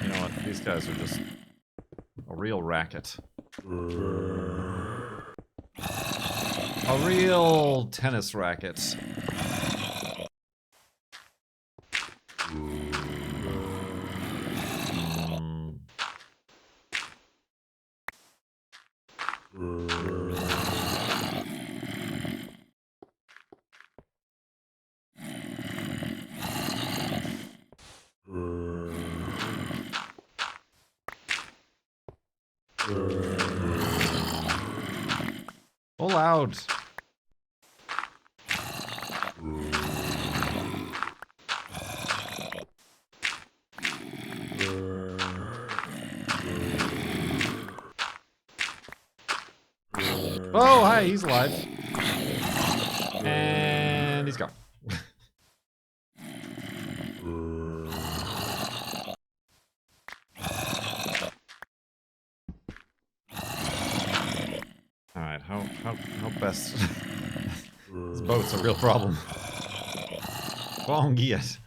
know what? These guys are just a real racket. A real tennis racket. Oh, loud. Oh, hi, he's alive. And he's gone. Alright, how best... This boat's a real problem. Bongiet.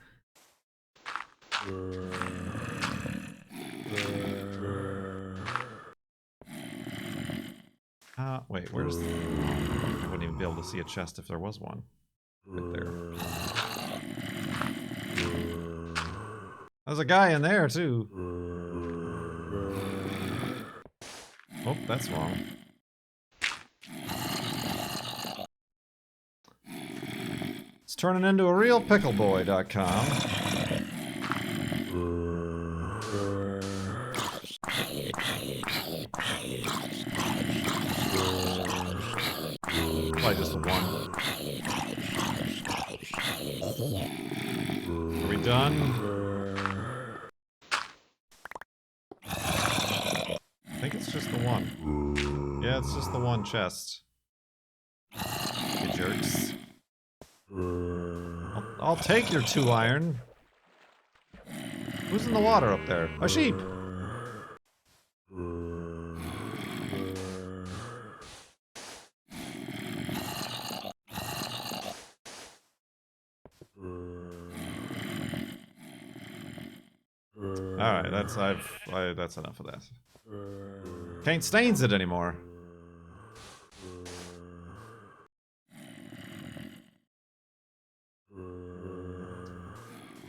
Wait, where's the... I wouldn't even be able to see a chest if there was one. Right there. There's a guy in there, too. Oh, that's wrong. It's turning into a real pickleboy.com. Probably just a 1. Are we done? I think it's just the 1. Yeah, it's just the 1 chest. You jerks. I'll take your 2 iron. Who's in the water up there? A sheep! Alright, that's enough of that. Can't stains it anymore.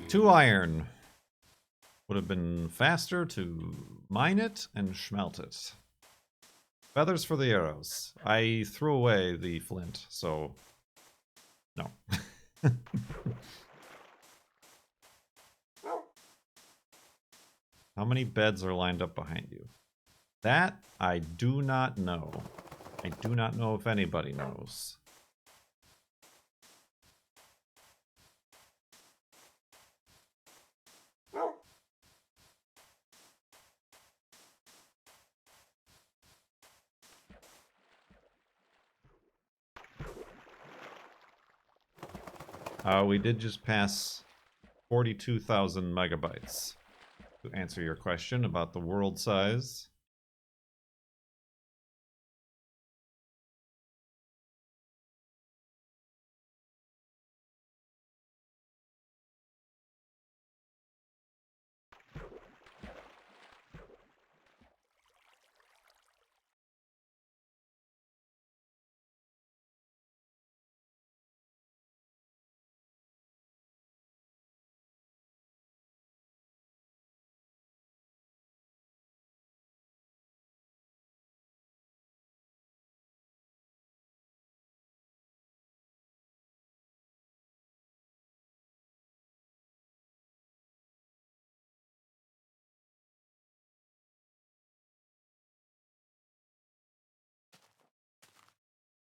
Two iron. Would have been faster to mine it and smelt it. Feathers for the arrows. I threw away the flint, so... No. How many beds are lined up behind you? That I do not know. I do not know if anybody knows. We did just pass 42,000 megabytes. To answer your question about the world size.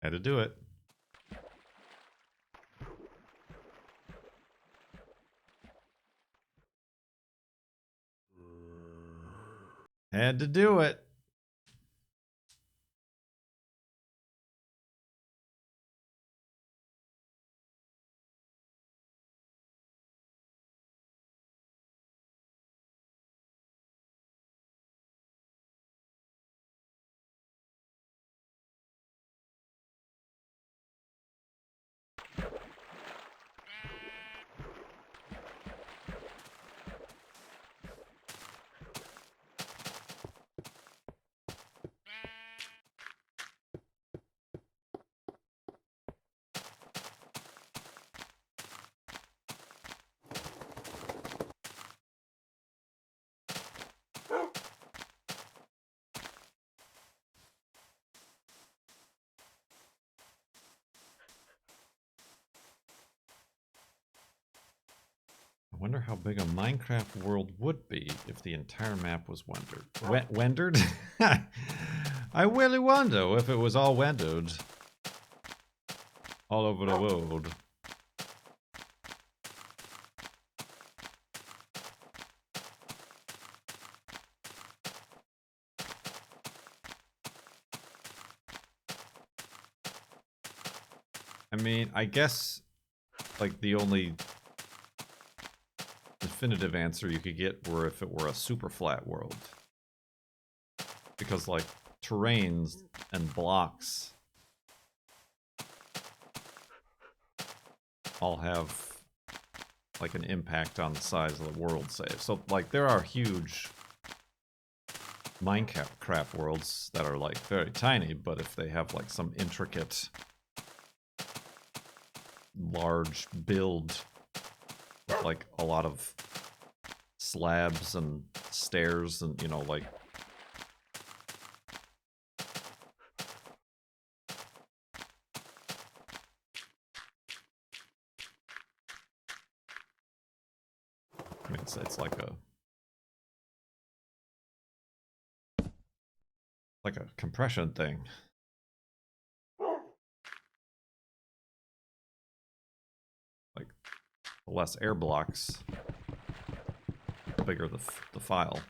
Had to do it. Had to do it. wonder how big a Minecraft world would be if the entire map was wendered. Wendered? I really wonder if it was all wendered. All over the world. I mean, I guess, like, the only definitive answer you could get were if it were a super flat world. Because, like, terrains and blocks all have, like, an impact on the size of the world, say. So, like, there are huge Minecraft worlds that are, like, very tiny, but if they have, like, some intricate large build with like a lot of slabs and stairs and, you know, like I mean, it's like a compression thing. Like, the less air blocks, the bigger the file.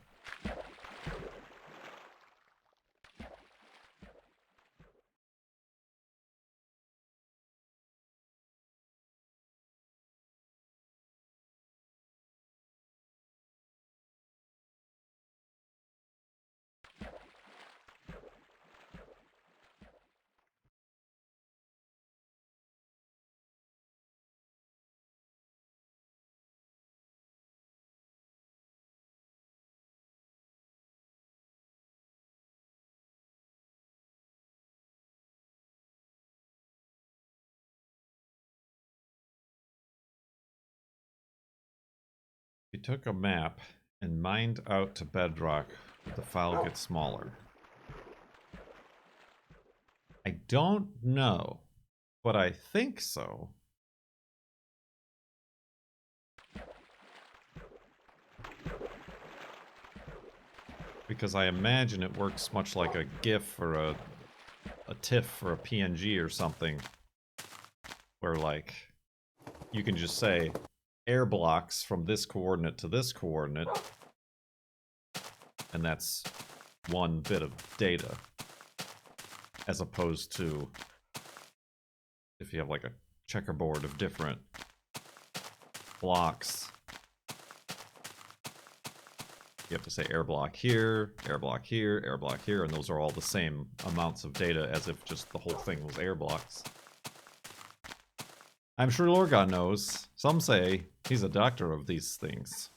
We took a map and mined out to bedrock, but the file gets smaller. I don't know, but I think so. Because I imagine it works much like a GIF or a TIFF or a PNG or something, where, like, you can just say air blocks from this coordinate to this coordinate, and that's one bit of data, as opposed to if you have like a checkerboard of different blocks. You have to say air block here, air block here, air block here, and those are all the same amounts of data as if just the whole thing was air blocks. I'm sure Lorgon knows. Some say he's a doctor of these things.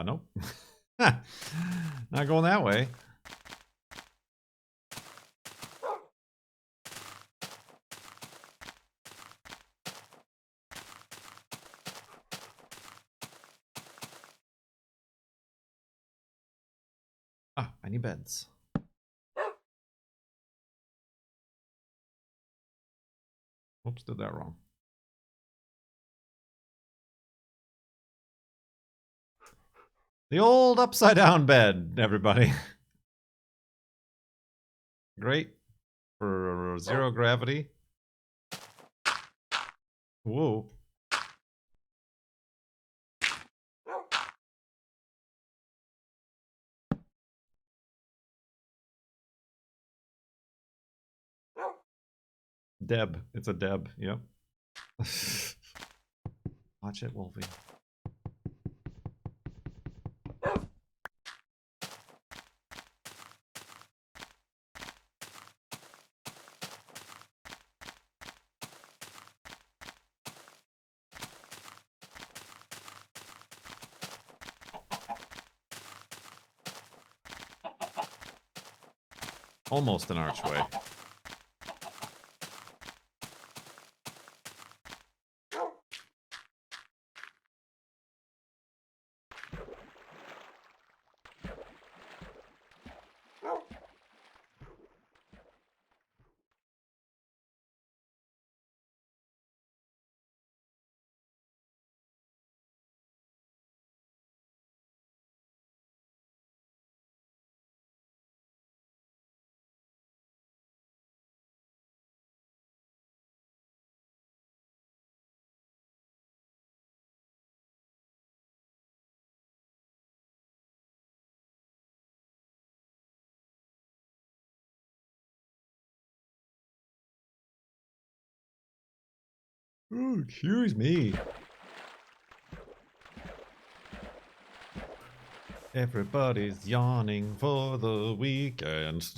Nope. Not going that way. I need beds. Oops, did that wrong. The old upside down bed, everybody. Great for zero gravity. Whoa. Deb. It's a Deb. Yep. Watch it, Wolfie. Almost an archway. Ooh, excuse me. Everybody's yawning for the weekend.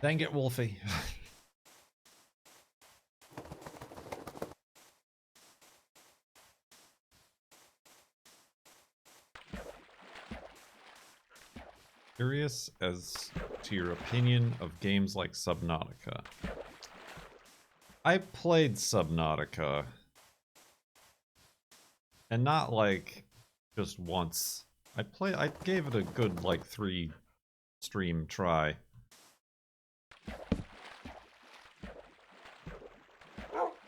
Dang it, Wolfie. Curious as to your opinion of games like Subnautica. I played Subnautica. And not like just once. I gave it a good like 3 stream try.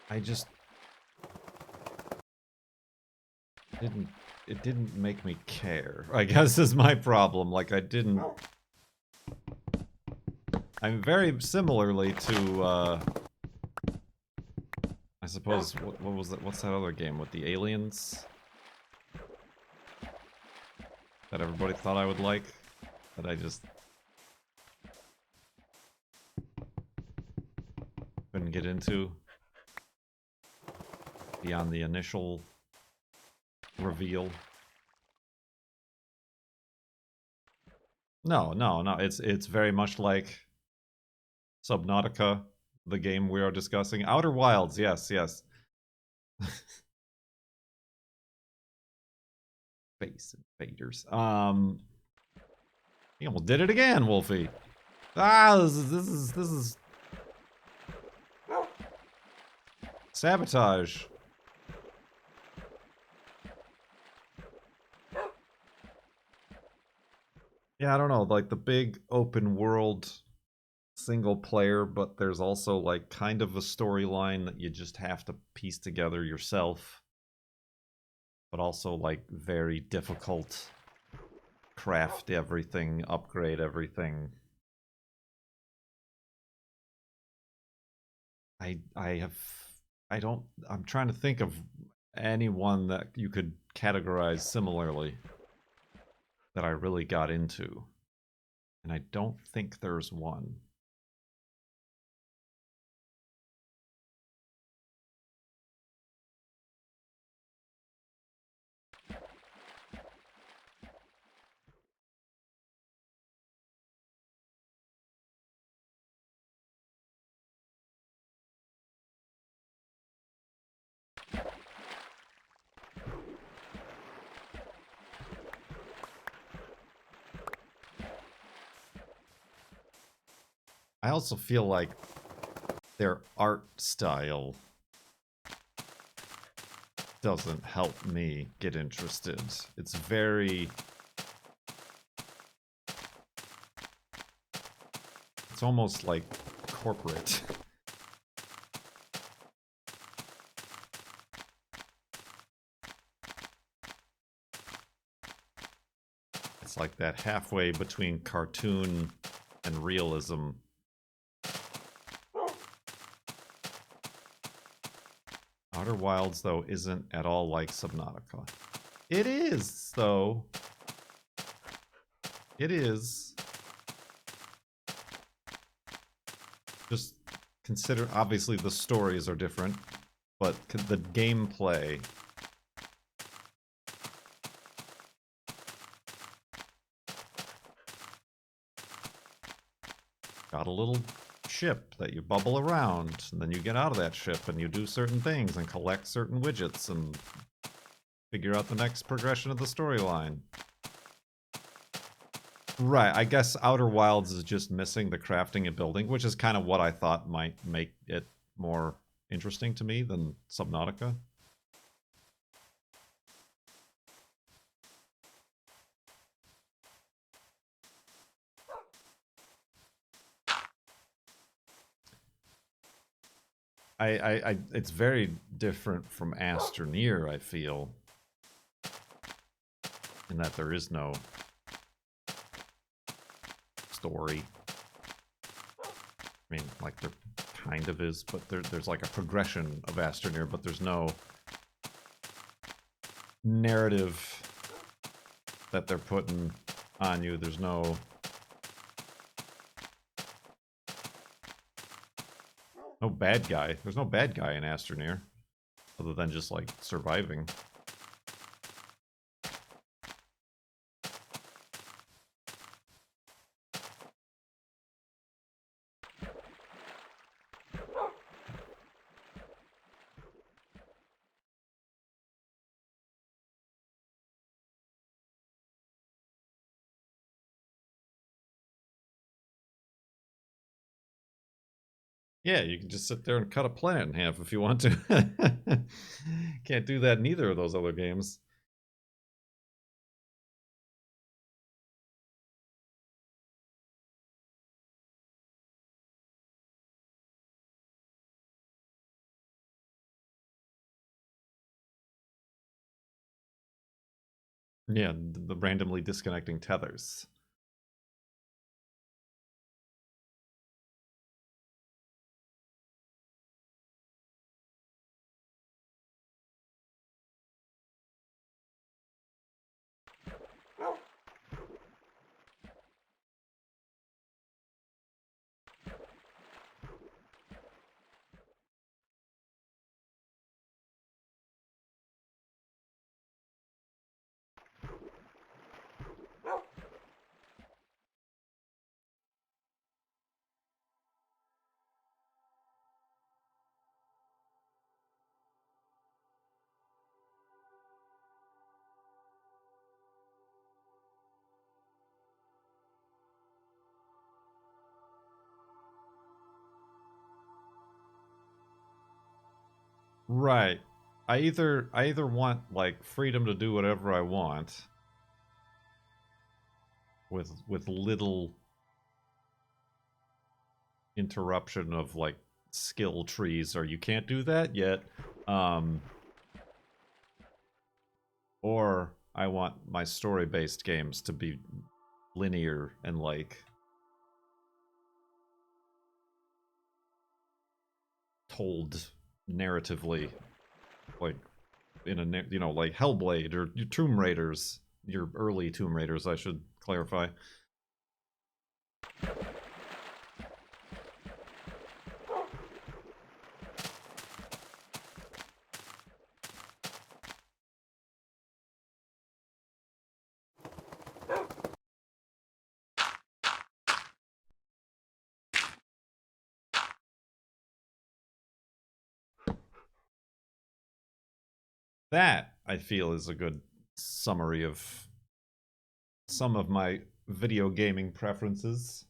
I just it didn't make me care, I guess is my problem. Like I'm very similarly to I suppose what was that, what's that other game with the aliens that everybody thought I would like, that I just couldn't get into beyond the initial reveal. No, it's very much like Subnautica, the game we are discussing. Outer Wilds, yes. Space Invaders. You almost did it again, Wolfie. This is sabotage. Yeah, I don't know, like the big open world single player, but there's also like kind of a storyline that you just have to piece together yourself. But also like very difficult. Craft everything, upgrade everything. I'm trying to think of anyone that you could categorize similarly that I really got into. And I don't think there's one. I also feel like their art style doesn't help me get interested. It's very... It's almost like corporate. It's like that halfway between cartoon and realism. Outer Wilds, though, isn't at all like Subnautica. It is, though. It is. Just consider, obviously the stories are different, but the gameplay... Got a little ship that you bubble around, and then you get out of that ship and you do certain things and collect certain widgets and figure out the next progression of the storyline. Right, I guess Outer Wilds is just missing the crafting and building, which is kind of what I thought might make it more interesting to me than Subnautica. It's very different from Astroneer, I feel, in that there is no story. I mean, like, there kind of is, but there's like a progression of Astroneer, but there's no narrative that they're putting on you. There's no... No bad guy. There's no bad guy in Astroneer, other than just, like, surviving. Yeah, you can just sit there and cut a planet in half if you want to. Can't do that in either of those other games. Yeah, the randomly disconnecting tethers. Right. I either want, like, freedom to do whatever I want with little interruption of, like, skill trees, or you can't do that yet. Or I want my story-based games to be linear and, like, told narratively, like, in a, you know, like Hellblade or Tomb Raiders, your early Tomb Raiders, I should clarify. That, I feel, is a good summary of some of my video gaming preferences.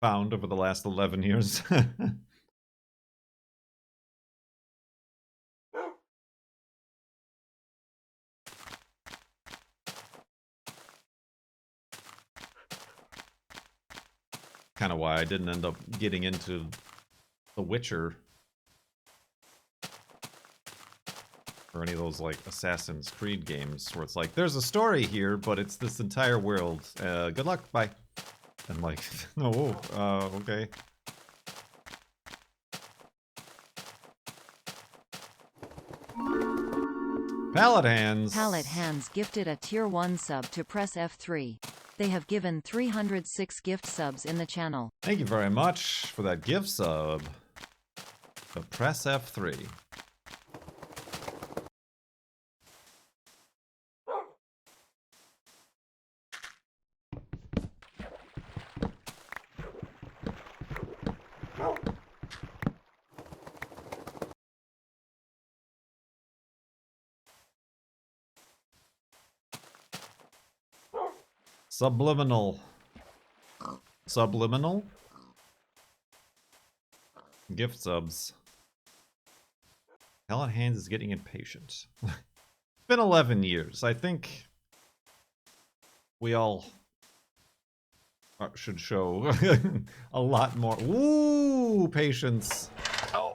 found over the last 11 years. Kind of why I didn't end up getting into The Witcher or any of those like Assassin's Creed games where it's like there's a story here, but it's this entire world. Good luck, bye. And like, no, okay. Pallet Hands. Pallet Hands gifted a Tier 1 sub to press F3. They have given 306 gift subs in the channel. Thank you very much for that gift sub. So press F3. Subliminal. Subliminal? Gift subs. Pallet Hands is getting impatient. It's been 11 years. I think we all should show a lot more. Ooh, patience. Oh.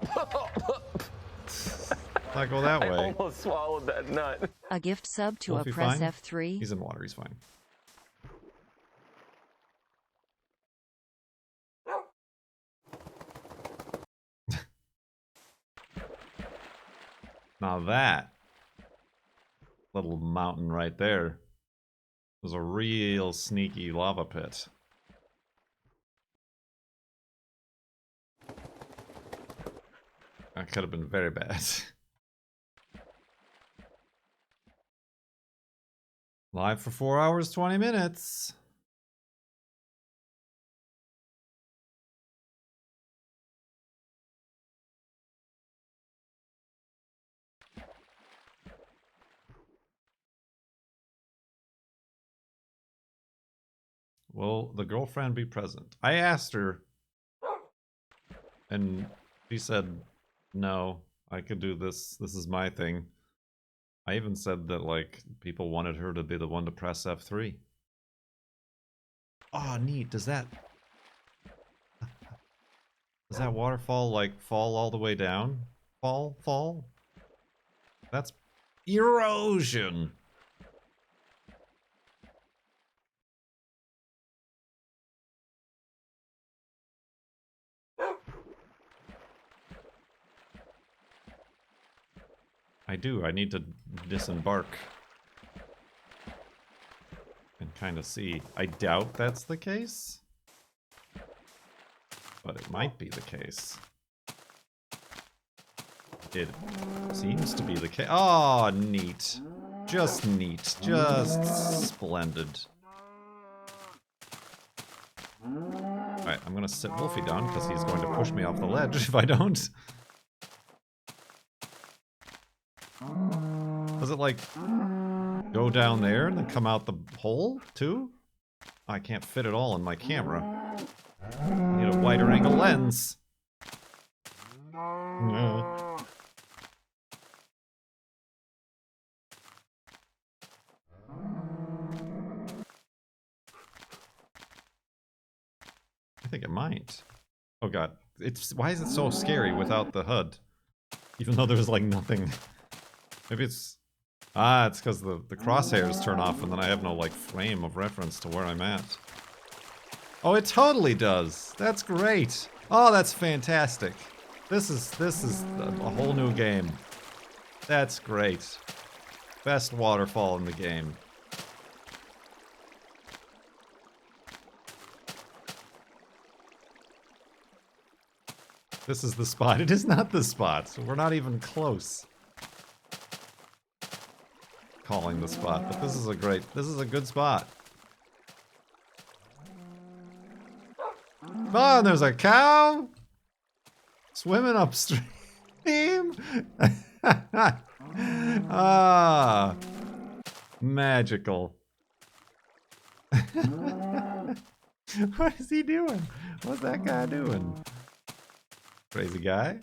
Not go that I way. almost swallowed that nut. A gift sub to Wolfie a press fine? F3. He's in water, he's fine. Now that little mountain right there was a real sneaky lava pit. That could have been very bad. Live for 4 hours, 20 minutes. Will the girlfriend be present? I asked her, and she said, no, I could do this. This is my thing. I even said that, like, people wanted her to be the one to press F3. Oh, neat. Does that waterfall, like, fall all the way down? Fall? That's erosion. I do. I need to disembark and kind of see. I doubt that's the case, but it might be the case. It seems to be the case. Oh, neat. Just neat. Just splendid. Alright, I'm gonna sit Wolfie down because he's going to push me off the ledge if I don't. Does it, like, go down there and then come out the hole, too? I can't fit it all in my camera. I need a wider angle lens. I think it might. Oh god. Why is it so scary without the HUD? Even though there's, like, nothing. Maybe it's... Ah, it's because the crosshairs turn off and then I have no, like, frame of reference to where I'm at. Oh, it totally does! That's great! Oh, that's fantastic! This is a whole new game. That's great. Best waterfall in the game. This is the spot. It is not the spot. We're not even close. Calling the spot, but this is a good spot. Oh, and there's a cow swimming upstream. Ah, magical. What is he doing? What's that guy doing? Crazy guy.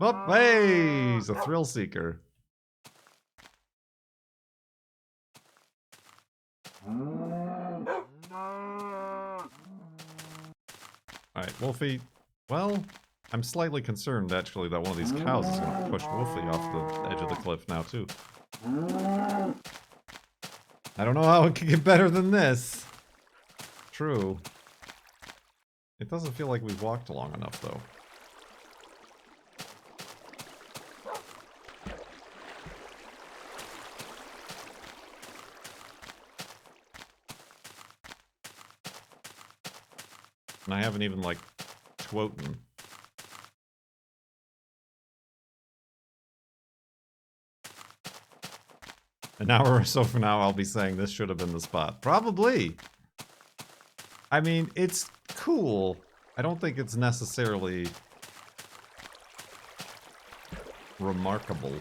Oh, hey, he's a thrill seeker. Alright, Wolfie. Well, I'm slightly concerned, actually, that one of these cows is going to push Wolfie off the edge of the cliff now, too. I don't know how it could get better than this. True. It doesn't feel like we've walked long enough, though. And I haven't even, like, twoten. An hour or so from now, I'll be saying this should have been the spot. Probably! I mean, it's cool. I don't think it's necessarily remarkable.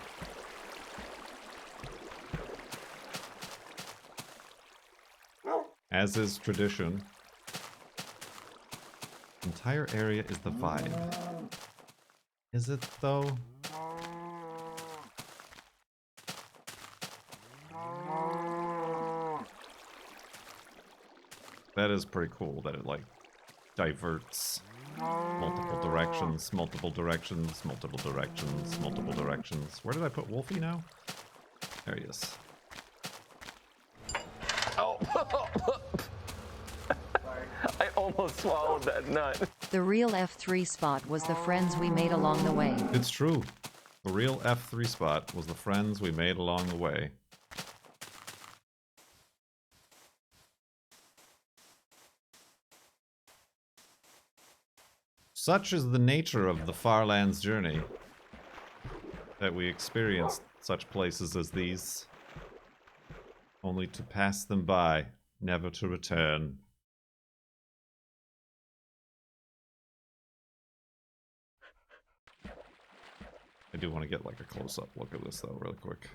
As is tradition. Entire area is the vibe. Is it, though? That is pretty cool that it, like, diverts multiple directions, multiple directions, multiple directions, multiple directions. Where did I put Wolfie now? There he is. Oh. I almost swallowed that nut. The real F3 spot was the friends we made along the way. It's true. The real F3 spot was the friends we made along the way. Such is the nature of the Farlands journey, that we experience such places as these, only to pass them by, never to return. I do want to get like a close-up look at this though, really quick.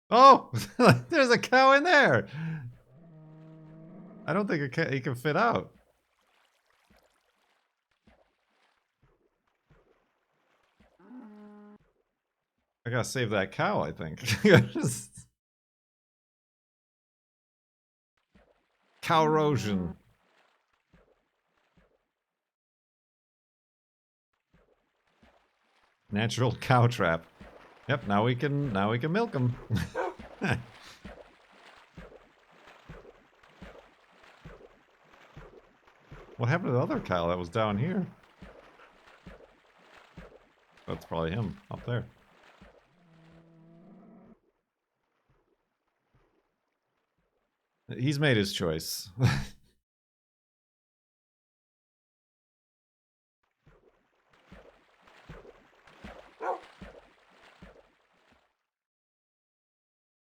Oh! There's a cow in there! I don't think he can fit out. I gotta save that cow, I think. Cow erosion. Natural cow trap. Yep, now we can milk them. What happened to the other cow that was down here? That's probably him up there. He's made his choice.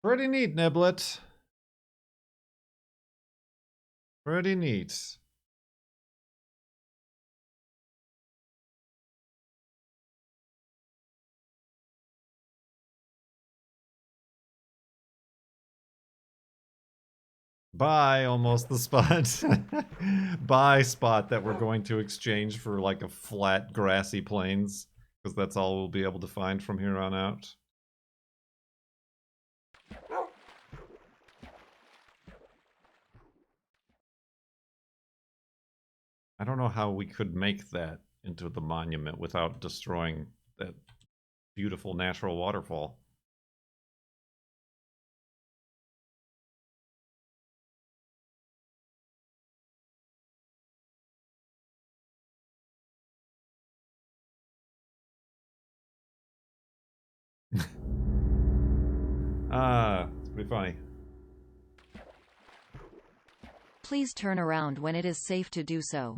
Pretty neat, Niblet. Pretty neat. Bye, almost the spot. Bye, spot that we're going to exchange for like a flat, grassy plains. Because that's all we'll be able to find from here on out. I don't know how we could make that into the monument without destroying that beautiful natural waterfall. It's pretty funny. Please turn around when it is safe to do so.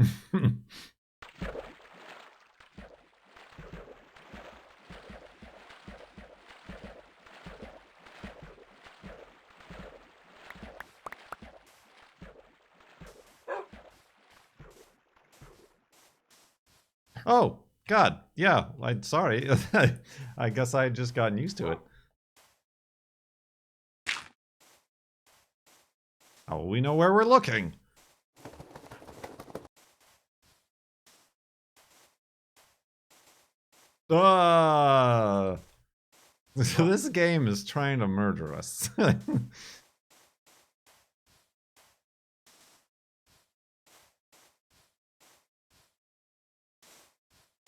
Oh, God, yeah, I'm sorry. I guess I had just gotten used to it. How will we know where we're looking? This game is trying to murder us.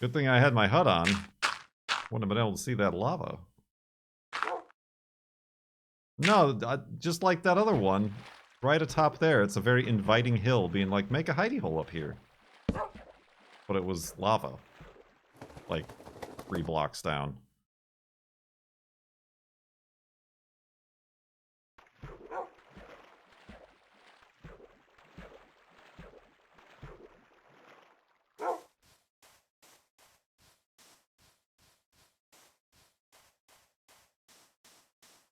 Good thing I had my HUD on. Wouldn't have been able to see that lava. No, just like that other one. Right atop there, it's a very inviting hill, being like, make a hidey hole up here. But it was lava. Like, 3 blocks down.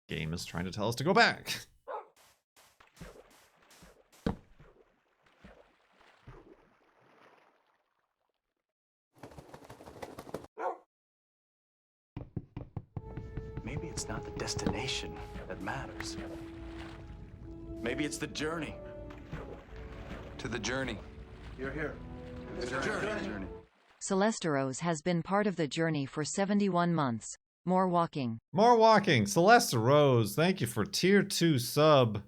Game is trying to tell us to go back. Maybe it's not the destination that matters. Maybe it's the journey. To the journey. You're here. To the journey. Celesteros has been part of the journey for 71 months. More walking. More walking. Celeste Rose, thank you for tier 2 sub.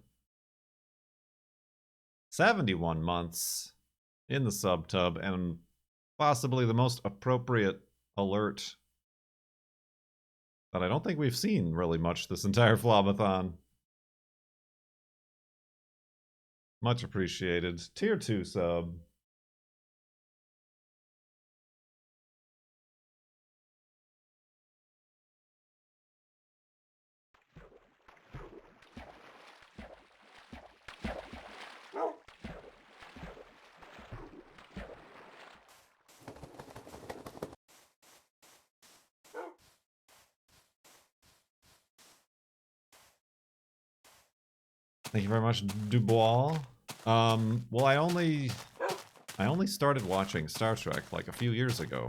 71 months in the sub tub, and possibly the most appropriate alert that I don't think we've seen really much this entire FLoB-a-Thon. Much appreciated. Tier 2 sub. Thank you very much, Dubois. Well, I only started watching Star Trek like a few years ago.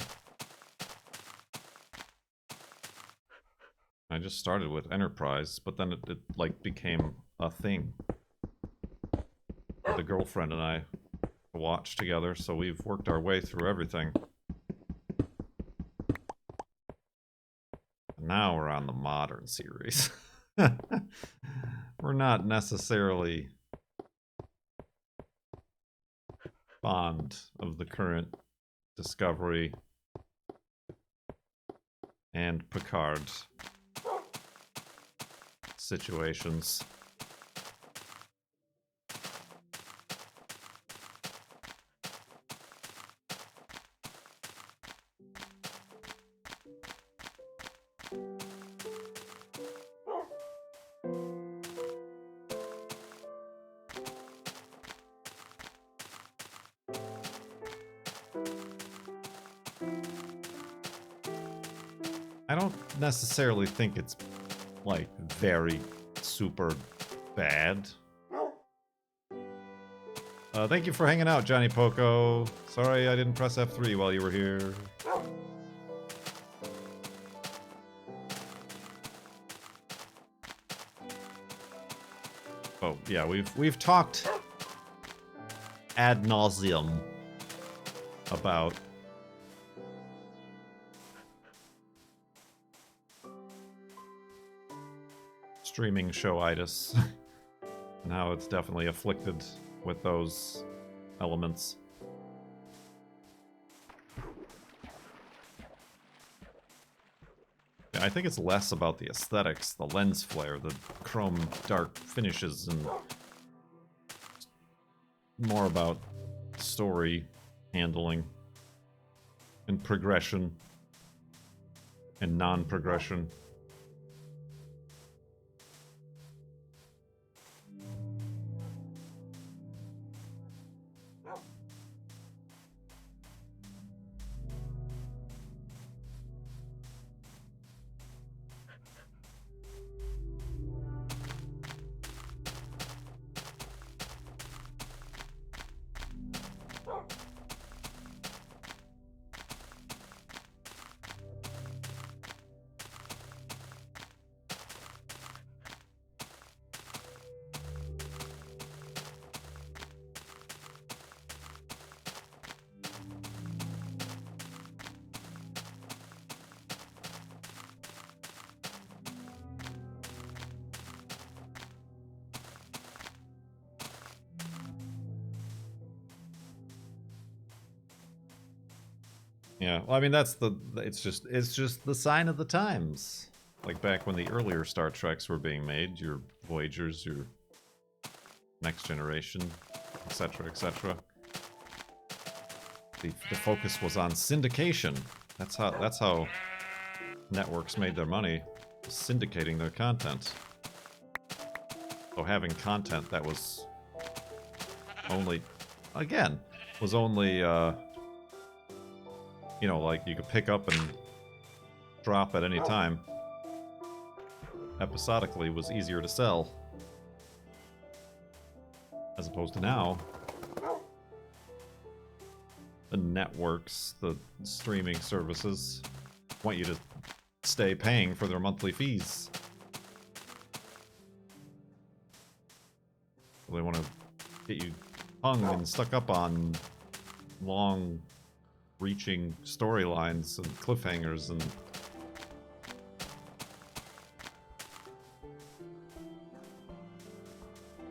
I just started with Enterprise, but then it like became a thing. The girlfriend and I watched together, so we've worked our way through everything. Now we're on the modern series. We're not necessarily fond of the current Discovery and Picard situations. I don't necessarily think it's, like, very super bad. Thank you for hanging out, Johnny Poco. Sorry I didn't press F3 while you were here. Oh, yeah, we've talked ad nauseum about streaming showitis and how it's definitely afflicted with those elements. Yeah, I think it's less about the aesthetics, the lens flare, the chrome dark finishes, and more about story handling and progression and non-progression. Yeah, well, I mean it's just the sign of the times. Like back when the earlier Star Treks were being made, your Voyagers, your Next Generation, etc., etc. The focus was on syndication. That's how networks made their money, syndicating their content. So having content that was only, again, was only, you know, like you could pick up and drop at any time, episodically, was easier to sell. As opposed to now, the networks, the streaming services, want you to stay paying for their monthly fees. They want to get you hung and stuck up on long reaching storylines and cliffhangers and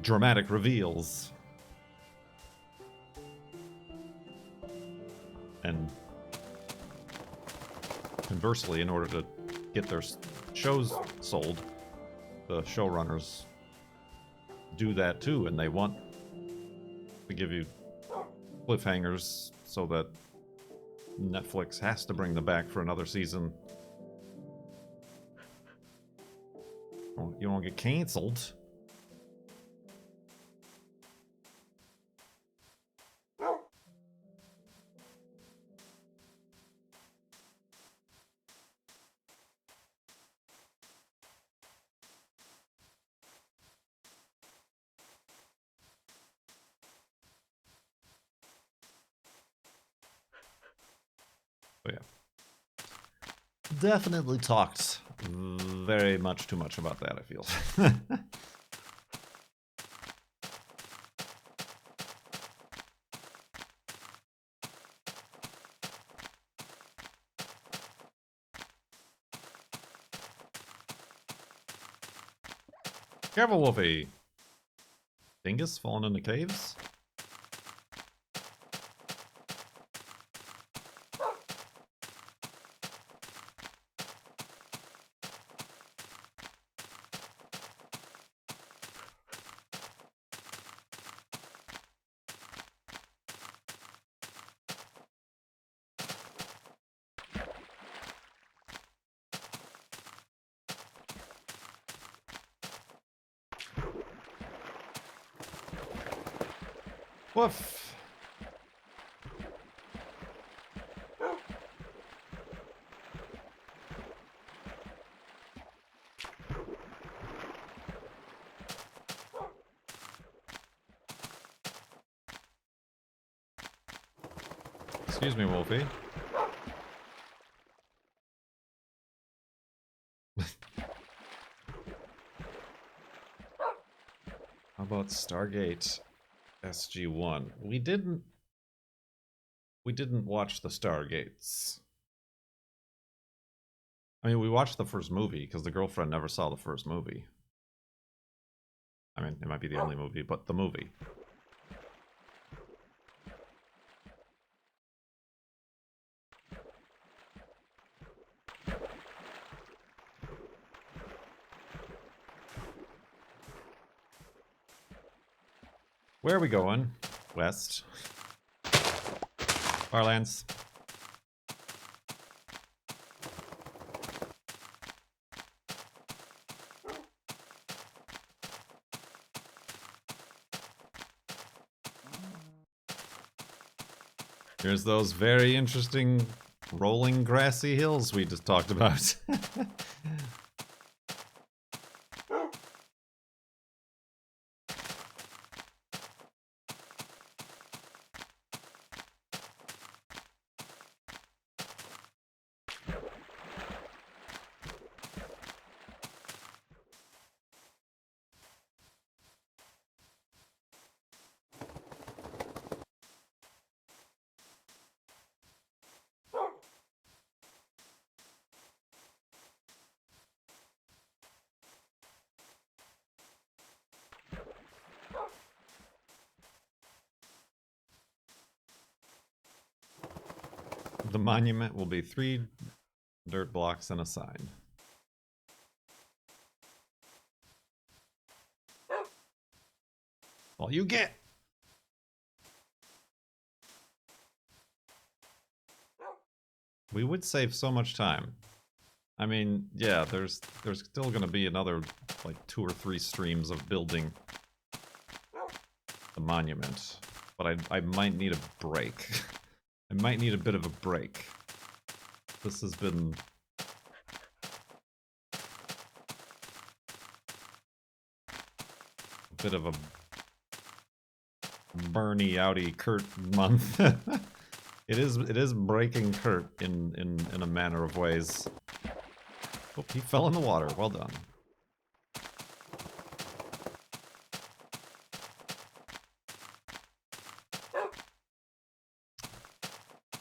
dramatic reveals. And conversely, in order to get their shows sold, the showrunners do that too, and they want to give you cliffhangers so that Netflix has to bring them back for another season. You don't get canceled. But yeah. Definitely talked very much too much about that, I feel. Careful, Wolfie. Dingus falling in the caves? Woof. Excuse me, Wolfie. How about Stargate SG-1? We didn't watch the Stargates. I mean, we watched the first movie because the girlfriend never saw the first movie. I mean, it might be the only movie, but the movie. Where are we going? West. Farlands. Here's those very interesting rolling grassy hills we just talked about. of the monument will be 3 dirt blocks and a sign. All you get. We would save so much time. I mean, yeah, there's still gonna be another like 2 or 3 streams of building the monument, but I might need a break. I might need a bit of a break. This has been a bit of a Bernie outy Kurt month. It is breaking Kurt in a manner of ways. Oh, he fell in the water. Well done.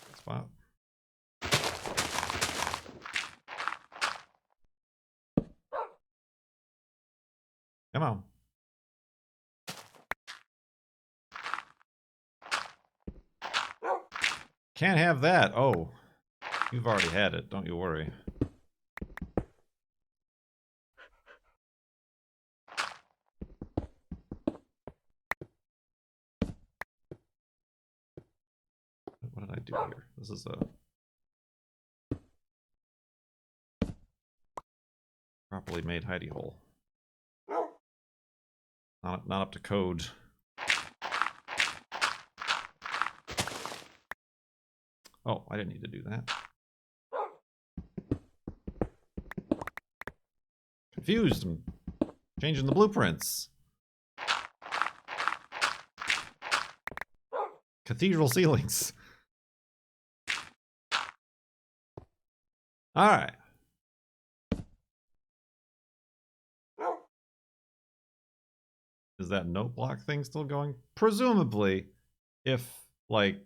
Good spot. Come on. Can't have that. Oh, you've already had it. Don't you worry. What did I do here? This is a properly made hidey hole. Not up to code. Oh, I didn't need to do that. Confused. I'm changing the blueprints. Cathedral ceilings. Alright. Is that note block thing still going? Presumably, if, like,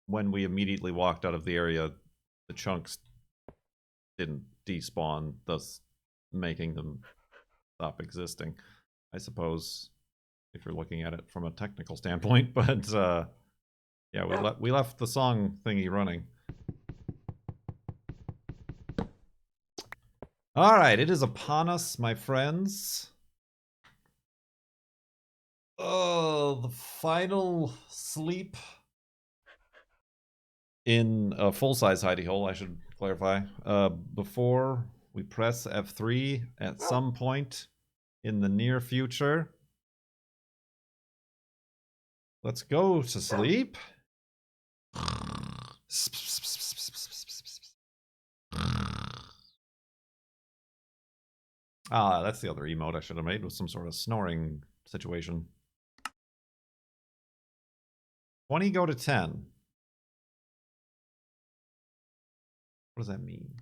when we immediately walked out of the area, the chunks didn't despawn, thus making them stop existing, I suppose, if you're looking at it from a technical standpoint. But yeah, we left the song thingy running. All right, it is upon us, my friends. Oh, the final sleep in a full-size hidey hole, I should clarify, before we press F3 at some point in the near future. Let's go to sleep. Ah, that's the other emote I should have made, with some sort of snoring situation. 20 go to 10. What does that mean?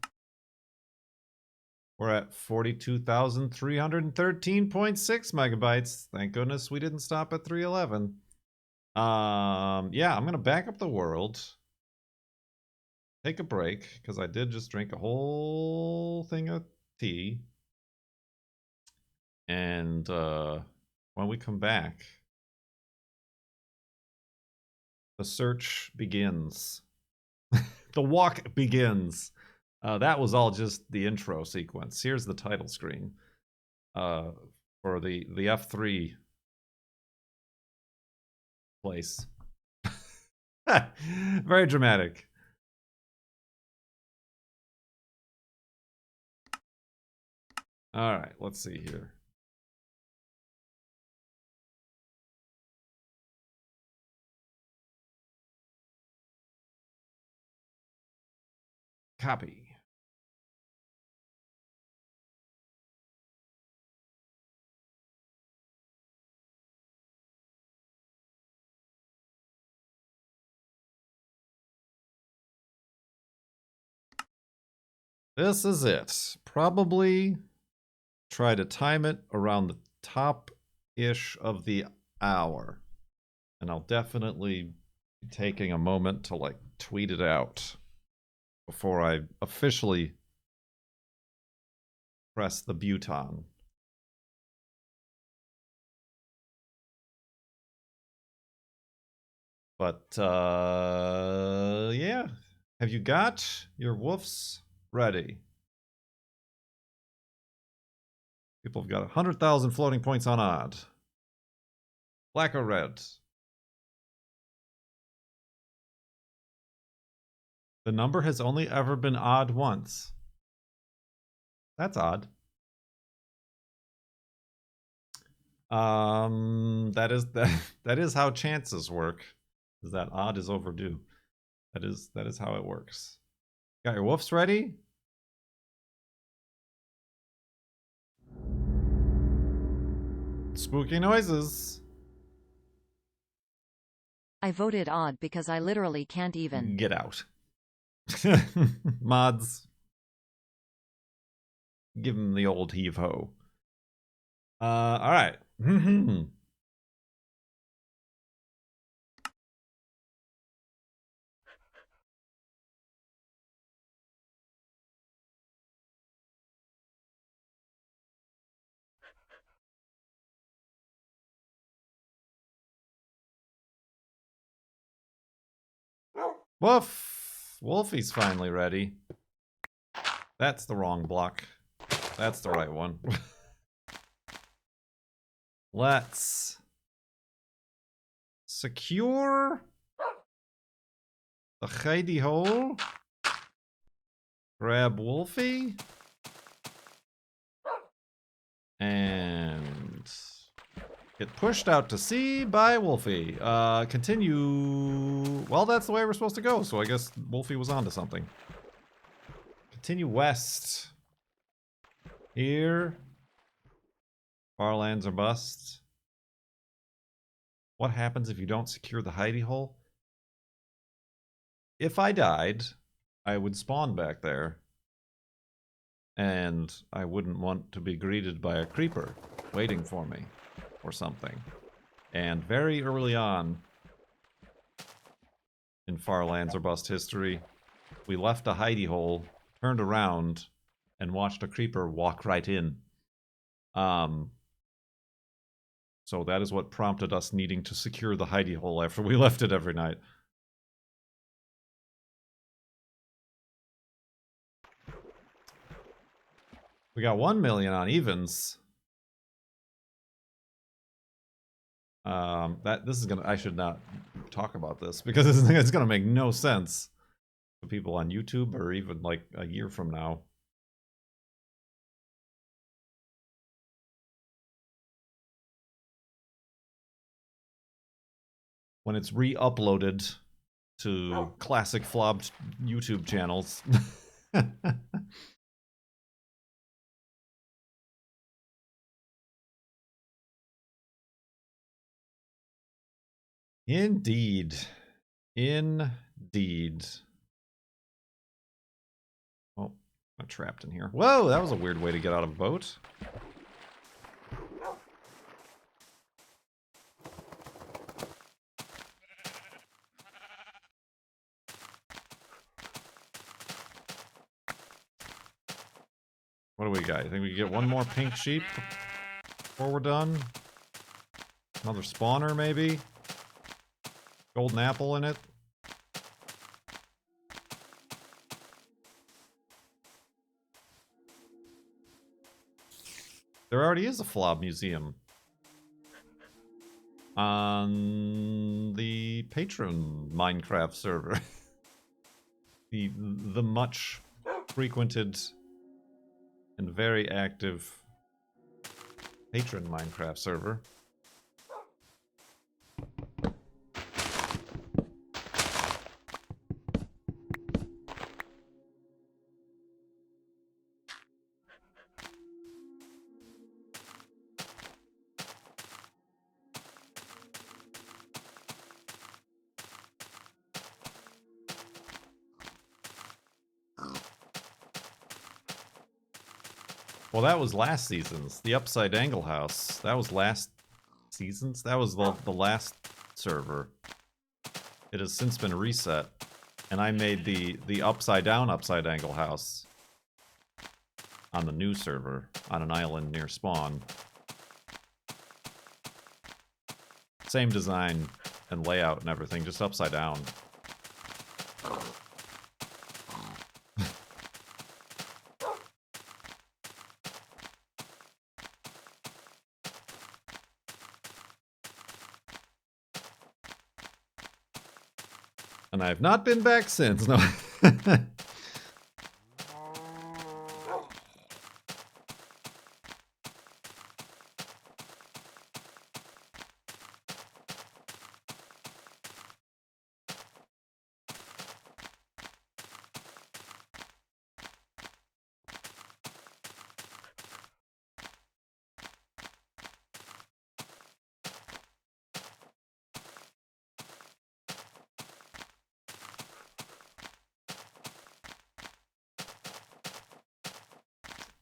We're at 42,313.6 megabytes. Thank goodness we didn't stop at 311. Yeah, I'm gonna back up the world. Take a break, because I did just drink a whole thing of tea. And when we come back, the search begins. The walk begins. That was all just the intro sequence. Here's the title screen for the F3 place. Very dramatic. All right, let's see here. Copy. This is it. Probably try to time it around the top-ish of the hour. And I'll definitely be taking a moment to, like, tweet it out before I officially press the button. But, yeah. Have you got your woofs ready? People have got 100,000 floating points on odd. Black or red? The number has only ever been odd once. That's odd. That is how chances work. Is that odd is overdue. That is how it works. Got your woofs ready? Spooky noises. I voted odd because I literally can't even. Get out. Mods. Give him the old heave-ho. Alright. Woof! Wolfie's finally ready. That's the wrong block. That's the right one. Let's secure the hidey hole. Grab Wolfie. And get pushed out to sea by Wolfie. Continue. Well, that's the way we're supposed to go, so I guess Wolfie was onto something. Continue west. Here. Farlands are bust. What happens if you don't secure the hidey hole? If I died, I would spawn back there. And I wouldn't want to be greeted by a creeper waiting for me or something. And very early on in Farlands or Bust history, we left a hidey hole, turned around, and watched a creeper walk right in. So that is what prompted us needing to secure the hidey hole after we left it every night. We got 1 million on evens. This is gonna. I should not talk about this because it's gonna make no sense to people on YouTube or even like a year from now. When it's re-uploaded to classic FLoB YouTube channels. Indeed. Indeed. Oh, I'm trapped in here. Whoa, that was a weird way to get out of a boat. What do we got? I think we can get one more pink sheep before we're done. Another spawner, maybe? Golden apple in it. There already is a FLoB museum on the Patron Minecraft server. the much frequented and very active Patron Minecraft server. Well, that was last season's. The Upside Angle House. That was last season's? That was the last server. It has since been reset. And I made the upside down Upside Angle House on the new server, on an island near spawn. Same design and layout and everything, just upside down. And I've not been back since. No.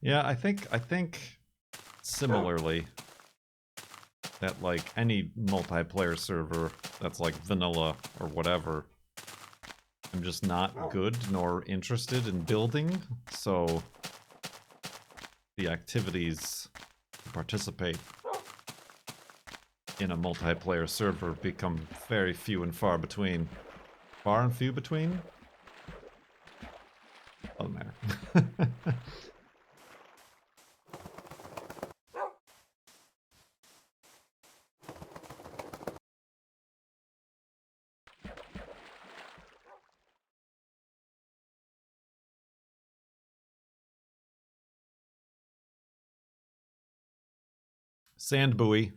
Yeah, I think similarly that like any multiplayer server that's like vanilla or whatever, I'm just not good nor interested in building, so the activities to participate in a multiplayer server become very few and far between. Far and few between? Doesn't matter. Sand buoy.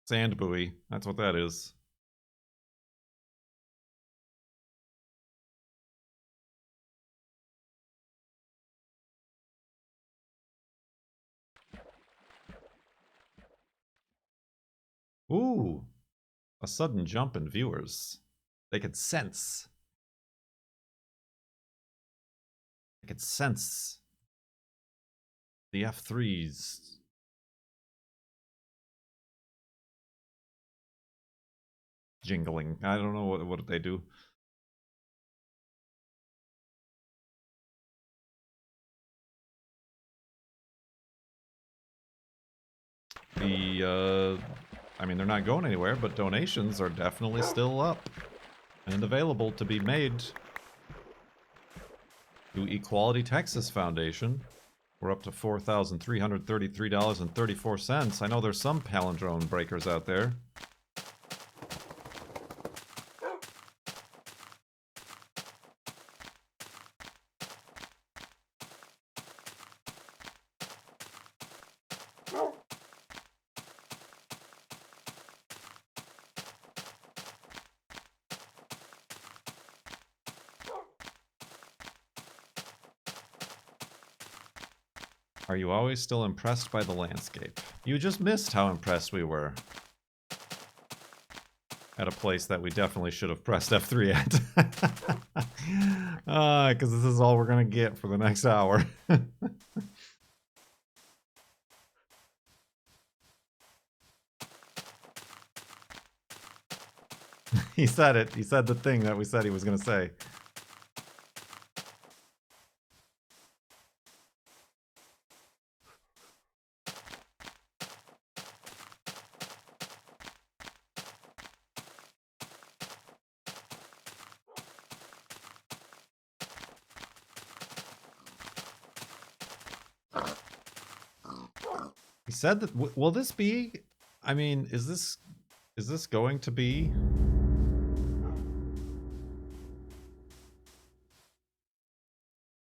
Sand buoy. That's what that is. Ooh. A sudden jump in viewers. They could sense. They could sense the F3s. Jingling. I don't know what they do. I mean, they're not going anywhere, but donations are definitely still up and available to be made to Equality Texas Foundation. We're up to $4,333.34. I know there's some palindrome breakers out there. Are you always still impressed by the landscape? You just missed how impressed we were. At a place that we definitely should have pressed F3 at. Because this is all we're going to get for the next hour. He said it. He said the thing that we said he was going to say. He said that. Will this be? I mean, is this going to be?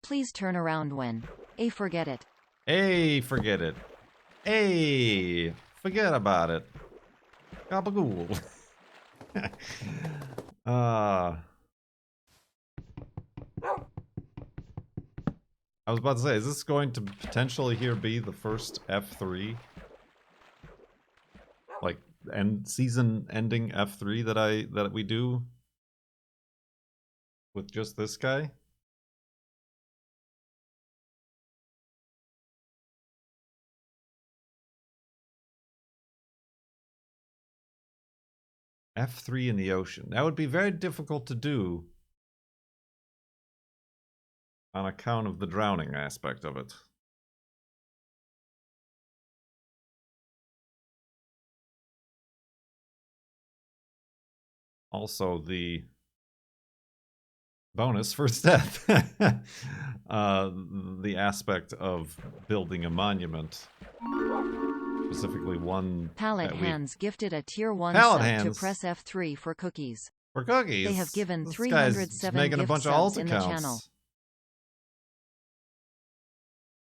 Please turn around when. Forget it. Forget it. Forget about it. Gabagool. I was about to say, is this going to potentially here be the first F3? Like, season ending F3 that we do? With just this guy? F3 in the ocean. That would be very difficult to do on account of the drowning aspect of it. Also, the bonus first death. The aspect of building a monument. Specifically one Pallet Hands gifted a tier 1 Pallet sub Hands. to press F3 for cookies. For cookies. They have given This guy's 307 making a gift bunch of subs alt in the accounts. channel.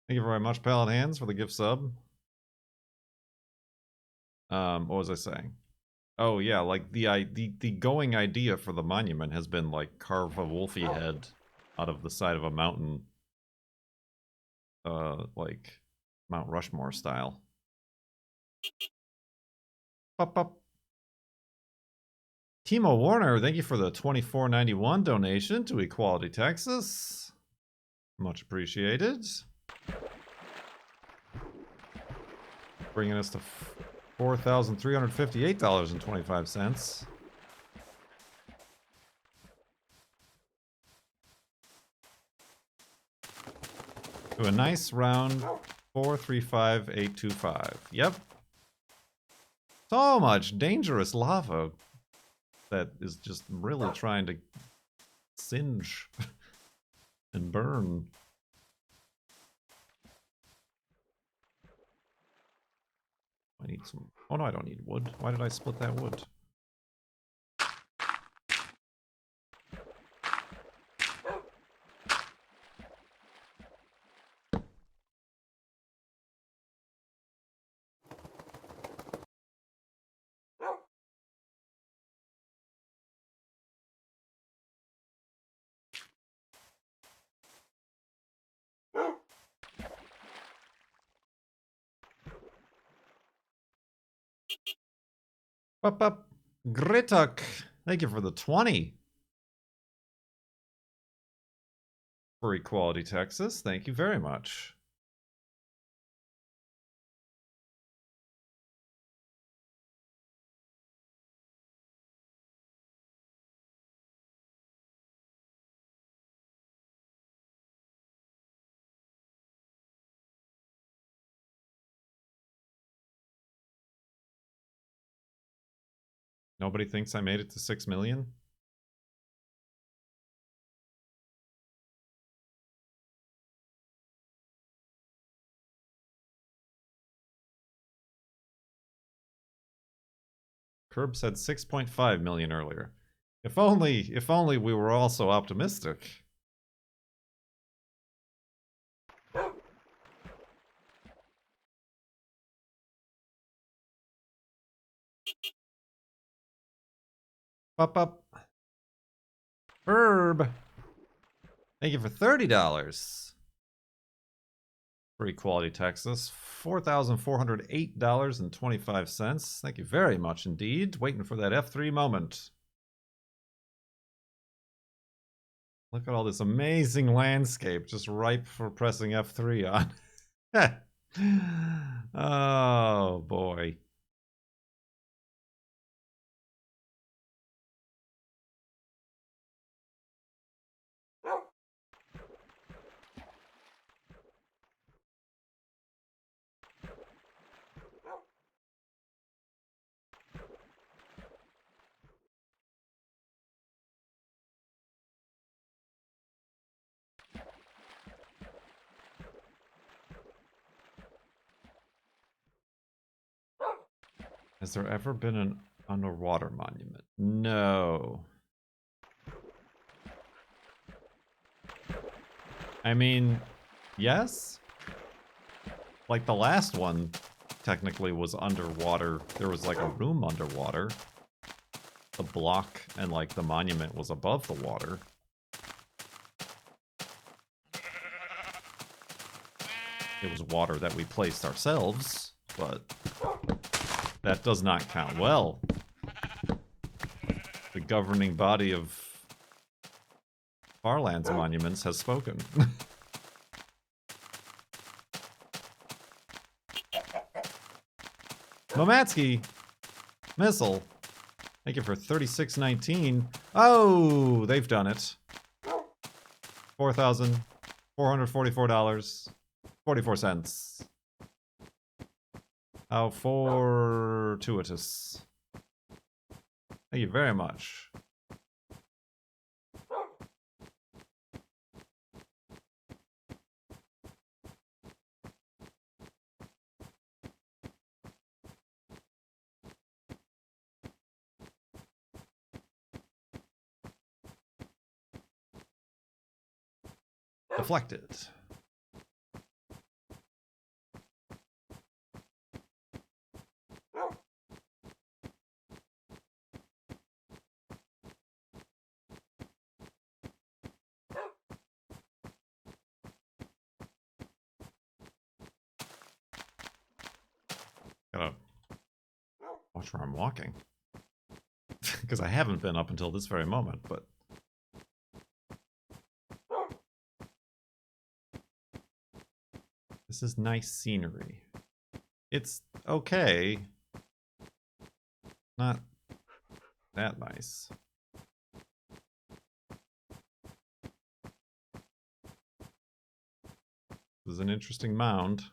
Thank you very much, Pallet Hands, for the gift sub. What was I saying? Oh yeah, like the going idea for the monument has been like carve a wolfy head out of the side of a mountain, like Mount Rushmore style. Up up. Timo Warner, thank you for the $24.91 donation to Equality Texas. Much appreciated. Bringing us to $4,358.25. To a nice round 435,825. Yep. So much dangerous lava that is just really trying to singe and burn. I need some... Oh no, I don't need wood. Why did I split that wood? Up. Grituk, thank you for the 20. For Equality Texas, thank you very much. Nobody thinks I made it to 6 million? Curb said 6.5 million earlier. If only we were all so optimistic. Up. Herb, thank you for $30. For Equality Texas, $4,408.25. Thank you very much indeed. Waiting for that F3 moment. Look at all this amazing landscape just ripe for pressing F3 on. Oh boy. Has there ever been an underwater monument? No. I mean, yes? Like the last one technically was underwater. There was like a room underwater. The block and like the monument was above the water. It was water that we placed ourselves, but that does not count. Well, the governing body of Farlands monuments has spoken. Momatsky Missile, thank you for $36.19. Oh, they've done it. $4,444.44. How fortuitous. Thank you very much. Deflected. Gotta watch where I'm walking. Because I haven't been up until this very moment, but... This is nice scenery. It's okay. Not that nice. This is an interesting mound.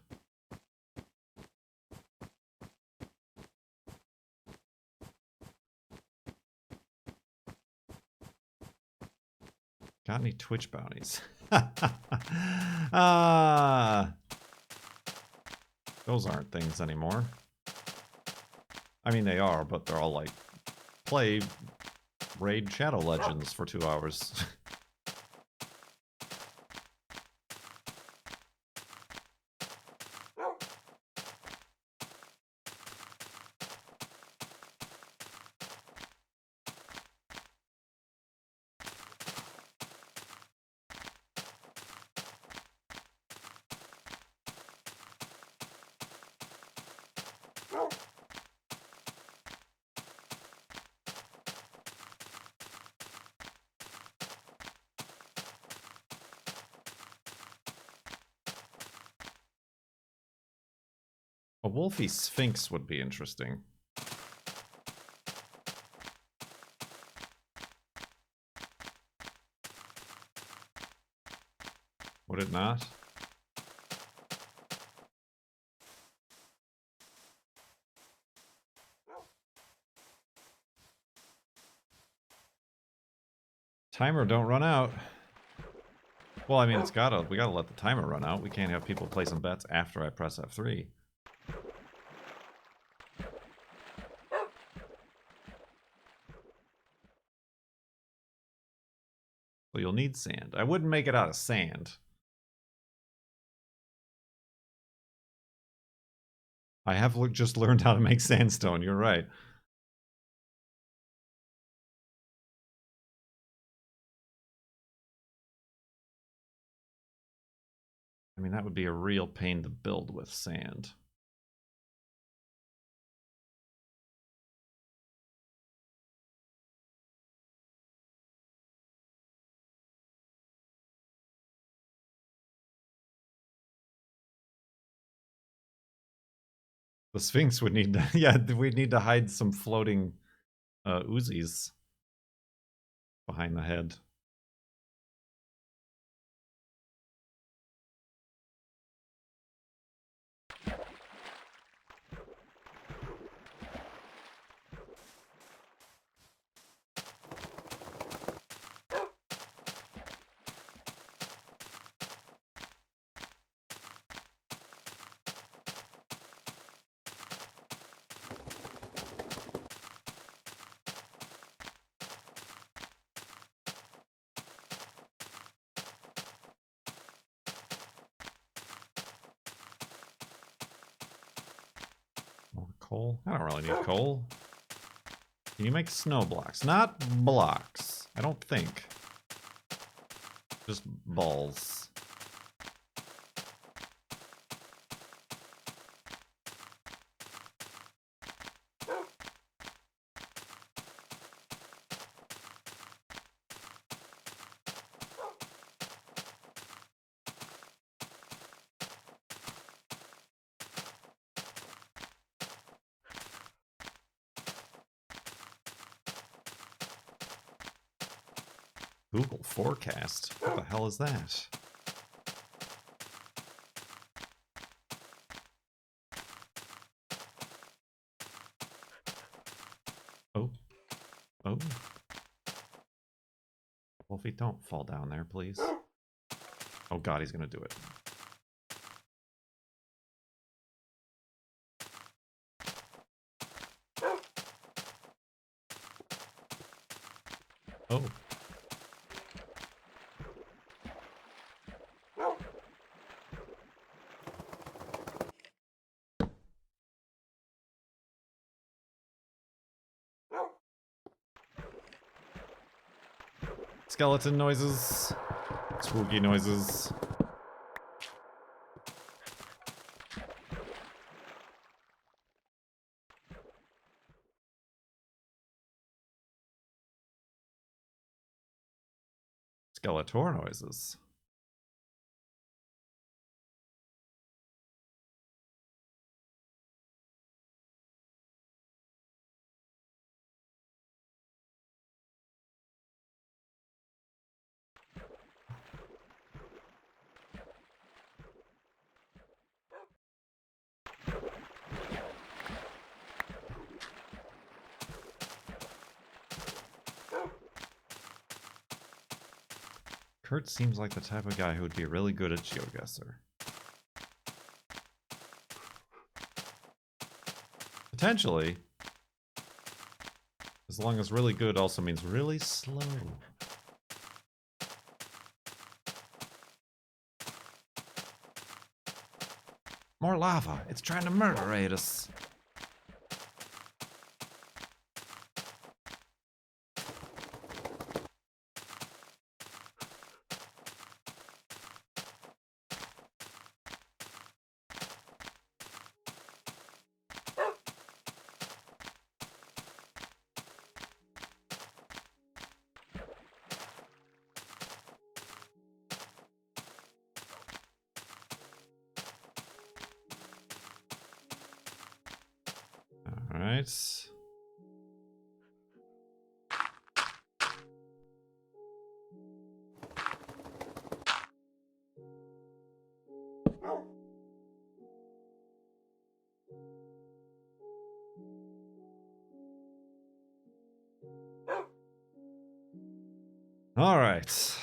Got any Twitch bounties? Those aren't things anymore. I mean, they are, but they're all like, play Raid Shadow Legends for 2 hours. A wolfy sphinx would be interesting. Would it not? Timer don't run out. Well, I mean, we gotta let the timer run out. We can't have people placing bets after I press F3. Well, you'll need sand. I wouldn't make it out of sand. I have just learned how to make sandstone, you're right. I mean, that would be a real pain to build with sand. The Sphinx would need to, yeah, we'd need to hide some floating Uzis behind the head. Coal? I don't really need coal. Can you make snow blocks? Not blocks. I don't think. Just balls. Google Forecast? What the hell is that? Oh. Oh. Wolfie, don't fall down there, please. Oh god, he's gonna do it. Oh. Skeleton noises. Spooky noises. Skeletor noises. Kurt seems like the type of guy who would be really good at GeoGuessr. Potentially. As long as really good also means really slow. More lava. It's trying to murderate us. Alright. Alright.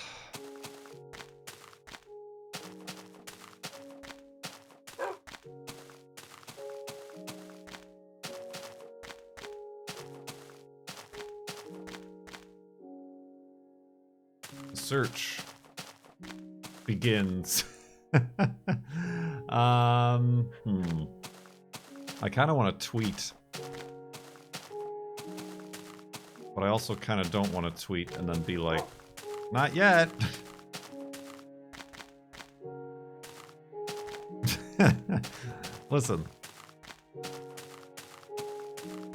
Search begins. I kind of want to tweet, but I also kind of don't want to tweet and then be like, not yet. Listen,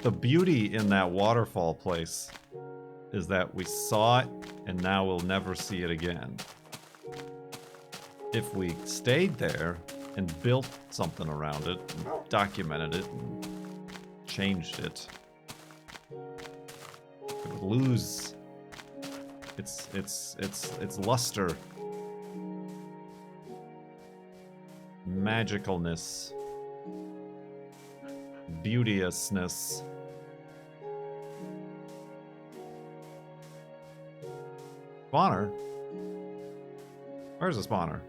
the beauty in that waterfall place is that we saw it and now we'll never see it again. If we stayed there and built something around it, and documented it, and changed it, it would lose its luster, magicalness, beauteousness. Spawner? Where's the spawner?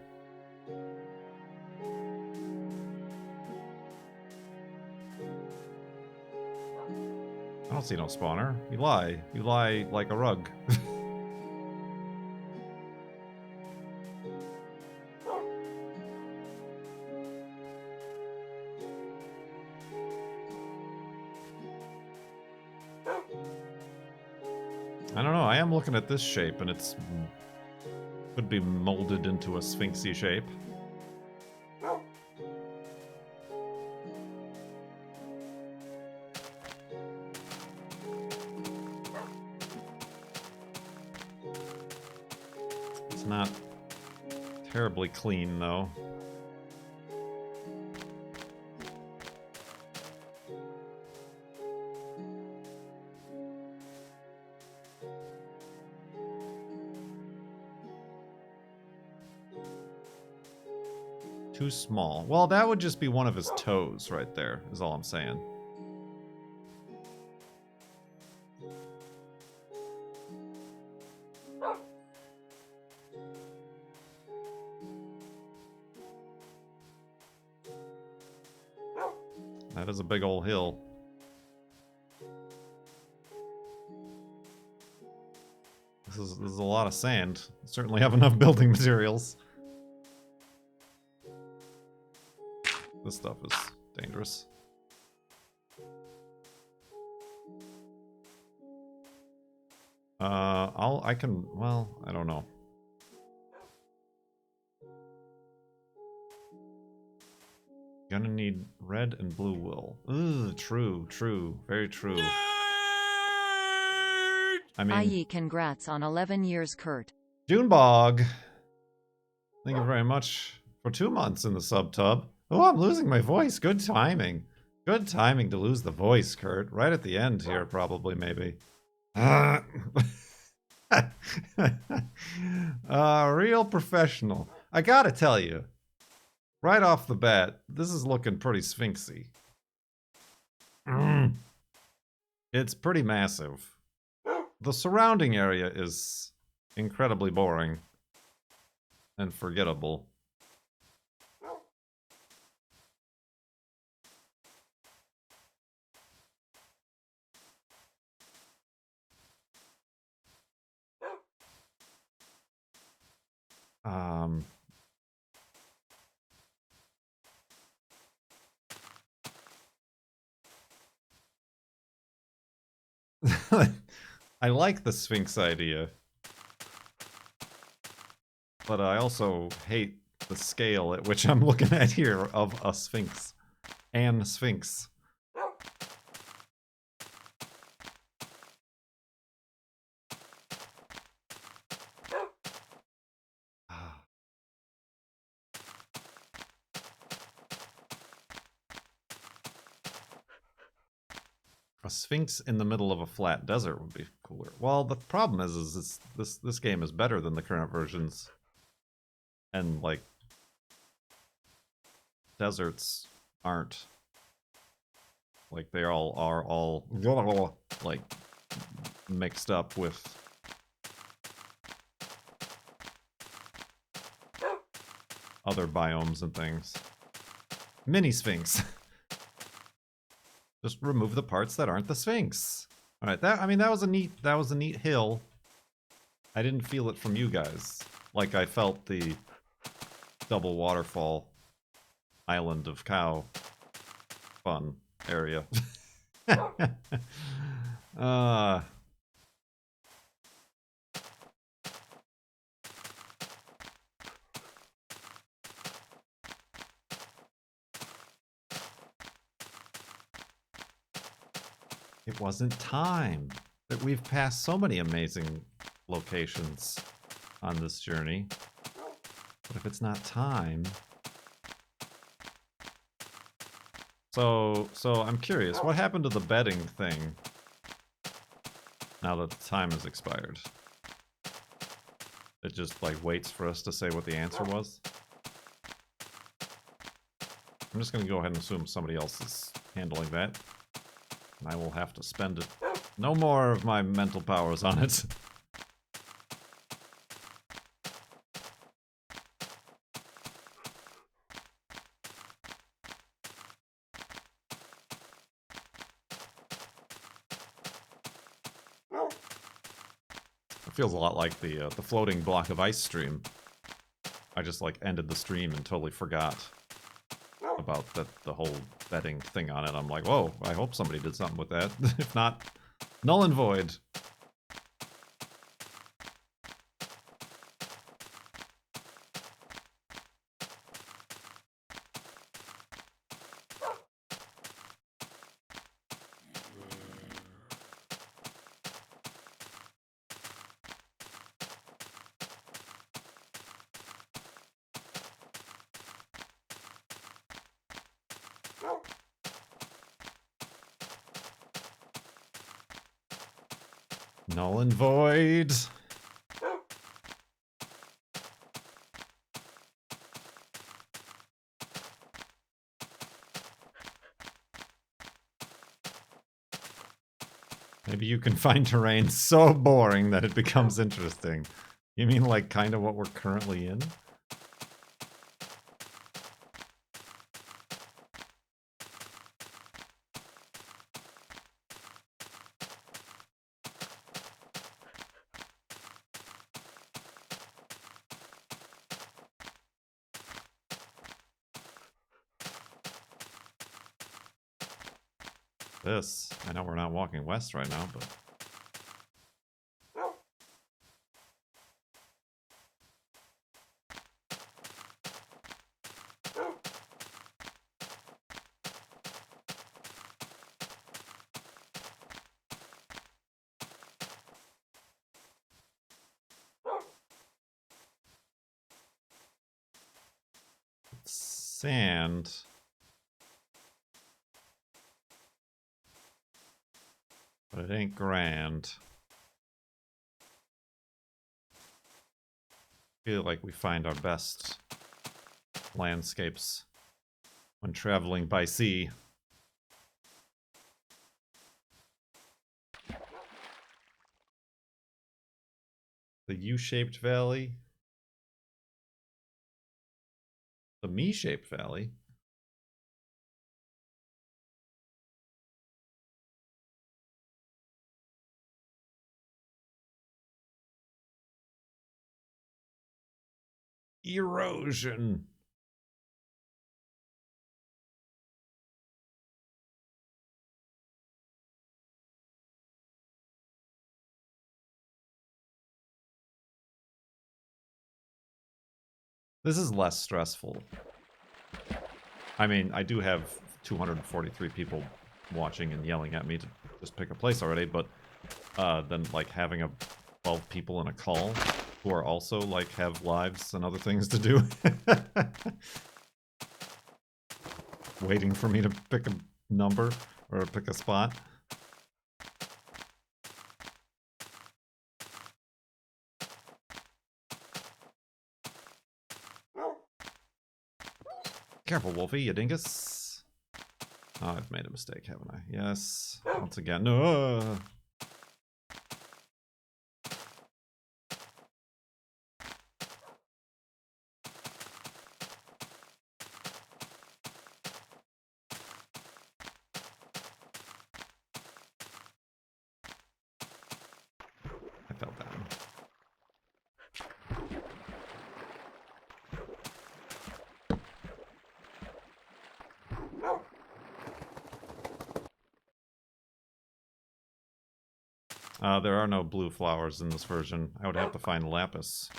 I don't see no spawner. You lie. You lie like a rug. I don't know, I am looking at this shape and it's could be molded into a sphinxy shape. It's not terribly clean though. Too small. Well, that would just be one of his toes right there, is all I'm saying. That is a big old hill. This is a lot of sand. Certainly have enough building materials. This stuff is dangerous. well, I don't know. Gonna need red and blue wool. Ooh, true, very true. I mean, IE congrats on 11 years, Kurt. Junebog, thank you very much for 2 months in the sub-tub. Oh, I'm losing my voice. Good timing. Good timing to lose the voice, Kurt. Right at the end here, probably, maybe. Real professional. I gotta tell you, right off the bat, this is looking pretty sphinxy. It's pretty massive. The surrounding area is incredibly boring and forgettable. I like the Sphinx idea, but I also hate the scale at which I'm looking at here of a Sphinx. An Sphinx. A Sphinx in the middle of a flat desert would be cooler. Well, the problem is this game is better than the current versions. And, like, deserts aren't. Like, they all are all, like, mixed up with other biomes and things. Mini Sphinx. Just remove the parts that aren't the Sphinx. All right, that was a neat hill. I didn't feel it from you guys, like I felt the double waterfall island of cow fun area. It wasn't time. That we've passed so many amazing locations on this journey. But if it's not time... So I'm curious, what happened to the betting thing now that the time has expired? It just, like, waits for us to say what the answer was? I'm just gonna go ahead and assume somebody else is handling that. And I will have to spend it. No more of my mental powers on it. It feels a lot like the floating block of ice stream. I just, like, ended the stream and totally forgot about the whole betting thing on it. I'm like, whoa, I hope somebody did something with that. If not, null and void. Null and void. Maybe you can find terrain so boring that it becomes interesting. You mean like kind of what we're currently in? This. I know we're not walking west right now, but... sand. But it ain't grand. Feel like we find our best landscapes when traveling by sea. The U-shaped valley. The me-shaped valley. Erosion. This is less stressful. I mean, I do have 243 people watching and yelling at me to just pick a place already, but then like having 12 people in a call who are also like have lives and other things to do. Waiting for me to pick a number or pick a spot. Careful, Wolfie, you dingus. Oh, I've made a mistake, haven't I? Yes. Once again. No. I fell down. There are no blue flowers in this version. I would have to find lapis.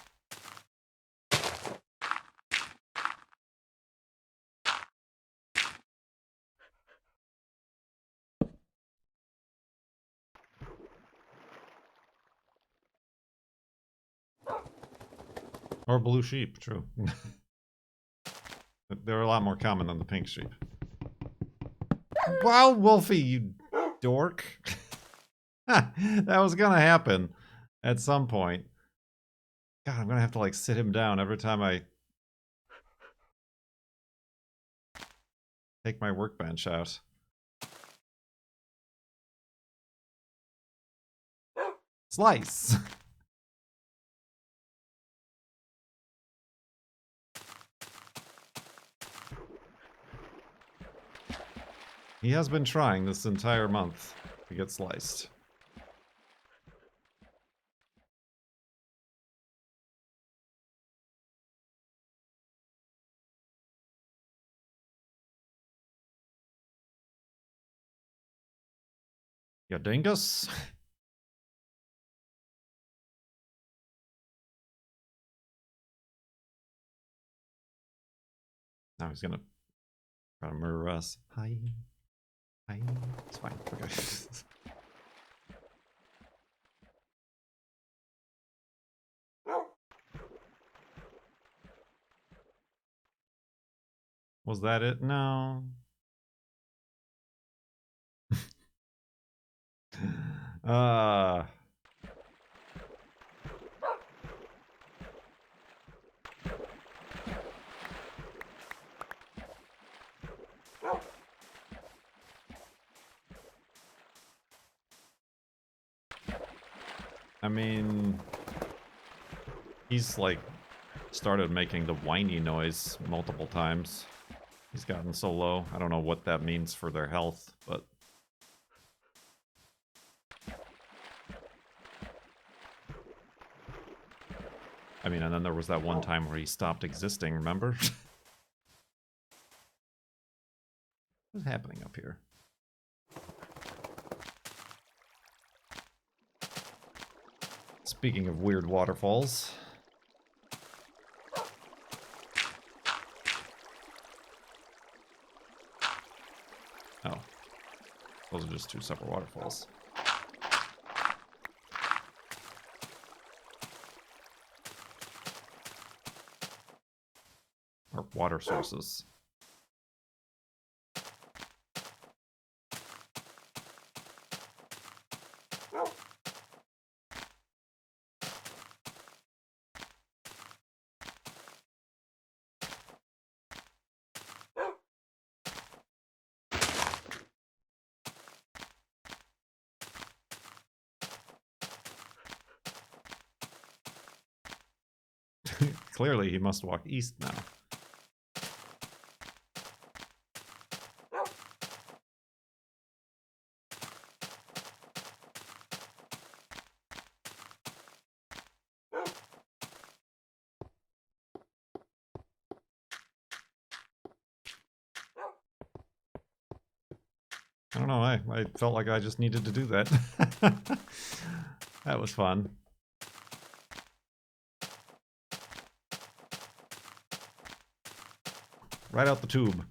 Or blue sheep, true. They're a lot more common than the pink sheep. Wow, Wolfie, you dork. That was gonna happen at some point. God, I'm gonna have to like sit him down every time I take my workbench out. Slice! He has been trying this entire month to get sliced. You dingus? Now he's gonna try to murder us. Hi. Hi. It's fine. Okay. Was that it? No. uh I mean, he's like started making the whiny noise multiple times. He's gotten so low. I don't know what that means for their health, but I mean, and then there was that one time where he stopped existing, remember? What's happening up here? Speaking of weird waterfalls. Oh. Those are just two separate waterfalls. Or water sources. Clearly, he must walk east now. I don't know, I felt like I just needed to do that. That was fun. Right out the tube.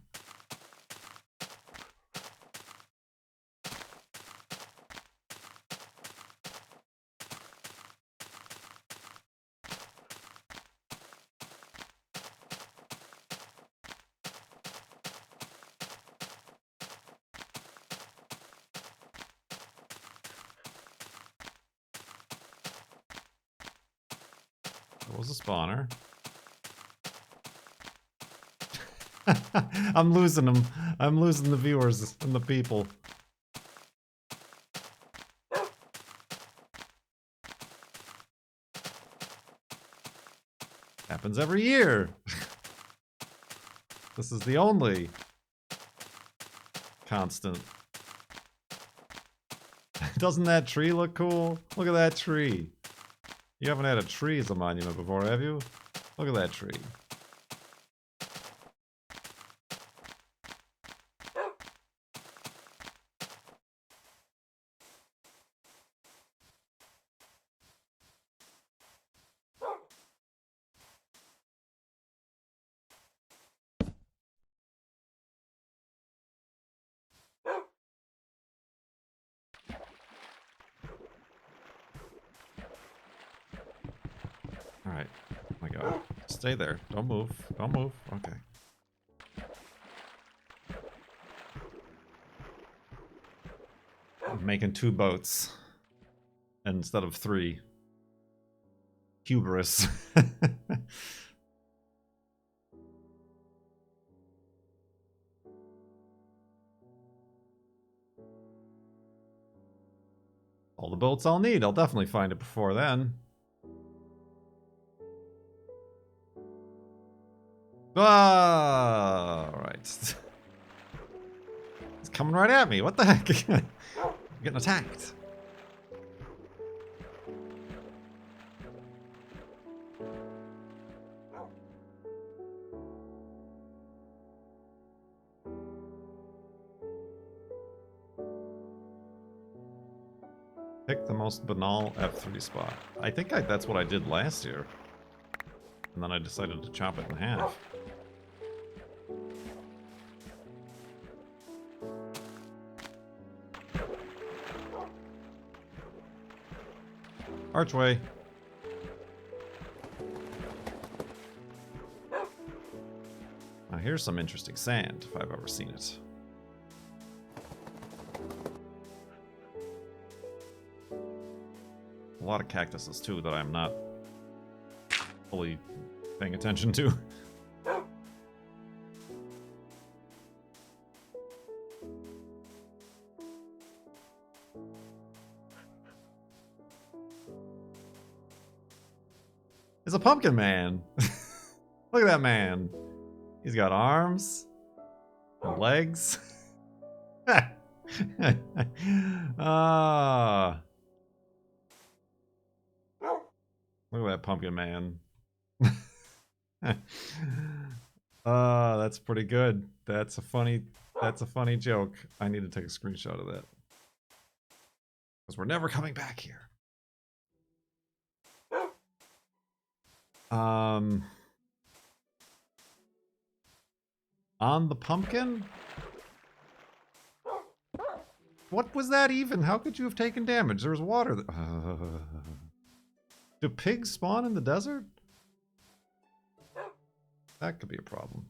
There was a spawner. I'm losing them. I'm losing the viewers and the people. Happens every year. This is the only constant. Doesn't that tree look cool? Look at that tree. You haven't had a tree as a monument before, have you? Look at that tree. Alright. Oh my god. Stay there. Don't move. Don't move. Okay. I'm making 2 boats instead of 3. Hubris. All the boats I'll need. I'll definitely find it before then. Ah, all right. It's coming right at me. What the heck? I'm getting attacked. Pick the most banal F3 spot. I think that's what I did last year. And then I decided to chop it in half. Archway. Now here's some interesting sand, if I've ever seen it. A lot of cactuses too that I'm not fully paying attention to. It's a pumpkin man. Look at that man. He's got arms and legs. Ah. Look at that pumpkin man. That's pretty good. That's a funny joke. I need to take a screenshot of that. Because we're never coming back here. On the pumpkin? What was that even? How could you have taken damage? There was water. Do pigs spawn in the desert? That could be a problem.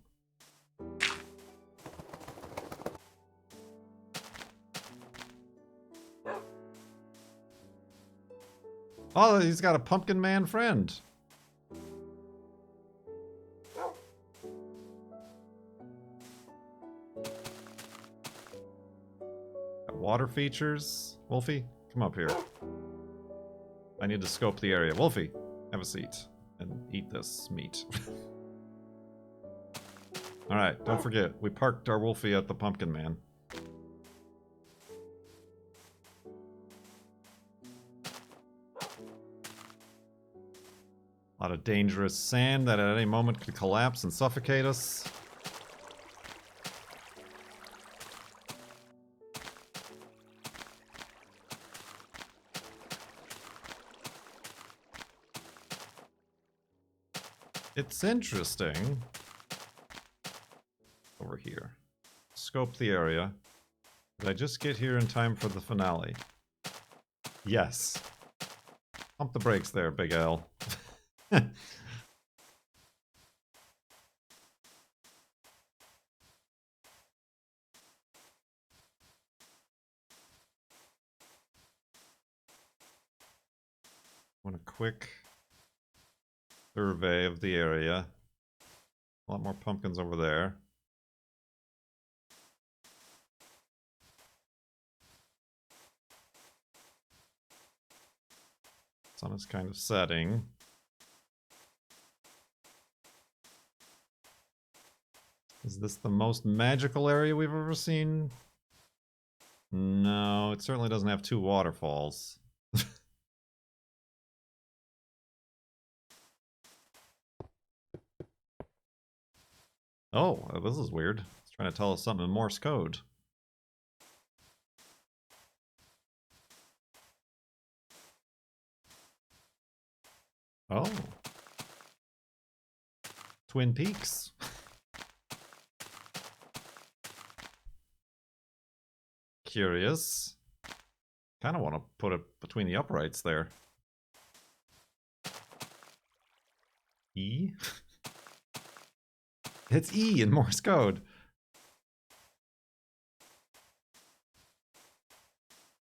Oh, he's got a pumpkin man friend. Got water features. Wolfie, come up here. I need to scope the area. Wolfie, have a seat and eat this meat. Alright, don't forget, we parked our Wolfie at the Pumpkin Man. A lot of dangerous sand that at any moment could collapse and suffocate us. It's interesting. Over here. Scope the area. Did I just get here in time for the finale? Yes. Pump the brakes there, Big L. Want a quick survey of the area. A lot more pumpkins over there. Sun is kind of setting. Is this the most magical area we've ever seen? No, it certainly doesn't have two waterfalls. Oh, this is weird. It's trying to tell us something in Morse code. Oh. Twin Peaks. Curious. Kind of want to put it between the uprights there. E? It's E in Morse code.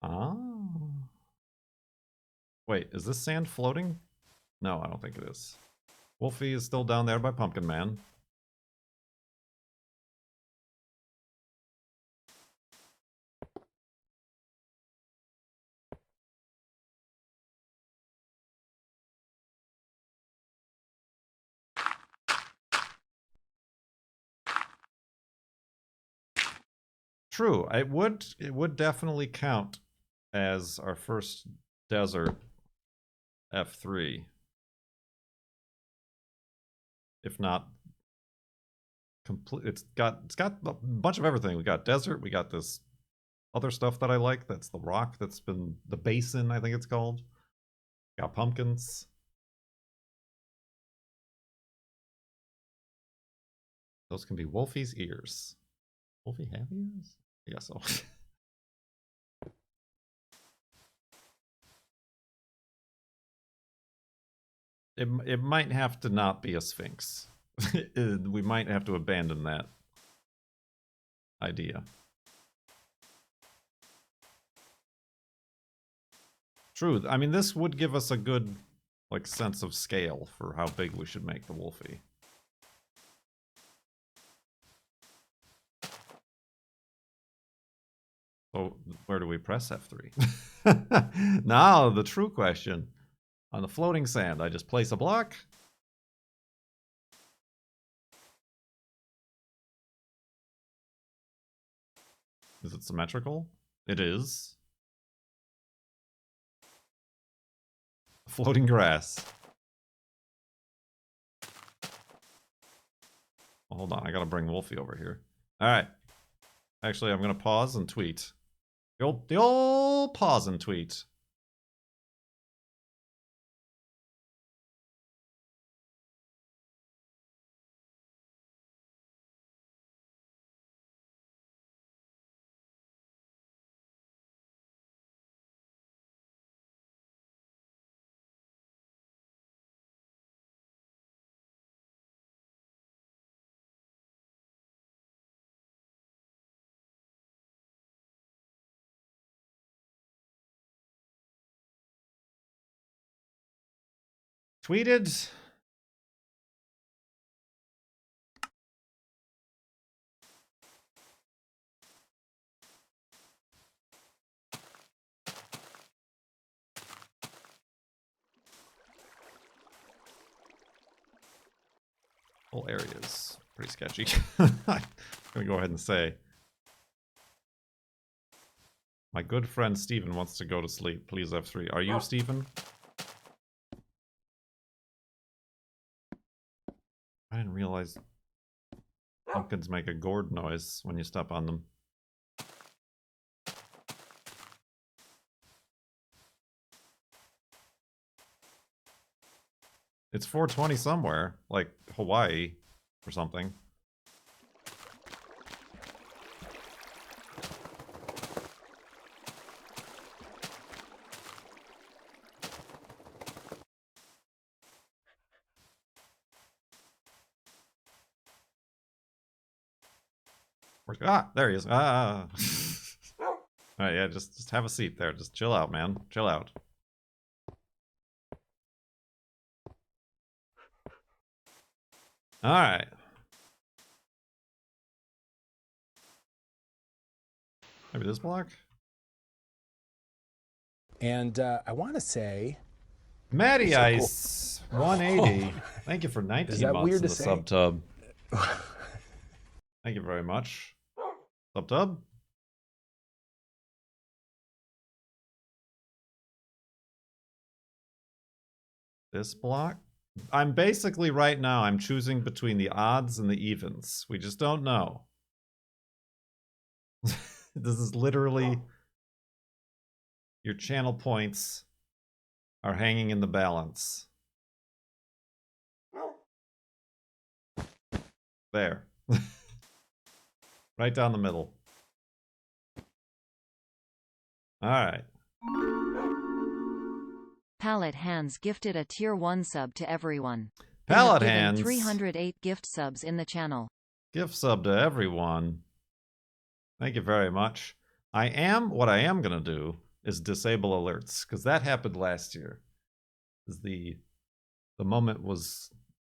Ah. Wait, is this sand floating? No, I don't think it is. Wolfie is still down there by Pumpkin Man. True, it would definitely count as our first desert F3. If not complete, it's got a bunch of everything. We got desert, we got this other stuff that I like, that's the rock that's been the basin, I think it's called. Got pumpkins. Those can be Wolfie's ears. Wolfie have ears? I guess so. It might have to not be a sphinx. We might have to abandon that idea. True. I mean, this would give us a good, like, sense of scale for how big we should make the Wolfie. So, where do we press F3? Now, the true question. On the floating sand, I just place a block. Is it symmetrical? It is. Floating grass. Oh, hold on, I gotta bring Wolfie over here. Alright. Actually, I'm gonna pause and tweet. The old pause and tweet. Tweeted. Whole area is pretty sketchy. I'm gonna go ahead and say. My good friend Steven wants to go to sleep. Please F3. Are you Steven? I didn't realize pumpkins make a gourd noise when you step on them. It's 420 somewhere, like Hawaii or something. Ah, there he is. Ah. Alright, yeah, just have a seat there. Just chill out, man. Chill out. Alright. Maybe this block? And I want to say... Matty So Ice, cool. 180. Thank you for 19 Is that months weird in to the say? subtub. Thank you very much. Subtub? This block? I'm basically right now, I'm choosing between the odds and the evens. We just don't know. This is literally... Your channel points are hanging in the balance. There. Right down the middle. Alright. Palette Hands gifted a tier 1 sub to everyone. They Palette have given Hands. 308 gift subs in the channel. Gift sub to everyone. Thank you very much. What I am gonna do is disable alerts, because that happened last year. The moment was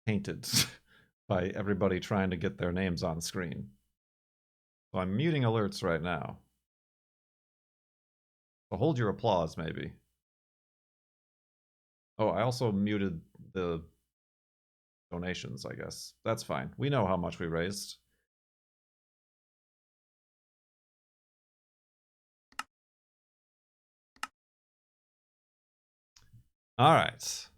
tainted by everybody trying to get their names on screen. So I'm muting alerts right now. So hold your applause, maybe. Oh, I also muted the donations, I guess. That's fine. We know how much we raised. All right.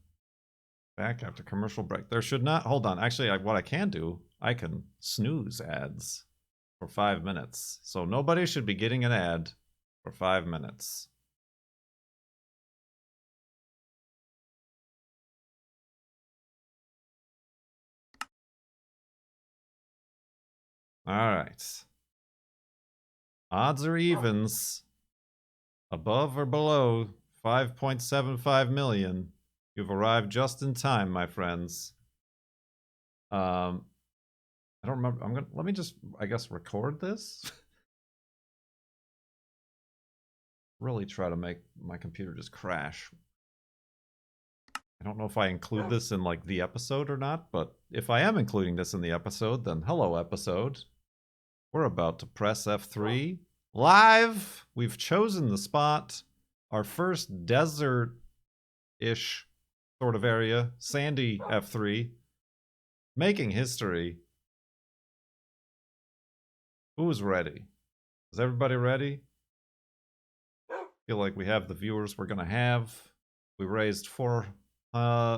Back after commercial break. There should not... Hold on. Actually, what I can do, I can snooze ads for 5 minutes. So nobody should be getting an ad for 5 minutes. All right. Odds or evens. Above or below 5.75 million. You've arrived just in time, my friends. I don't remember. Let me just, I guess, record this. Really try to make my computer just crash. I don't know if I include this in like the episode or not, but if I am including this in the episode, then hello episode. We're about to press F3 live. We've chosen the spot. Our first desert-ish sort of area. Sandy F3. Making history. Who's ready? Is everybody ready? Feel like we have the viewers we're gonna have. We raised I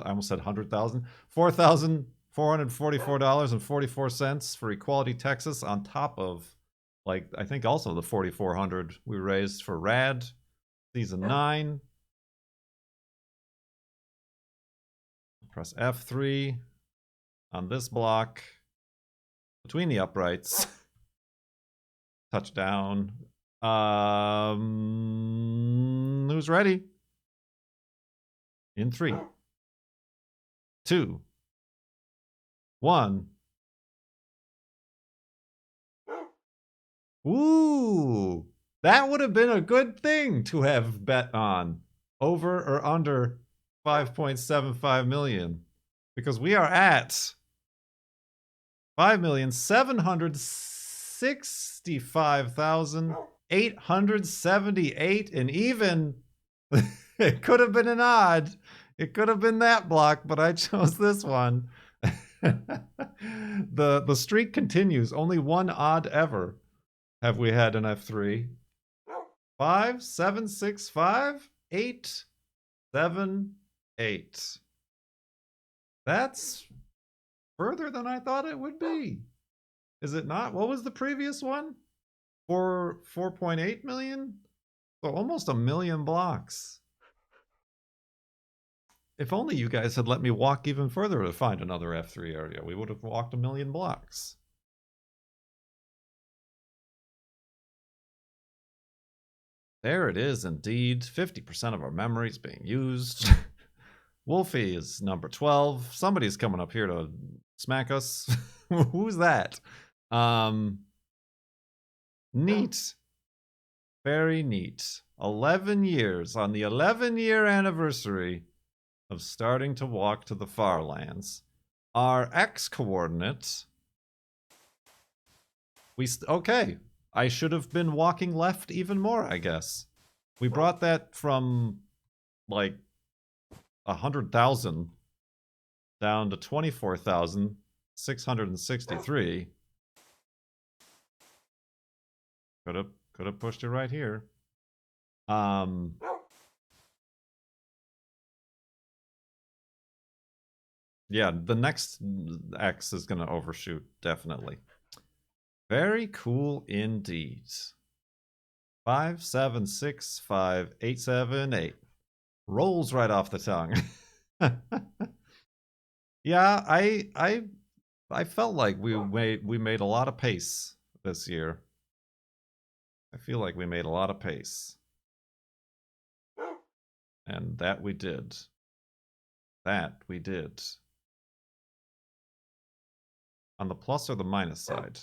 almost said 100,000. $4,444.44 for Equality Texas, on top of, like, I think also the 4,400 we raised for Rad Season 9. Press F3 on this block between the uprights. Touchdown. Who's ready? In 3, 2, 1. Ooh, that would have been a good thing to have bet on. Over or under 5.75 million. Because we are at 5,765,878, and even it could have been an odd. It could have been that block, but I chose this one. The streak continues. Only one odd ever have we had in F3. 5, 7, 6, 5, 8, 7, 8. That's further than I thought it would be. Is it not? What was the previous one? 4.8 million? So almost a million blocks. If only you guys had let me walk even further to find another F3 area, we would have walked a million blocks. There it is indeed. 50% of our memory is being used. Wolfie is number 12. Somebody's coming up here to smack us. Who's that? Neat. Very neat. 11 years. On the 11-year anniversary of starting to walk to the farlands. Our X coordinate. Okay. I should have been walking left even more, I guess. We brought that from like 100,000 down to 24,663. Could have pushed it right here. Yeah, the next X is going to overshoot, definitely. Very cool indeed. 5, 7, 6, 5, 8, 7, 8. Rolls right off the tongue. Yeah, I felt like we made a lot of pace this year. I feel like we made a lot of pace. And that we did. That we did. On the plus or the minus side?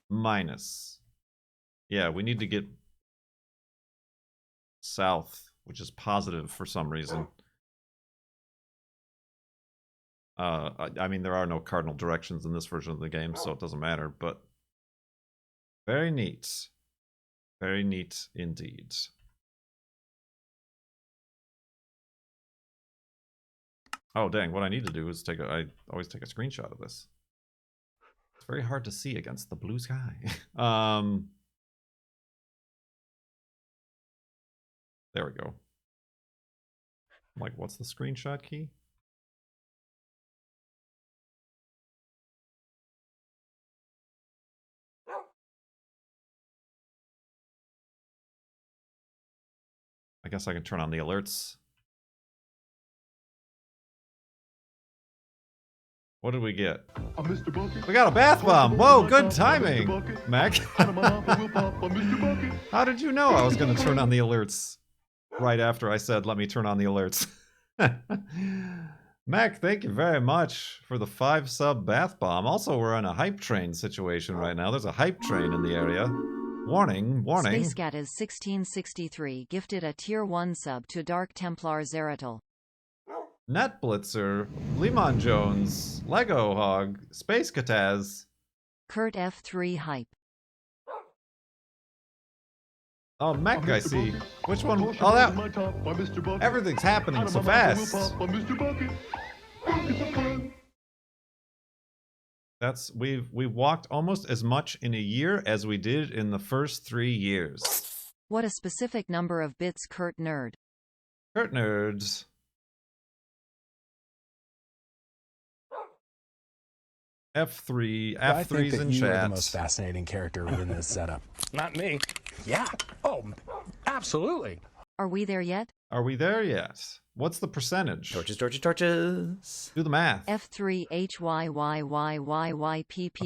Minus. Yeah, we need to get south, which is positive for some reason. I mean, there are no cardinal directions in this version of the game, so it doesn't matter, but very neat. Very neat indeed. Oh, dang, what I need to do is I always take a screenshot of this. It's very hard to see against the blue sky. There we go. I'm like, what's the screenshot key? I guess I can turn on the alerts. What did we get? Mr. Bucket. We got a bath bomb! Whoa, good timing, Bucket. Mac. How did you know I was going to turn on the alerts right after I said, let me turn on the alerts? Mac, thank you very much for the 5-sub bath bomb. Also, we're in a hype train situation right now. There's a hype train in the area. Warning, warning. SpaceCat is 1663 gifted a tier 1 sub to Dark Templar Zeratul. Netblitzer, Lemon Jones, Lego Hog, Space Kataz. Kurt F3 hype. Oh, Mech, I see. Which one? Oh, that. Everything's happening so fast. That's we've walked almost as much in a year as we did in the first 3 years. What a specific number of bits, Kurt Nerd. Kurt Nerds. F3, I think F3's that in you are the chat. most fascinating character within this setup. Not me. Yeah. Oh, absolutely. Are we there yet? Are we there yet? What's the percentage? Torches, torches, torches. Do the math. F3 HYYYYYPP.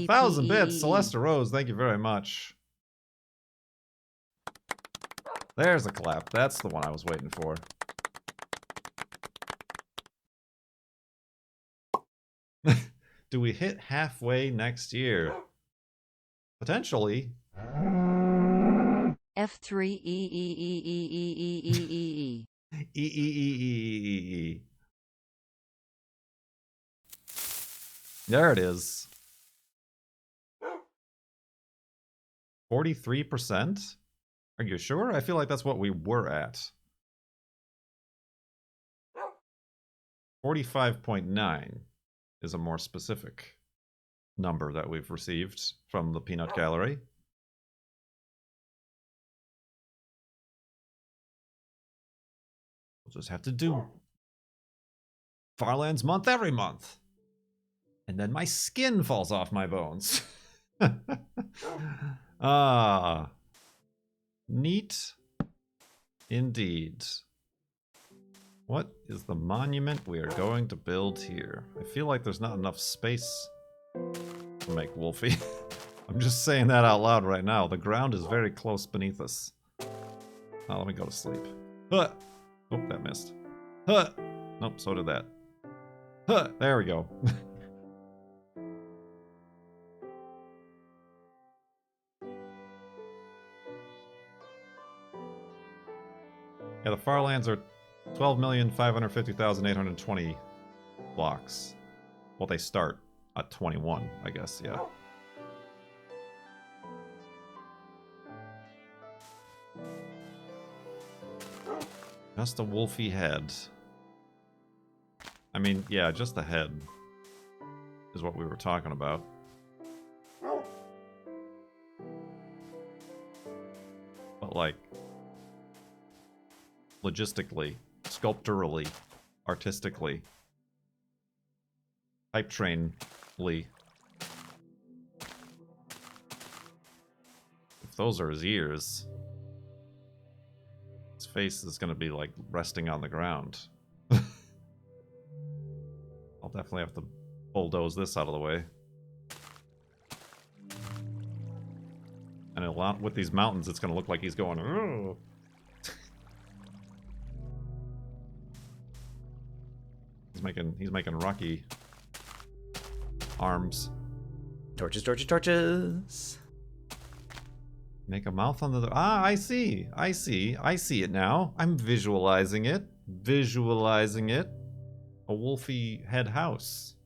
1,000 bits. Celeste Rose, thank you very much. There's a clap. That's the one I was waiting for. Do we hit halfway next year? Potentially. F3 E. There it is. 43%? Are you sure? I feel like that's what we were at. 45.9 is a more specific number that we've received from the peanut gallery. We'll just have to do Farlands month every month. And then my skin falls off my bones. Ah. Neat. Indeed. What is the monument we are going to build here? I feel like there's not enough space to make Wolfie. I'm just saying that out loud right now. The ground is very close beneath us. Oh, let me go to sleep. Huh. Oh, that missed. Huh. Nope, so did that. Huh. There we go. Yeah, the Farlands are 12,550,820 blocks. Well, they start at 21, I guess, yeah. Just a wolfy head. I mean, yeah, just the head is what we were talking about. But, like, logistically, sculpturally, artistically, hype trainly. If those are his ears, his face is gonna be like resting on the ground. I'll definitely have to bulldoze this out of the way. And a lot with these mountains, it's gonna look like he's going, "Ugh." He's making Rocky arms. Torches, torches, torches. Make a mouth on the... Ah, I see. I see. I see it now. I'm visualizing it. Visualizing it. A wolfy head house.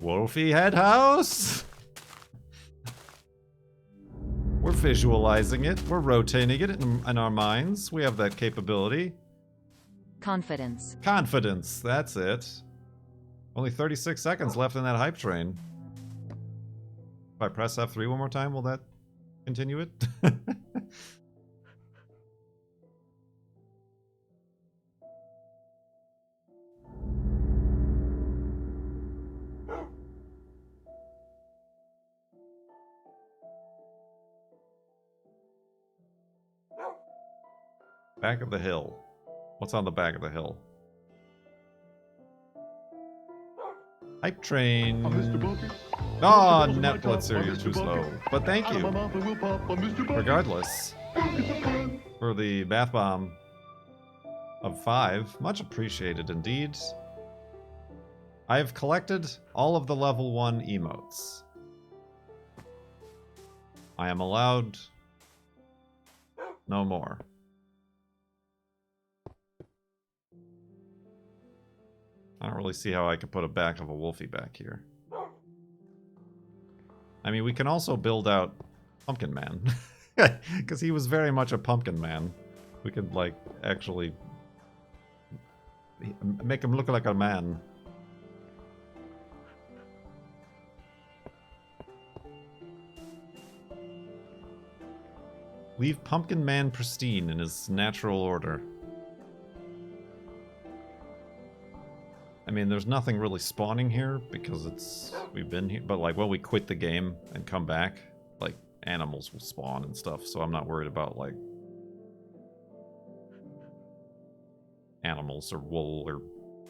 Wolfy head house? We're visualizing it. We're rotating it in our minds. We have that capability. Confidence. Confidence. That's it. Only 36 seconds left in that hype train. If I press F3 one more time, will that continue it? Back of the hill. What's on the back of the hill? Hype train. Mr. Bumpy. Oh, Netblitzer, you're too slow. But thank you. Mr. Bumpy. Regardless. For the bath bomb of 5. Much appreciated indeed. I have collected all of the level 1 emotes. I am allowed no more. I don't really see how I could put a back of a wolfie back here. I mean, we can also build out Pumpkin Man. Because he was very much a pumpkin man. We could, like, actually make him look like a man. Leave Pumpkin Man pristine in his natural order. I mean, there's nothing really spawning here because we've been here, but like when we quit the game and come back, like animals will spawn and stuff, so I'm not worried about like animals or wool or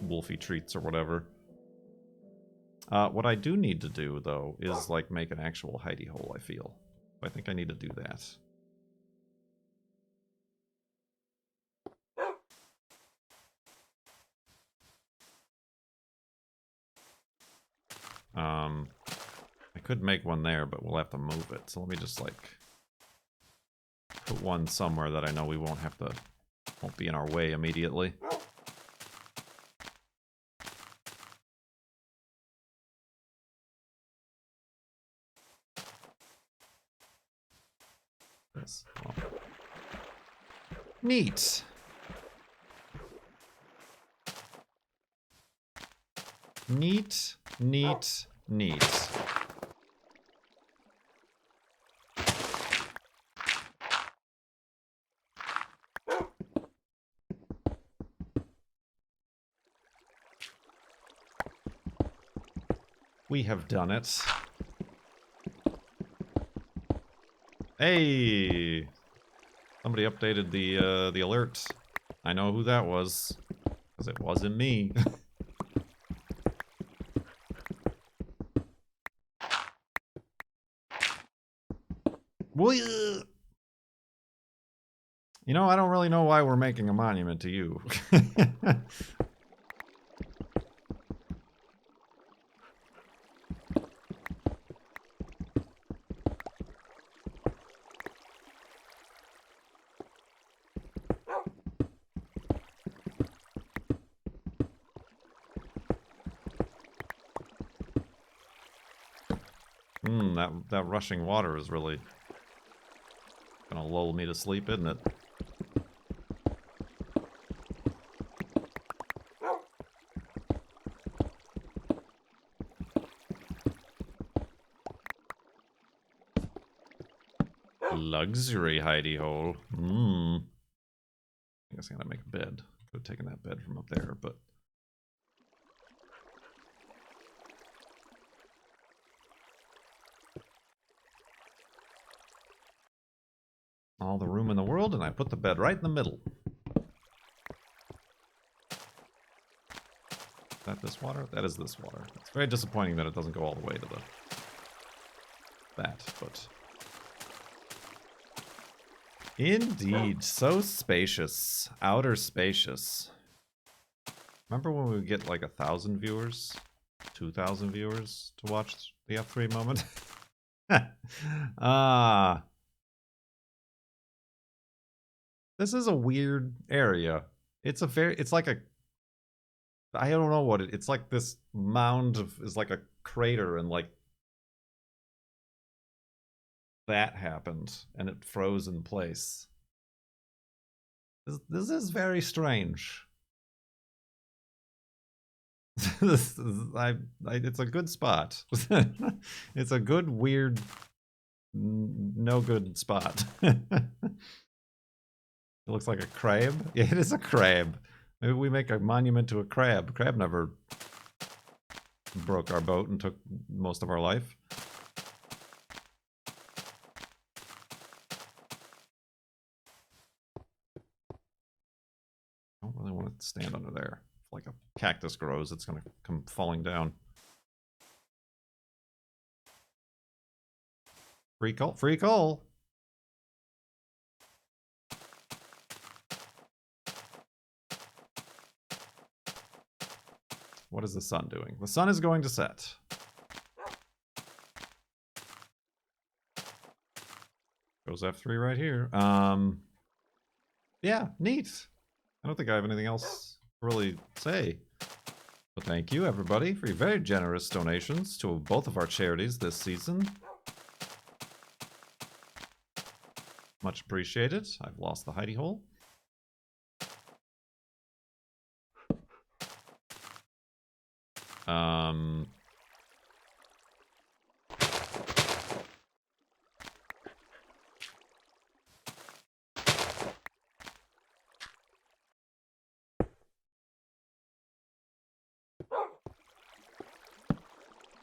wolfy treats or whatever. What I do need to do though is like make an actual hidey hole, I feel. I think I need to do that. I could make one there, but we'll have to move it. So let me just like put one somewhere that I know we won't be in our way immediately. Yes. Well. Neat. Neat, neat, neat. We have done it. Hey! Somebody updated the alert. I know who that was. Because it wasn't me. You know, I don't really know why we're making a monument to you. that rushing water is really gonna lull me to sleep, isn't it? Luxury hidey hole. I guess I gotta make a bed. Could have taken that bed from up there, but all the room in the world, and I put the bed right in the middle. Is that this water? That is this water. It's very disappointing that it doesn't go all the way to that, but indeed, so spacious, outer spacious. Remember when we would get like 1,000 viewers, 2,000 viewers to watch the F3 moment? This is a weird area. It's like a, I don't know what it's like. This mound is like a crater, and like that happened and it froze in place. This is very strange. It's a good spot. It's a good, weird, no good spot. It looks like a crab. Yeah, it is a crab. Maybe we make a monument to a crab. Crab never broke our boat and took most of our life. I don't really want to stand under there. If like a cactus grows, it's going to come falling down. Free coal. Free coal. What is the sun doing? The sun is going to set. Goes F3 right here. Yeah, neat. I don't think I have anything else to really say. But thank you, everybody, for your very generous donations to both of our charities this season. Much appreciated. I've lost the hidey hole.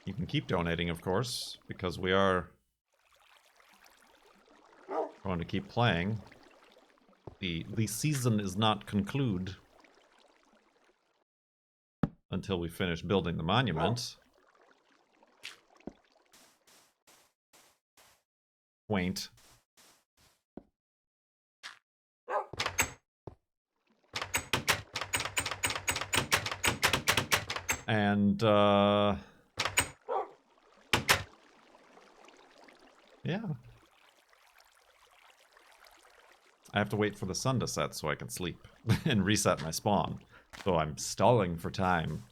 You can keep donating, of course, because we are going to keep playing. The season is not conclude until we finish building the monument. Quaint. And, yeah. I have to wait for the sun to set so I can sleep and reset my spawn. So I'm stalling for time.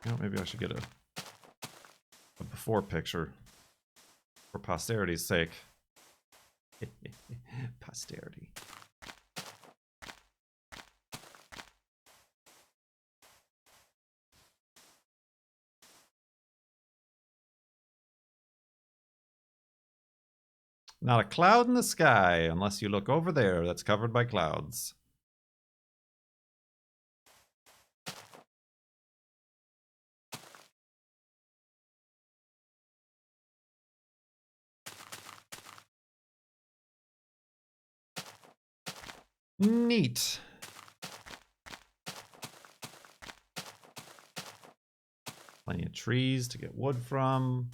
You know, maybe I should get a a before picture for posterity's sake. Posterity. Not a cloud in the sky unless you look over there that's covered by clouds. Neat. Plenty of trees to get wood from.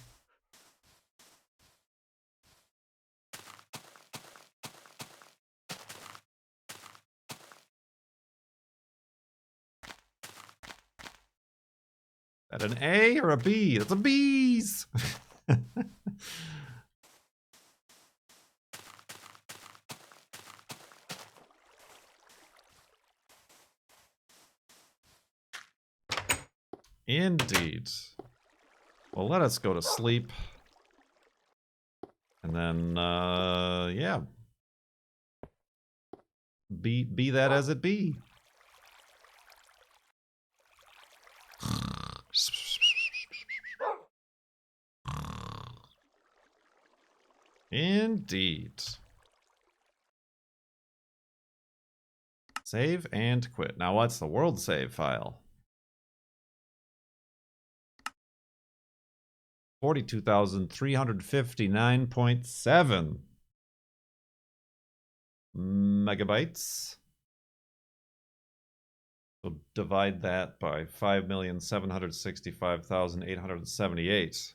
Is that an A or a B? That's a B's. Indeed. Well, let us go to sleep. And then, yeah. Be that as it be. Indeed. Save and quit. Now, what's the world save file? 42,359.7 megabytes. So divide that by 5,765,878.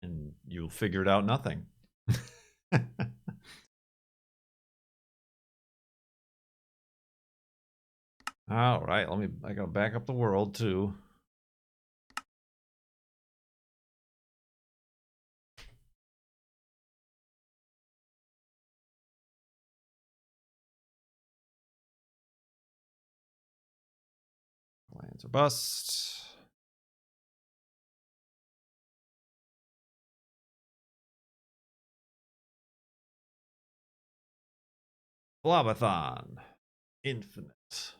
And you'll figure it out nothing. All right, I gotta back up the world too. Lands are bust. FLoB-a-Thon. Infinite.